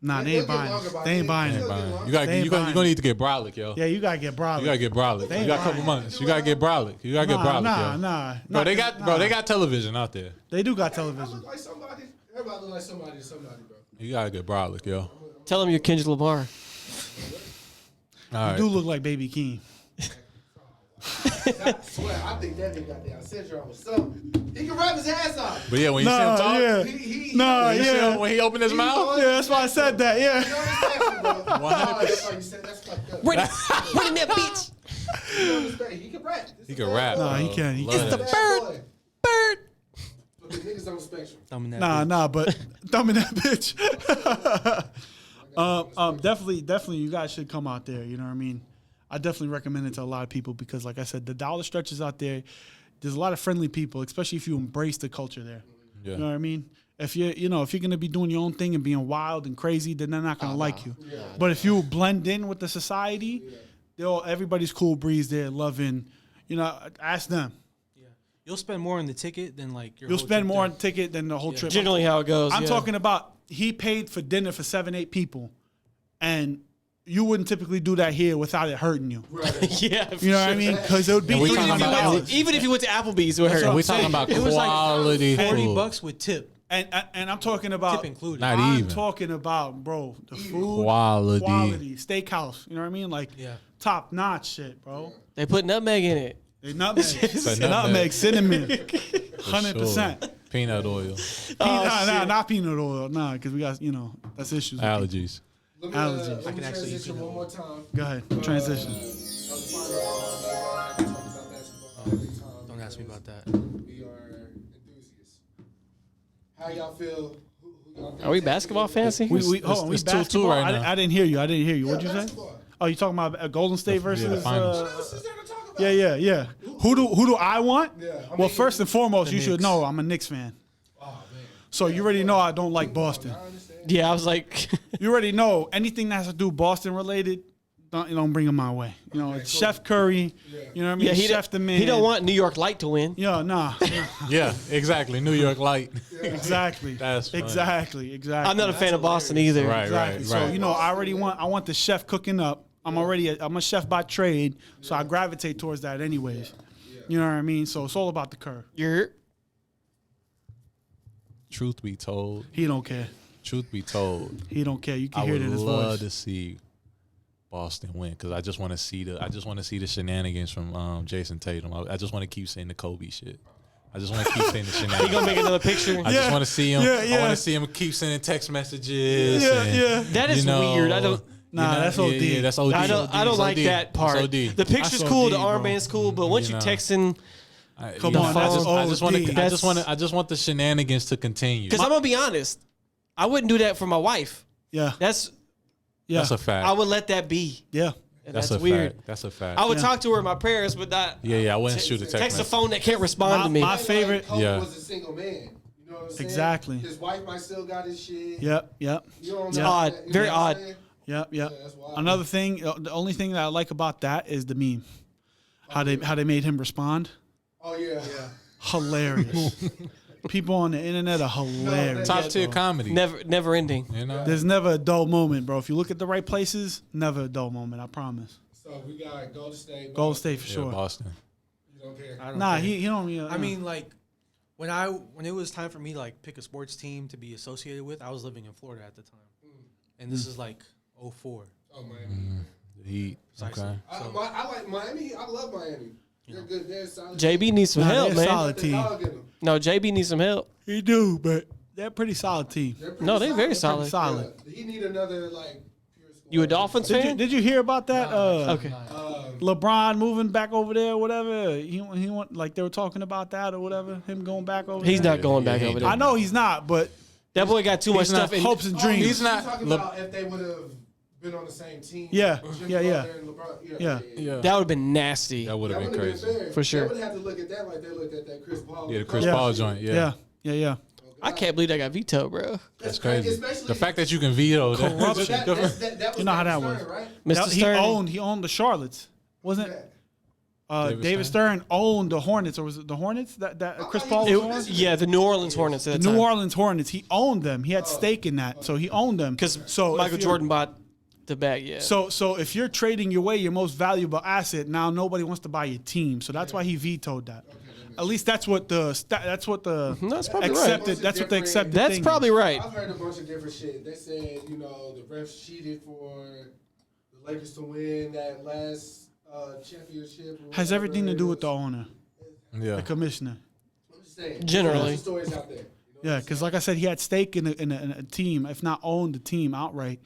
Nah, they ain't They'll get buying longer it. by They ain't then. buying They'll it. get longer. You got They ain't you buying gonna need to get brolic, yo. Yeah, you gotta get brolic. You gotta get brolic. They You got a ain't couple buying months. You gotta get brolic. You gotta get brolic, yo. Nah. Bro, they got television out there. They do got I television. look like somebody. Everybody look like somebody to somebody, bro. You gotta get brolic, yo. Tell him you're Kendrick Lamar. All right. You do look like Baby Keem. I swear, I think that nigga got that syndrome or something. He can rap his ass off. But yeah, when you see him talk, yeah. He Nah, when you see yeah. him, when he opened his mouth, Yeah, that's why I said that. Yeah. You understand, bro? That's why you said that's fucked up. Running that bitch. You understand? He can rap. he can rap. Nah, he bro. can. He Love can. that. It's the bird. But the niggas on the spectrum. Thumbing that Nah, but thumbing that bitch. Definitely, you guys should come out there. You know what I mean? I definitely recommend it to a lot of people because, like I said, the dollar stretches out there. There's a lot of friendly people, especially if you embrace the culture there. Yeah. You know what I mean? If you're gonna be doing your own thing and being wild and crazy, then they're not gonna like you. But if you blend in with the society, everybody's cool breeze there, loving. Ask them. You'll spend more on the ticket than like your. You'll whole spend trip more there. on ticket than the whole trip. Generally how it goes. I'm yeah. talking about he paid for dinner for 7-8 people, and you wouldn't typically do that here without it hurting you. Yeah. You know what I mean? Because it would be And we Even talking if, you about- went to, even if you went to Applebee's, it would hurt. what We I'm talking saying. about It was like quality $40 food. with tip. And I'm talking about Tip included. Not I'm even. talking about, bro, the food Quality. steakhouse. You know what I mean? Like Yeah. top notch shit, bro. They put nutmeg in it. They nutmeg, nutmeg. nutmeg, cinnamon, For 100%. sure. Peanut oil. Not peanut oil, because we got that's issues. with Allergies. Let Allergies. Let me can actually use transition it. one more time. Go ahead, transition. Don't ask me about that. We are enthusiasts. How y'all feel? Who y'all think Are we take basketball it? fancy? We it's 2-2 basketball. right now. I didn't hear you. What'd you say? Basketball. Oh, you talking about Golden State versus? the finals. What else is there to talk about? Yeah. Who do I want? Yeah, I Well, mean, first and foremost, you should Knicks. know I'm a Knicks fan. Oh, man. So you already know I don't like Boston. I understand. Yeah, I was like, You already know anything that has to do Boston related. don't bring him my way. You know, it's Chef Curry. You know what I mean? Yeah, Chef the man. He don't want New York Light to win. Yeah, nah. Yeah, exactly. New York Light. Exactly. That's funny. Exactly. I'm not a fan of Boston either. Right, Exactly. right, So right. you know, I want the chef cooking up. I'm a chef by trade, so I gravitate towards that anyways. You know what I mean? So it's all about the curve. You're Truth be told, He don't care. truth be told, He don't care. You can I hear would it in his love voice. to see Boston win because I just want to see the shenanigans from Jason Tatum. I just want to keep saying the Kobe shit. I just want to keep saying the he shenanigans. gonna make another picture. I just want to see him. Yeah, I yeah. want to see him keep sending text messages. Yeah, and, yeah. That is you know, weird. I don't. Nah, that's OD. Yeah, that's OD. I don't That's like OD. that part. That's OD. The picture's That's cool, OD, the bro. armband's cool, but once You you know. texting, Come The on, phone- that's I just want OD. I just want the shenanigans to continue. because I'm gonna be honest, I wouldn't do that for my wife. Yeah, That's yeah, That's a fact. I would let that be. yeah. And That's that's a weird. fact. That's a fact. I would Yeah. talk to her in my prayers, but not Yeah, I wouldn't shoot a text text a message. phone that can't respond to me. My favorite. Kobe Yeah. was a single man. You know what I'm saying? Exactly. His wife might still got his shit. Yep, yep, You know what I'm Yeah. saying? Odd. You know Very what I'm odd. saying? yep, yep. Yeah, that's wild. Another thing, the only thing that I like about that is the meme. How they made him respond. Oh yeah. Hilarious. People on the internet are hilarious. Top tier comedy. Never ending. You know? There's never a dull moment, bro. If you look at the right places, never a dull moment. I promise. So we got Golden State. Golden State for Yeah, sure. Boston. You don't care. I don't Nah, care. he don't. You know, I mean, like when it was time for me to like pick a sports team to be associated with, I was living in Florida at the time, and this is like 04. Oh Miami. The Heat. Precisely. Okay. I like Miami. I love Miami. They're good. They're solid. JB needs some Nah, help, they're man. solid. The team. dog in them. No, JB needs some help. he do, but they're a pretty solid team. They're pretty No, they very solid. solid. Solid. Yeah. He need another like. Pure squad. You a Dolphins fan? Did you hear about that? Okay. LeBron moving back over there, or whatever. He went like they were talking about that or whatever. Him going back over. He's there. not going back he over ain't there. I know he's not, but That boy got too much not stuff in hopes and dreams. He's not. Talking about if they would have been on the same team. Yeah, Jimmy yeah, yeah. Butler and LeBron. Yeah. Yeah. That would have been nasty. That would have That been would've crazy. fair. For sure. They would have to look at that like they looked at that Chris Paul. Yeah, the Chris Yeah. Paul joint. Yeah. yeah, yeah, yeah. I can't believe that got vetoed, bro. That's crazy. Especially The fact that you can veto that. Corruption. that was You know how that Stern, was. right? Mr. He Stern. owned the Charlottes, wasn't? David David Stern owned the Hornets, or was it the Hornets that Chris thought Paul he was was on? Yeah, the New Orleans Hornets at The the time. New Orleans Hornets. He owned them. He had stake in that, so he owned them. Because so if Michael you're- Jordan bought the bag, yeah. So if you're trading away your most valuable asset, now nobody wants to buy your team. So that's why he vetoed that. At least that's what the That's probably right. accepted. That's what the accepted. That's thing probably is. right. I've heard a bunch of different shit. They said, you know, the refs cheated for the Lakers to win that last championship. or Has everything to whatever do it with the was. owner, Yeah. the commissioner. I'm just saying. Generally. There's stories out there. You know what Yeah, I'm because saying? like I said, he had stake in a team, if not owned the team outright.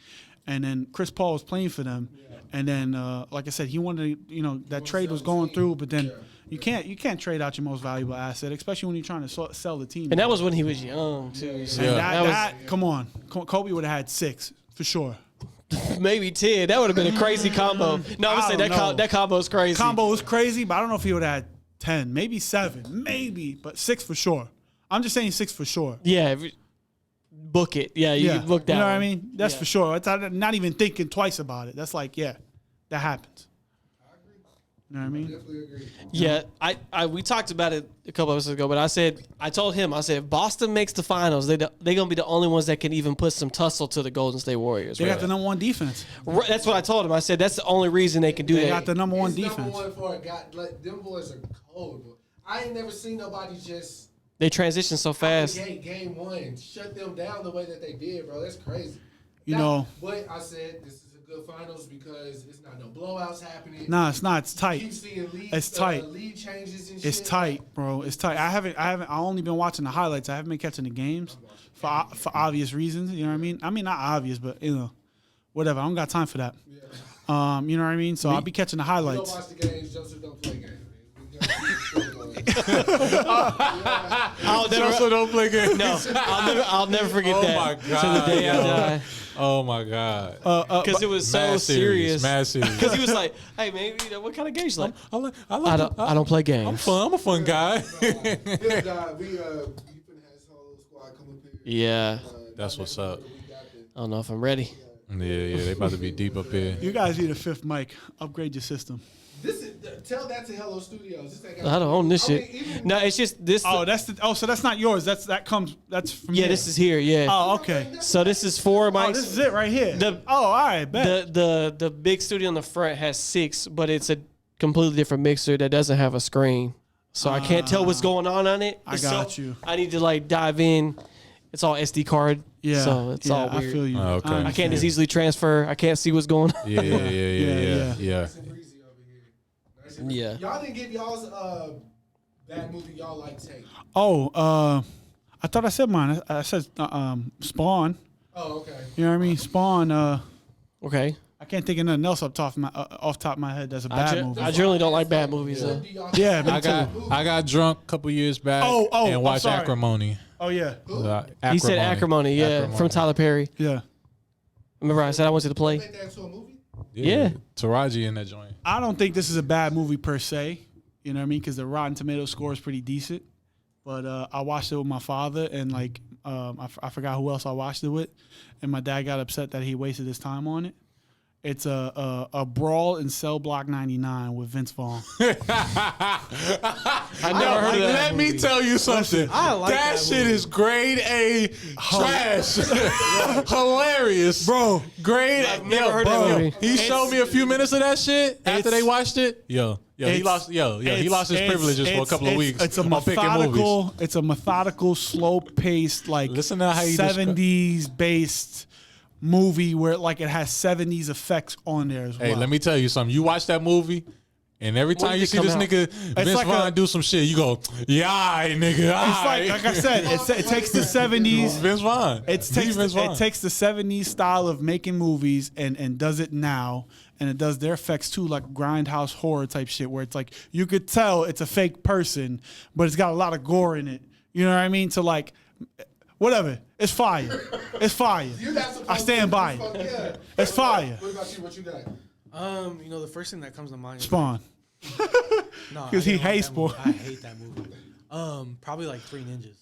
And then Chris Paul was playing for them. And then, like I said, he wanted, that trade was going through. But then you can't trade out your most valuable asset, especially when you're trying to sell the team. And that was when he was young, too. So Yeah. that come on, Kobe would have had 6 for sure. maybe 10. That would have been a crazy combo. No, I'm I saying don't know. that combo is crazy. Combo was crazy, but I don't know if he would have had 10, maybe 7, maybe, but 6 for sure. I'm just saying 6 for sure. Yeah. Book it. Yeah, you can book that. You know what I one. mean? That's Yeah. for sure. I'm not even thinking twice about it. That's like, yeah, that happens. You know what I mean? Definitely agree. Yeah, we talked about it a couple episodes ago, but I told him, if Boston makes the finals, they're gonna be the only ones that can even put some tussle to the Golden State Warriors. They right? got the number 1 defense. Right, that's what I told him. I said that's the only reason they can do They that. got the number 1 It's defense. number one for a guy. Like, them boys are cold. Bro. I ain't never seen nobody just They transition so fast. game 1 shut them down the way that they did, bro. That's crazy. You know. But I said this is a good finals because it's not no blowouts happening. Nah, it's not. It's Keep tight. seeing lead, It's tight. lead changes and It's shit. tight, bro. It's tight. I only been watching the highlights. I haven't been catching the games for obvious reasons. You know what I mean? I mean, not obvious, but whatever. I don't got time for that. You know what I mean? So I'll be catching the Don't highlights. watch the games. Joseph don't play games. Joseph don't play games. No, I'll never forget Oh that. my To the God, day I yo. die. Oh my God. Because it was so Mad serious. Mad serious. Because he was like, "Hey, man, what kind of games you like?" I don't play I'm games. fun. I'm a fun guy. This guy, we finna have his whole squad come up here. Yeah, That's what's up. I don't know if I'm ready. Yeah, they about to be deep up here. You guys need a fifth mic. Upgrade your system. This is tell that to Hello Studios. This ain't got I don't own this I mean, shit. even- No, it's just this. So that's not yours. That's from yeah, here. this is here. Yeah. Oh, okay. So this is 4 mics. Oh, this is it right here. The- all right, bet. The big studio in the front has 6, but it's a completely different mixer that doesn't have a screen, so I can't tell what's going on it. I So got you. I need to like dive in. It's all SD card. Yeah, So it's all weird. I feel you. Oh, okay. I can't just easily transfer. I can't see what's going on. Yeah. Nice and breezy over here. Nice and breezy. Yeah. Y'all didn't give y'all's bad movie y'all like take. Oh, I thought I said mine. I said Spawn. Oh, okay. You know what I mean? Spawn. Okay. I can't think of nothing else off top of my head. That's a bad movie. I generally don't like bad movies though. Yeah, me I got drunk a couple years back and watched sorry. Acrimony. Oh yeah, He said Acrimony, yeah, from Tyler Perry. yeah. Remember I said I went to the play? Make that into a movie? Yeah. Taraji in that joint. I don't think this is a bad movie per se. You know what I mean? Because the Rotten Tomatoes score is pretty decent. But I watched it with my father, and like I forgot who else I watched it with, and my dad got upset that he wasted his time on it. It's a brawl in Cell Block 99 with Vince Vaughn. I never heard of that. Let me tell you something. I like that that shit movie. is grade A trash. Hilarious. Bro, Grade I've never heard of that movie. He showed me a few minutes of that shit after they watched it. He lost his privileges for a couple of weeks. It's a on picking movies. methodical, slow-paced, like Listen to how he 70s based movie where like it has 70s effects on there as well. Hey, let me tell you something. You watch that movie, and every When time did you it see come this out? nigga Vince like Vaughn a- do some shit, you go, yeah, aight, nigga. It's like I said, it takes the 70s. Vince Vaughn. It takes the 70s style of making movies and does it now, and it does their effects too, like grindhouse horror type shit, where it's like you could tell it's a fake person, but it's got a lot of gore in it. You know what I mean? To like, whatever, it's fire. It's fire. You're not supposed I stand to by fuck, it. yeah. It's fire. What about you? What you got? The first thing that comes to mind is Spawn. no, 'Cause he I didn't like hates that movie. Spawn. I hate that movie. Probably like 3 Ninjas.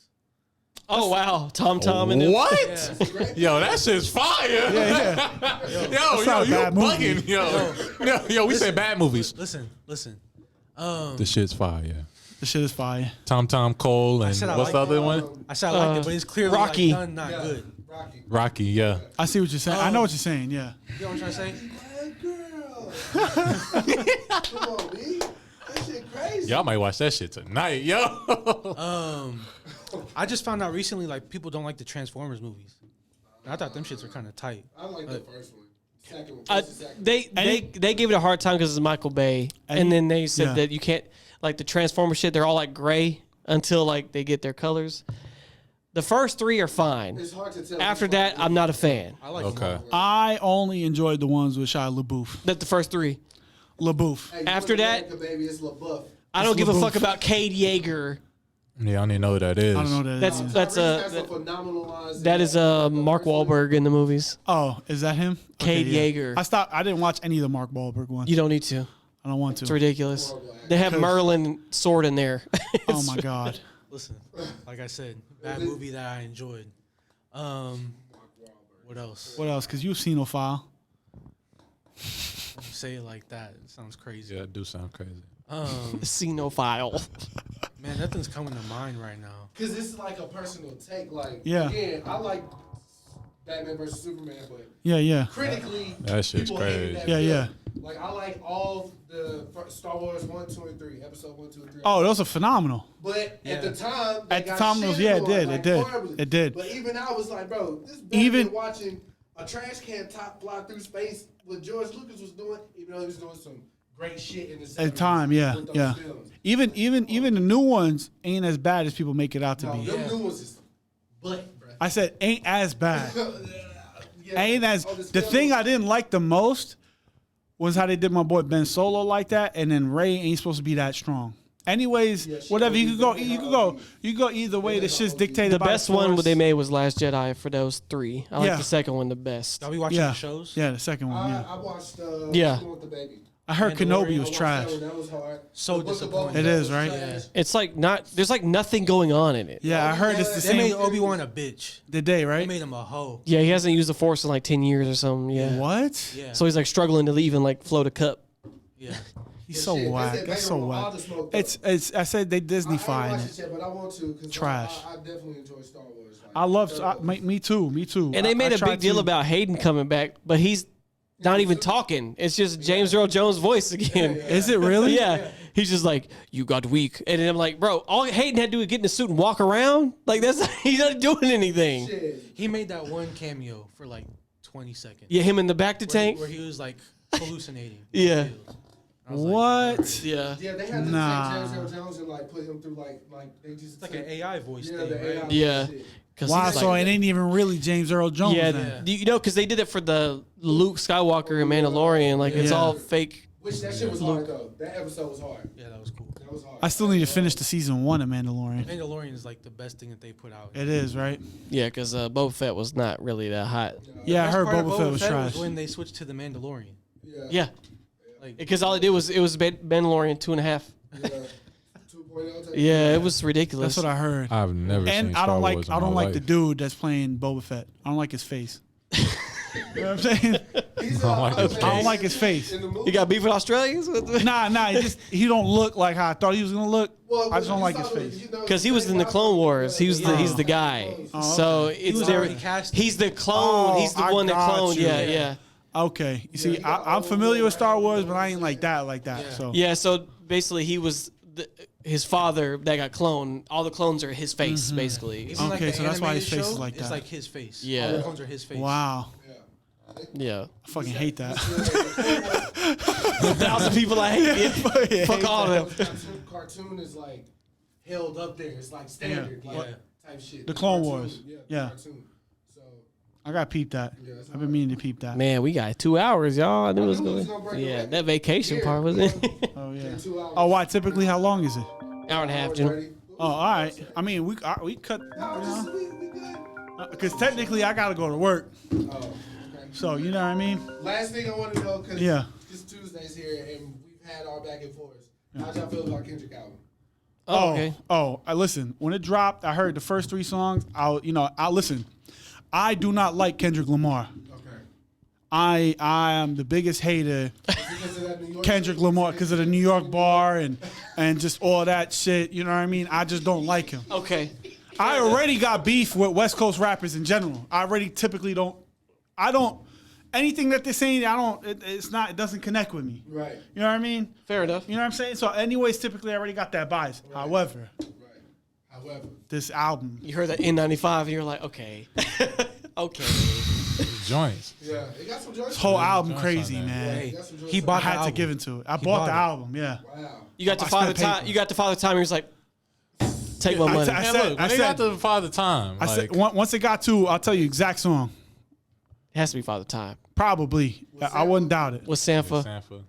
Oh wow, Tom and them. What? Yo, that shit's fire. Yeah. Yo, not a you bad movie. bugging. Yo, we said bad movies. Listen. The shit's fire. The shit is fire. Tom Cole and said I what's like the other one? I said I liked it, but it's clearly Rocky. like, done not good. Rocky. Rocky, yeah. I see what you're saying. I know what you're saying. Yeah. You know what I'm trying to say? Good girl. Come on, B. That shit crazy. Y'all might watch that shit tonight, yo. I just found out recently like people don't like the Transformers movies. And I thought them shits were kind of tight. I like the first one. Second one. Uh, First and second. they gave it a hard time because it's Michael Bay, and then they said yeah. that you can't like the Transformer shit. They're all like gray until like they get their colors. The first 3 are fine. It's hard to tell. After which one that, is I'm not a fan. I like Okay. them all. I only enjoyed the ones with Shia LaBeouf. That the first 3. LaBeouf. Hey, you After look that- America, baby, it's LaBeouf. I don't give a LaBeouf. fuck about Cade Yeager. Yeah, I don't even know who that is. I don't know what that is. That's Tyrese has a some phenomenal lines. that is Mark Wahlberg in the movies. Oh, is that him? Cade Yeager. I didn't watch any of the Mark Wahlberg ones. You don't need to. I don't want to. It's ridiculous. They have Merlin sword in there. Oh my god. Listen, like I said, bad movie that I enjoyed. What else? What else? Because you've seen Ophile. Say it like that. It sounds crazy. Yeah, that do sound crazy. Xenophile. Man, nothing's coming to mind right now. Because this is like a personal take. Like, Yeah. again, I like Batman versus Superman, but Yeah. critically, That shit's people hated crazy. that Yeah. film. Like, I like all the Star Wars 1, 2, and 3, episode 1, 2, and 3. Oh, those are phenomenal. But Yeah. at the time, they At the got time, those- shitted yeah, it on, did, like, it did, horribly. it did. But even I was like, bro, this is better Even- than watching a trash can top fly through space. What George Lucas was doing, even though he was doing some great shit in the 70s At the time, yeah. with those Yeah. films. Even the new ones ain't as bad as people make it out to No, be. them new ones is butt, bro. I said ain't as bad. Yeah. Ain't as Oh, the thing I didn't like the most was how they did my boy Ben Solo like that, and then Ray ain't supposed to be that strong. Anyways, Yeah, she whatever OG, you could go, definitely you could her go, OG. you go either way. The shit's dictated. The by best the one Force. they made was Last Jedi for those 3. I like Yeah. the second one the best. Y'all be watching Yeah, the shows? yeah, the second one. Yeah. I watched Yeah. With the Baby. I heard Kenobi was Mandalorian. trash. That was hard. So The Book of disappointing. Boba It Fett is, was right? trash. It's like there's like nothing going on in it. Yeah, I heard it's the They made same. Obi-Wan a bitch. The day, They right? made him a hoe. Yeah, he hasn't used the Force in like 10 years or something. Yeah. What? Yeah. So he's like struggling to even like float a cup. Yeah. He's so Shit, whack. they said That's they so were all whack. the smoke, It's. I said they I ain't Disney-fying watched it. it yet, but I want to. 'Cause Trash. I definitely enjoy Star Wars. Like, I love. third one. Me too. Me too. And they made I a tried big deal to- about Hayden coming back, but he's not even talking. It's just James Earl Jones' voice again. Is it really? Yeah. He's just like, you got weak. And then I'm like, bro, all Hayden had to do was get in the suit and walk around. Like, he's not doing anything. Shit. He made that one cameo for like 20 seconds. Yeah, him in the back to tank. Where he was like hallucinating. Yeah. I was like, What? Yeah. Yeah, they had to Nah. take James Earl Jones and like put him through like they just it's like an AI voice yeah, thing, the right? AI Yeah. shit. Cause Wow. he's So like, it ain't even really James Earl Jones. yeah, then. you know, because they did it for the Luke Skywalker and Mandalorian. Like, it's Yeah. all fake. Which that shit was hard though. That episode was hard. Yeah, that was cool. That was hard. I still need to finish the season 1 of Mandalorian. Mandalorian is like the best thing that they put out. It is right. Yeah, because Boba Fett was not really that hot. Yeah, I Best heard part of Boba Fett was trash. when they switched to the Mandalorian. Yeah. Like, Because all it did was Mandalorian 2.5. Yeah. 2.0 type. Yeah, it was ridiculous. That's what I heard. I've never seen And Star I don't like. Wars in I don't my like the life. dude that's playing Boba Fett. I don't like his face. You know what I'm saying? He's like his I don't like his face. in the movie. You got beef with Australians? Nah. He don't look like how I thought he was gonna look. Well, I just don't you like saw his the- face. you know, Because he was in the Clone Wars. He was he's the guy. So it's was there. already cast. He's the clone. Oh, He's the I one that got cloned. you. Yeah, yeah. Okay. You see, I'm familiar with Star Wars, but I ain't like that. So Yeah, so basically he was his father that got cloned. All the clones are his face, basically. even Okay, the so that's why his animated face is show, like It's that. like his face. Yeah. All the clones are his face. wow, Yeah. I fucking hate that. 1,000 people I hate. Fucking Fuck hate all that. of them. Cartoon is like held up there. It's like standard, Yeah. like Yeah. type shit. The Clone Cartoon, Wars. Yeah. Yeah. Cartoon. So I got to peep that. that's I've been meaning to peep that. Man, we got 2 hours, y'all. I knew it was knew it was going. gonna break the Yeah, record. that vacation Yeah. part was it? Oh yeah. 2 hours. Oh, why? Typically, how long is it? Hour and a half, Jim. 30. Oh, all right. I mean, we cut. No, just we good. Because technically, I gotta go to work. Oh, okay. So you know what I mean? Last thing I want to know, because Yeah. it's Tuesdays here and we've had our back and forth. How'd y'all feel about Kendrick album? Oh, okay. I listen. When it dropped, I heard the first 3 songs. I listen. I do not like Kendrick Lamar. Okay. I am the biggest hater Because of that New York Kendrick shit? Lamar because of the New York bar and just all that shit. You know what I mean? I just don't like him. Okay. I already got beef with West Coast rappers in general. I already typically don't. I don't. Anything that they're saying, I don't. It doesn't connect with me. Right. You know what I mean? Fair enough. You know what I'm saying? So, anyways, typically I already got that bias. However, Right. However. this album, You heard that N95 and you're like, okay. Okay. Joints. Yeah. It got some joints. this whole album joints crazy, on there. man. Hey, got some joints he on I bought the had to album. give it to it. I He bought the bought it. album. Yeah. Wow. You got to I Father spent Time. paper. You got to Father Time. He was like, take my I money. said- Man, look, when they got to Father Time, I said once it got to, I'll tell you exact song. It has to be Father Time. Probably. I wouldn't doubt it. With Sanfa. Sanford.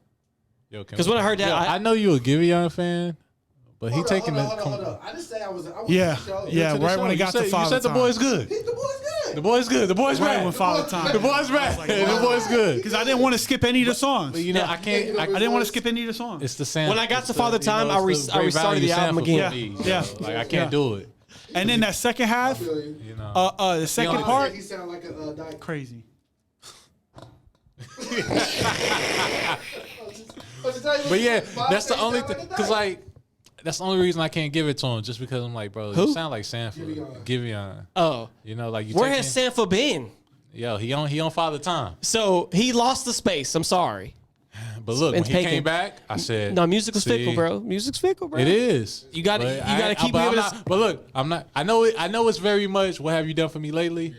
Yo, can 'Cause we- when I heard that, Yo, I- I know you a Giveon fan, but he Hold taking on, the. hold on, hold on. I just say I was Yeah, to the show. yeah. to the Right show. when it You got said- to Father You said the Time. boy's good. The boy's good. The boy's good. The boy's Right bad. when Father Time. The boy's bad. like, The boy's good. Because I didn't want to skip any of the songs. But you know, I can't. I didn't want to skip any of the songs. It's the Sam. When I got it's to the- Father you Time, know, I it's the I great restarted value the album sample for again. me, Yeah. so, like I can't do it. And then that second half, Feel you. You know. the second only- part, He sound like a dyke. crazy. But yeah, that's the only thing. Cause like, that's the only reason I can't give it to him. Just because I'm like, bro, Who? you sound like Sanford. Giveon. Giveon. Oh. You know, like you. Where taking- has Sanfa been? Yo, he on Father Time. So he lost the space. I'm sorry. But look, when It's he taken. came back, I said, No, music was see, fickle, bro. Music's fickle, bro. It is. You gotta- But you I- gotta keep but I'm giving us- not- But look, I'm not. I know it. I know it's very much. What have you done for me lately?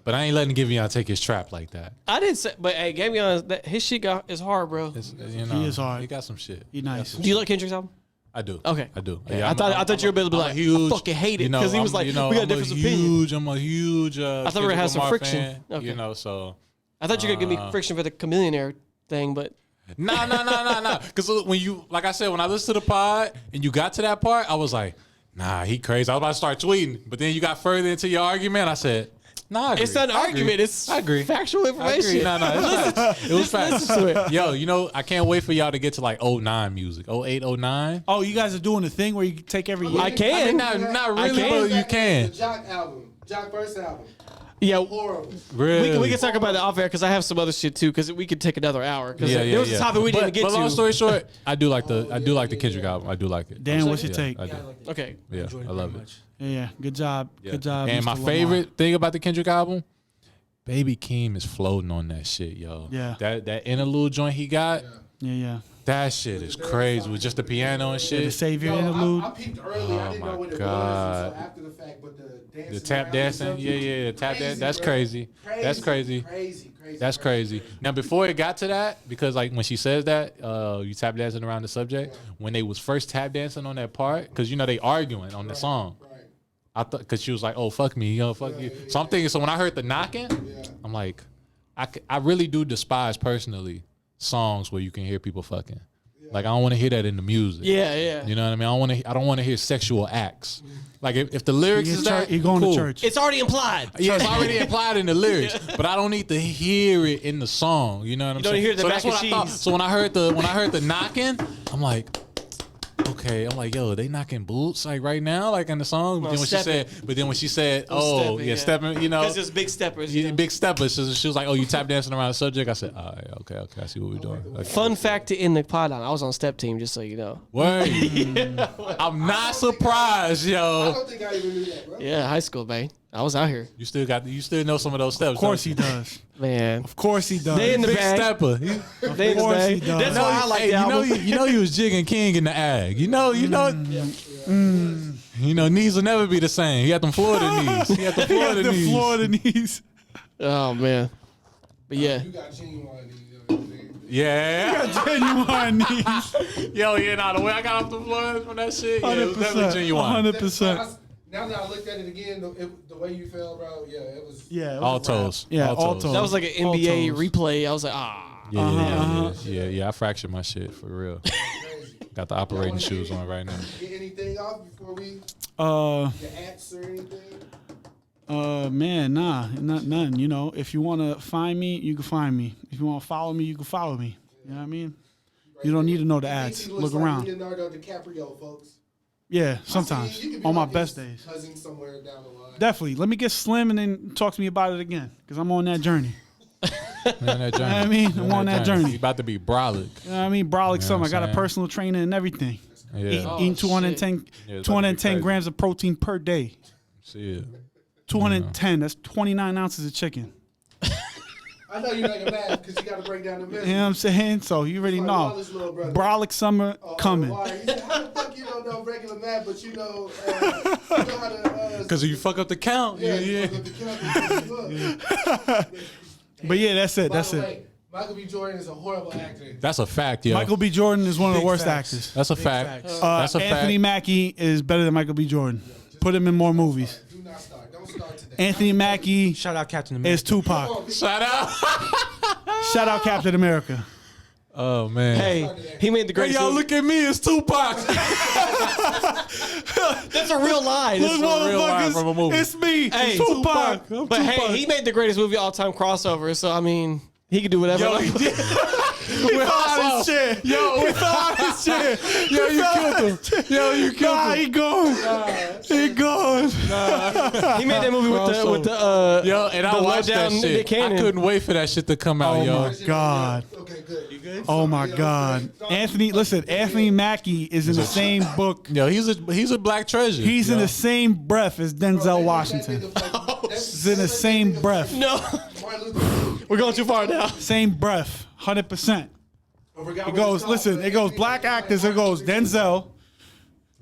But I ain't letting Giveon take his trap like that. I didn't say, but hey, Gameon, his shit is hard, bro. It's, you know, He is hard. He got some shit. He nice. Do you like Kendrick's album? I do. Okay. I do. Yeah, I thought you were able to be like, I fucking hate it, 'cause he was like, we got a different opinion. I'm a huge. I thought we were gonna have some Lamar friction. fan, Okay. You know, so I thought you were gonna give me friction for the Chameleonaire thing, but nah. Because when you, like I said, when I listened to the pod and you got to that part, I was like, nah, he crazy. I was about to start tweeting, but then you got further into your argument. I said, No, I agree. It's not an argument. It's I agree. factual I information. agree. No, it was facts. Listen to it. Yo, you know, I can't wait for y'all to get to like 09 music. 08, 09. Oh, you guys are doing the thing where you take every year. I can. I mean, not really, can. but you can. The Jock album, Jock first album, Yeah. horrible. Really? We can talk about it off air because I have some other shit too. Because we could take another hour. Because Yeah, there was a topic we didn't get but to. long story short, I do like the Kendrick album. I do like it. Dan, what's your Yeah, take? I do. Okay. Yeah, Enjoyed I it love very it. much. Yeah, good job. Yeah. Good job. And Mr. my Lamar. favorite thing about the Kendrick album, Baby Keem is floating on that shit, yo. Yeah. That interlude joint he got, Yeah. that shit is crazy with just the piano and The shit. Savior Yo, interlude. I peeped early. I didn't know what it God. was until after the fact. But the dancing, The tap around dancing, and yeah, stuff, the tap crazy, dance, that's bro. crazy. That's crazy. That's crazy. Now, before it got to that, because like when she says that, you tap dancing around the subject, when they was first tap dancing on that part, because you know they arguing on the song. Right. I thought, because she was like, "Oh fuck me, yo, fuck you." So I'm thinking. So when I heard the knocking, I'm like, I really do despise personally songs where you can hear people fucking. Like I don't want to hear that in the music. Yeah, yeah. You know what I mean? I don't want to hear sexual acts. Like if the lyrics is that, You're going cool. to church. It's already implied. Yeah, it's already implied in the lyrics, but I don't need to hear it in the song. You know what I'm don't saying? hear the so mac that's what and I thought. cheese. So when I heard the knocking, I'm like, okay. I'm like, yo, they knocking boots like right now, like in the song. But then when she said, oh stepping, yeah, yeah. stepping, you know, Because it's big steppers. you know? big steppers. So she was like, oh, you tap dancing around the subject. I said, all right, okay, I see what we're doing. Like, Fun fact to end the pod on: I was on Step Team, just so you know. word. I'm not surprised, I yo. don't think I even knew that, bro. Yeah, high school, man. I was out here, You still know some of those steps. Of course he don't does. man. Of course he does. They in the you? Big bag. stepper. They in the course bag. he does. That's why I like Hey, the album. you know he was jigging King in the ag. You know. You know, knees will never be the same. He had them Florida knees. He had the He had Florida the knees. Florida knees. Oh man, but yeah. You got genuine knees, you know what I'm saying? Yeah. Genuine knees. Yo, yeah, nah, the way I got off the Florida from that shit, yeah, it was definitely genuine. 100%. Now that I looked at it again, the way you fell, bro, yeah, it was. Yeah. it was All a wrap. toes. Yeah, all toes. That was like an All NBA toes. replay. I was like, ah. Yeah. I fractured my shit for real. Crazy. Got the operating shoes on right now. Get anything off before we Uh, your ats or anything? man, not none. You know, if you want to find me, you can find me. If you want to follow me, you can follow me. You know what I mean? You don't need to know the ads. He looks Look like around. Leonardo DiCaprio, folks. Yeah, I sometimes mean, you could be on my like best his days. Cousin somewhere down the line. Definitely. Let me get slim and then talk to me about it again, because I'm on that journey. Man, that journey. I mean, I'm on that journey. You about to be brolic. You know what I mean? Brolic Yeah, summer. I I'm got a saying. personal trainer and everything. Yeah. Oh, Eating 210, Yeah, it's about to be 210 crazy. grams of protein per day. See it. 210. That's 29 ounces of chicken. I know you're not gonna math because you got to break down the You know measure. what I'm saying? So you already Like know. Wallace's little brother. Brolic summer coming. Why? He said, how the fuck you don't know regular math, but you know how to. Because if you fuck up the count, yeah, yeah. you fuck up the calculus. But yeah, that's it. By That's the it. way, Michael B. Jordan is a horrible actor. That's a fact, yo. Michael B. Jordan is one of the Big worst facts. actors. That's a Big fact. facts. That's a Anthony fact. Mackie is better than Michael B. Jordan. Put him in more movies. Do not start. Don't start today. Anthony Mackie Shout out Captain America. is Tupac. Shout out. Shout out Captain America. Oh man. Hey, he made the Hey, greatest. y'all movie. look at me, it's Tupac. That's a real line. Look, That's a real line from a movie. It's me. Hey, Tupac. But hey, he made the greatest movie of all time crossover. So I mean, he could do whatever. Yo, he did. He fell out his chair. Yo, He fell out his chair. yo, you killed him. Yo, you killed Nah, him. he gone. He gone. He made that movie with the Yo, and I the watched that lowdown shit. Nick Cannon. I couldn't wait for that shit to come out, Oh yo. my God. Okay, good. You good? Oh my God. Anthony Mackie is in the same book. Yo, he's a black treasure. He's in yo. the same breath as Denzel Washington. He's in the same breath. no. We're going too far now. Same breath. 100%. It goes, listen, it goes black actors, it goes Denzel.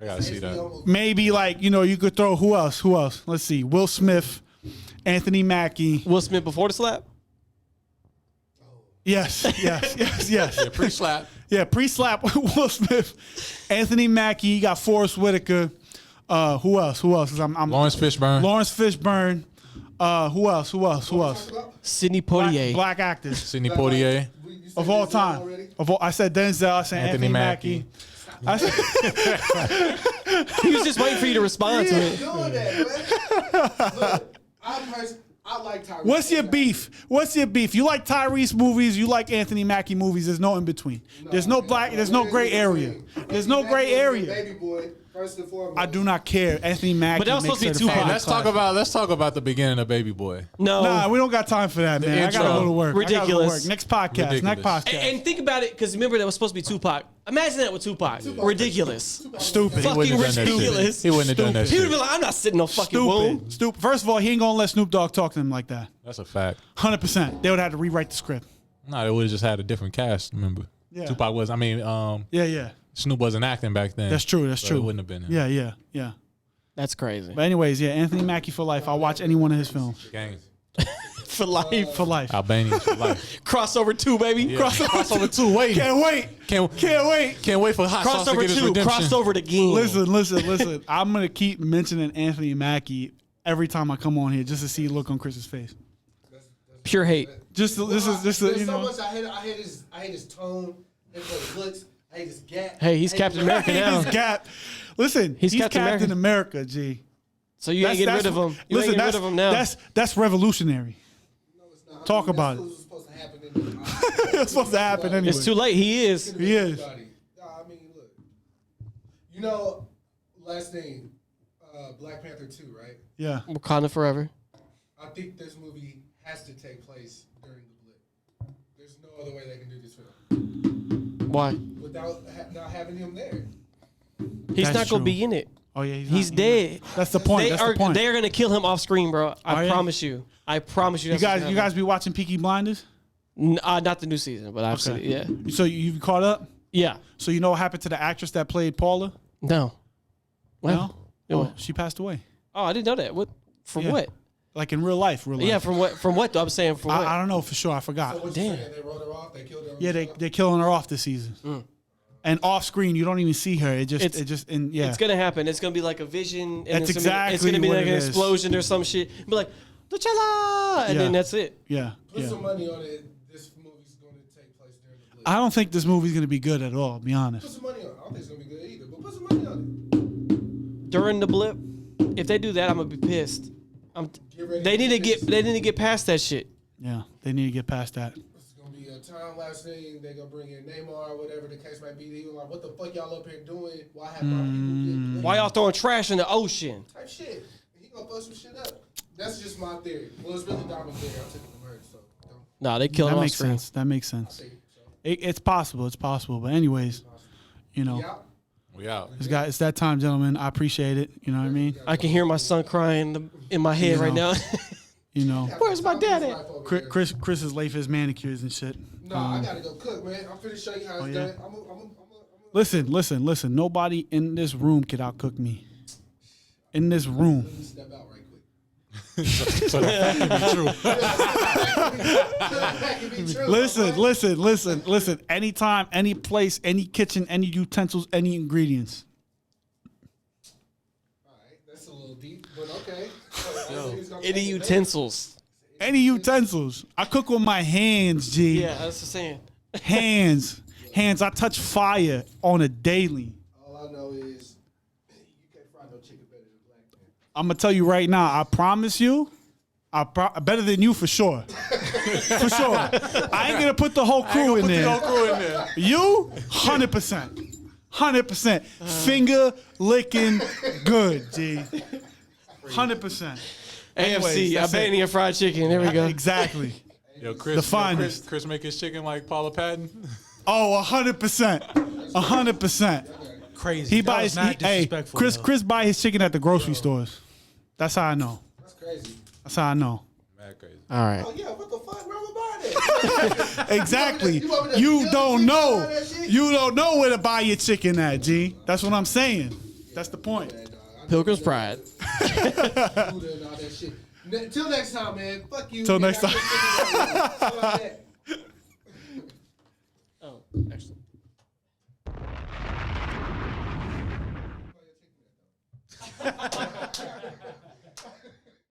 I gotta see that. Maybe like, you know, you could throw who else? Let's see. Will Smith, Anthony Mackie. Will Smith before the slap. Yes. Yeah, pre-slap. Yeah, pre-slap Will Smith. Anthony Mackie, you got Forrest Whitaker. Who else? 'Cause I'm Lawrence Fishburne. Lawrence Fishburne. Who else? Sidney Poitier. Black actors Sidney Poitier. of all time. I said Denzel. I said Anthony Mackie. I said, He was just waiting for you to respond to it. Doing that, man. Look, I like Tyrese. What's your beef? What's your beef? You like Tyrese movies? You like Anthony Mackie movies? There's no in between. There's no black. There's no gray area. There's no gray area. Baby boy, first and foremost. I do not care. Anthony Mackie. But that was supposed to be certified Tupac. class. Let's talk about the beginning of Baby Boy. No. Nah, we don't got time for that, man. I intro. got to go to work. Ridiculous. Next podcast. Ridiculous. Next podcast. And think about it, because remember that was supposed to be Tupac. Imagine that with Tupac. Ridiculous. Stupid. Fucking Wouldn't have done that shit. ridiculous. He wouldn't have done that He would shit. have been like, I'm not sitting no fucking womb. Stupid. First of all, he ain't gonna let Snoop Dogg talk to him like that. That's a fact. 100%. They would have to rewrite the script. No, they would have just had a different cast. Remember, Yeah. Tupac was. Yeah. Snoop wasn't acting back then. That's true. That's so true. It wouldn't have been him. Yeah. That's crazy. But anyways, yeah, Anthony Mackie for life. I'll watch any one of his films. Gang. For life. For life. Albanians for life. Crossover 2, baby. Yeah. Crossover. Crossover 2. Wait. Can't wait. Can't wait. for Hot Sauce to Crossover get his 2. redemption. Crossover again. Listen. I'm gonna keep mentioning Anthony Mackie every time I come on here just to see the look on Chris's face. Pure hate. This is There's you so know. much I hate his tone. I hate his looks. I hate his gap. Hey, he's I hate Captain his- America now. His gap. Listen, he's Captain America, G. So you ain't getting rid of him. You ain't getting rid of him now. That's revolutionary. No, it's not. Talk about that's it. what's supposed to happen anyway. It's supposed to happen anyway. It's too late. He is. He is. I mean, look. You know, last name, Black Panther 2, right? Yeah. Wakanda forever. I think this movie has to take place during the blip. There's no other way they can do this film Why? without not having him there. He's That's not going to true. be in it. Oh yeah. He's dead. That's the point. That's the point. They are going to kill him off screen, bro. Are I they? promise you. I promise you. You guys be watching Peaky Blinders? Not the new season, but I've seen it. Yeah. So you caught up? Yeah. So you know what happened to the actress that played Paula? No. What? No. No. Oh, she passed away. Oh, I didn't know that. What? From Yeah. what? Like in real life. Yeah, from what? From what? Though? I'm saying from what? I don't know for sure. I forgot. So what you saying? They wrote her off. They killed her. Yeah, they're killing her off this season. And off screen, you don't even see her. It just yeah. It's gonna happen. It's gonna be like a vision. And That's it's gonna be, It's exactly gonna be what like it an is. explosion or some shit. Be like, T'Challa, and Yeah. then that's it. Yeah. Put Yeah. some money on it. This movie's going to take place during the blip. I don't think this movie's gonna be good at all. To be Put honest. some money on it. I don't think it's going to be good either, but put some money on During the blip, if they do that, I'm gonna be pissed. Get ready They to need to get get. They need to get past that shit. Yeah, they need to get past that. It's going to be a time-lapse thing. They're going to bring in Neymar or whatever the case might be. They're like, what the fuck y'all up here doing? Why have my people get Why y'all throwing trash in the ocean? type shit? He going to fuck some shit up. That's just my theory. Well, it's really Diamond's theory. I'm taking the word, so don't Nah, they killed That him off makes screen. sense. That makes sense. say it. So, It's possible. It's possible. But anyways, you know, yeah. We out. it's that time, gentlemen. I appreciate it. You know what I mean? I can hear my son crying in my head right now. You know, Where's my dad at? Chris is late for his manicures and shit. No, I got to go cook, man. I'm finna show you how it's yeah? done. Listen. Nobody in this room could outcook me. In this room. Let me step out right quick. So that can be true. Listen. Anytime, any place, any kitchen, any utensils, any ingredients. All right, that's a little deep, but okay. Any utensils. Any utensils. I cook with my hands, G. Yeah, that's the saying. Hands. I touch fire on a daily. All I know is you can't fry no chicken better than Black man. I'm going to tell you right now, I promise you, better than you for sure. For sure. I ain't going to put the whole crew in there. You, 100%. 100%. Finger licking good, G. 100%. AFC, that's it. Albania fried chicken. There we go. Exactly. Yo, Chris, The finest. Chris make his chicken like Paula Patton. Oh, 100%. 100%. Crazy. He That buys, was not disrespectful, though. Chris buy his chicken at the grocery stores. That's how I know. That's crazy. That's how I know. Mad crazy. All right. Oh yeah, what the fuck? Where am I buying it? Exactly. You want me to You kill don't the chicken know. and all that shit? You don't know where to buy your chicken at, G. That's what I'm saying. That's the point. Pilgrim's Pride. Food and all that shit. Till next time, man. Fuck you. Till man. next time. How about that? Oh, actually.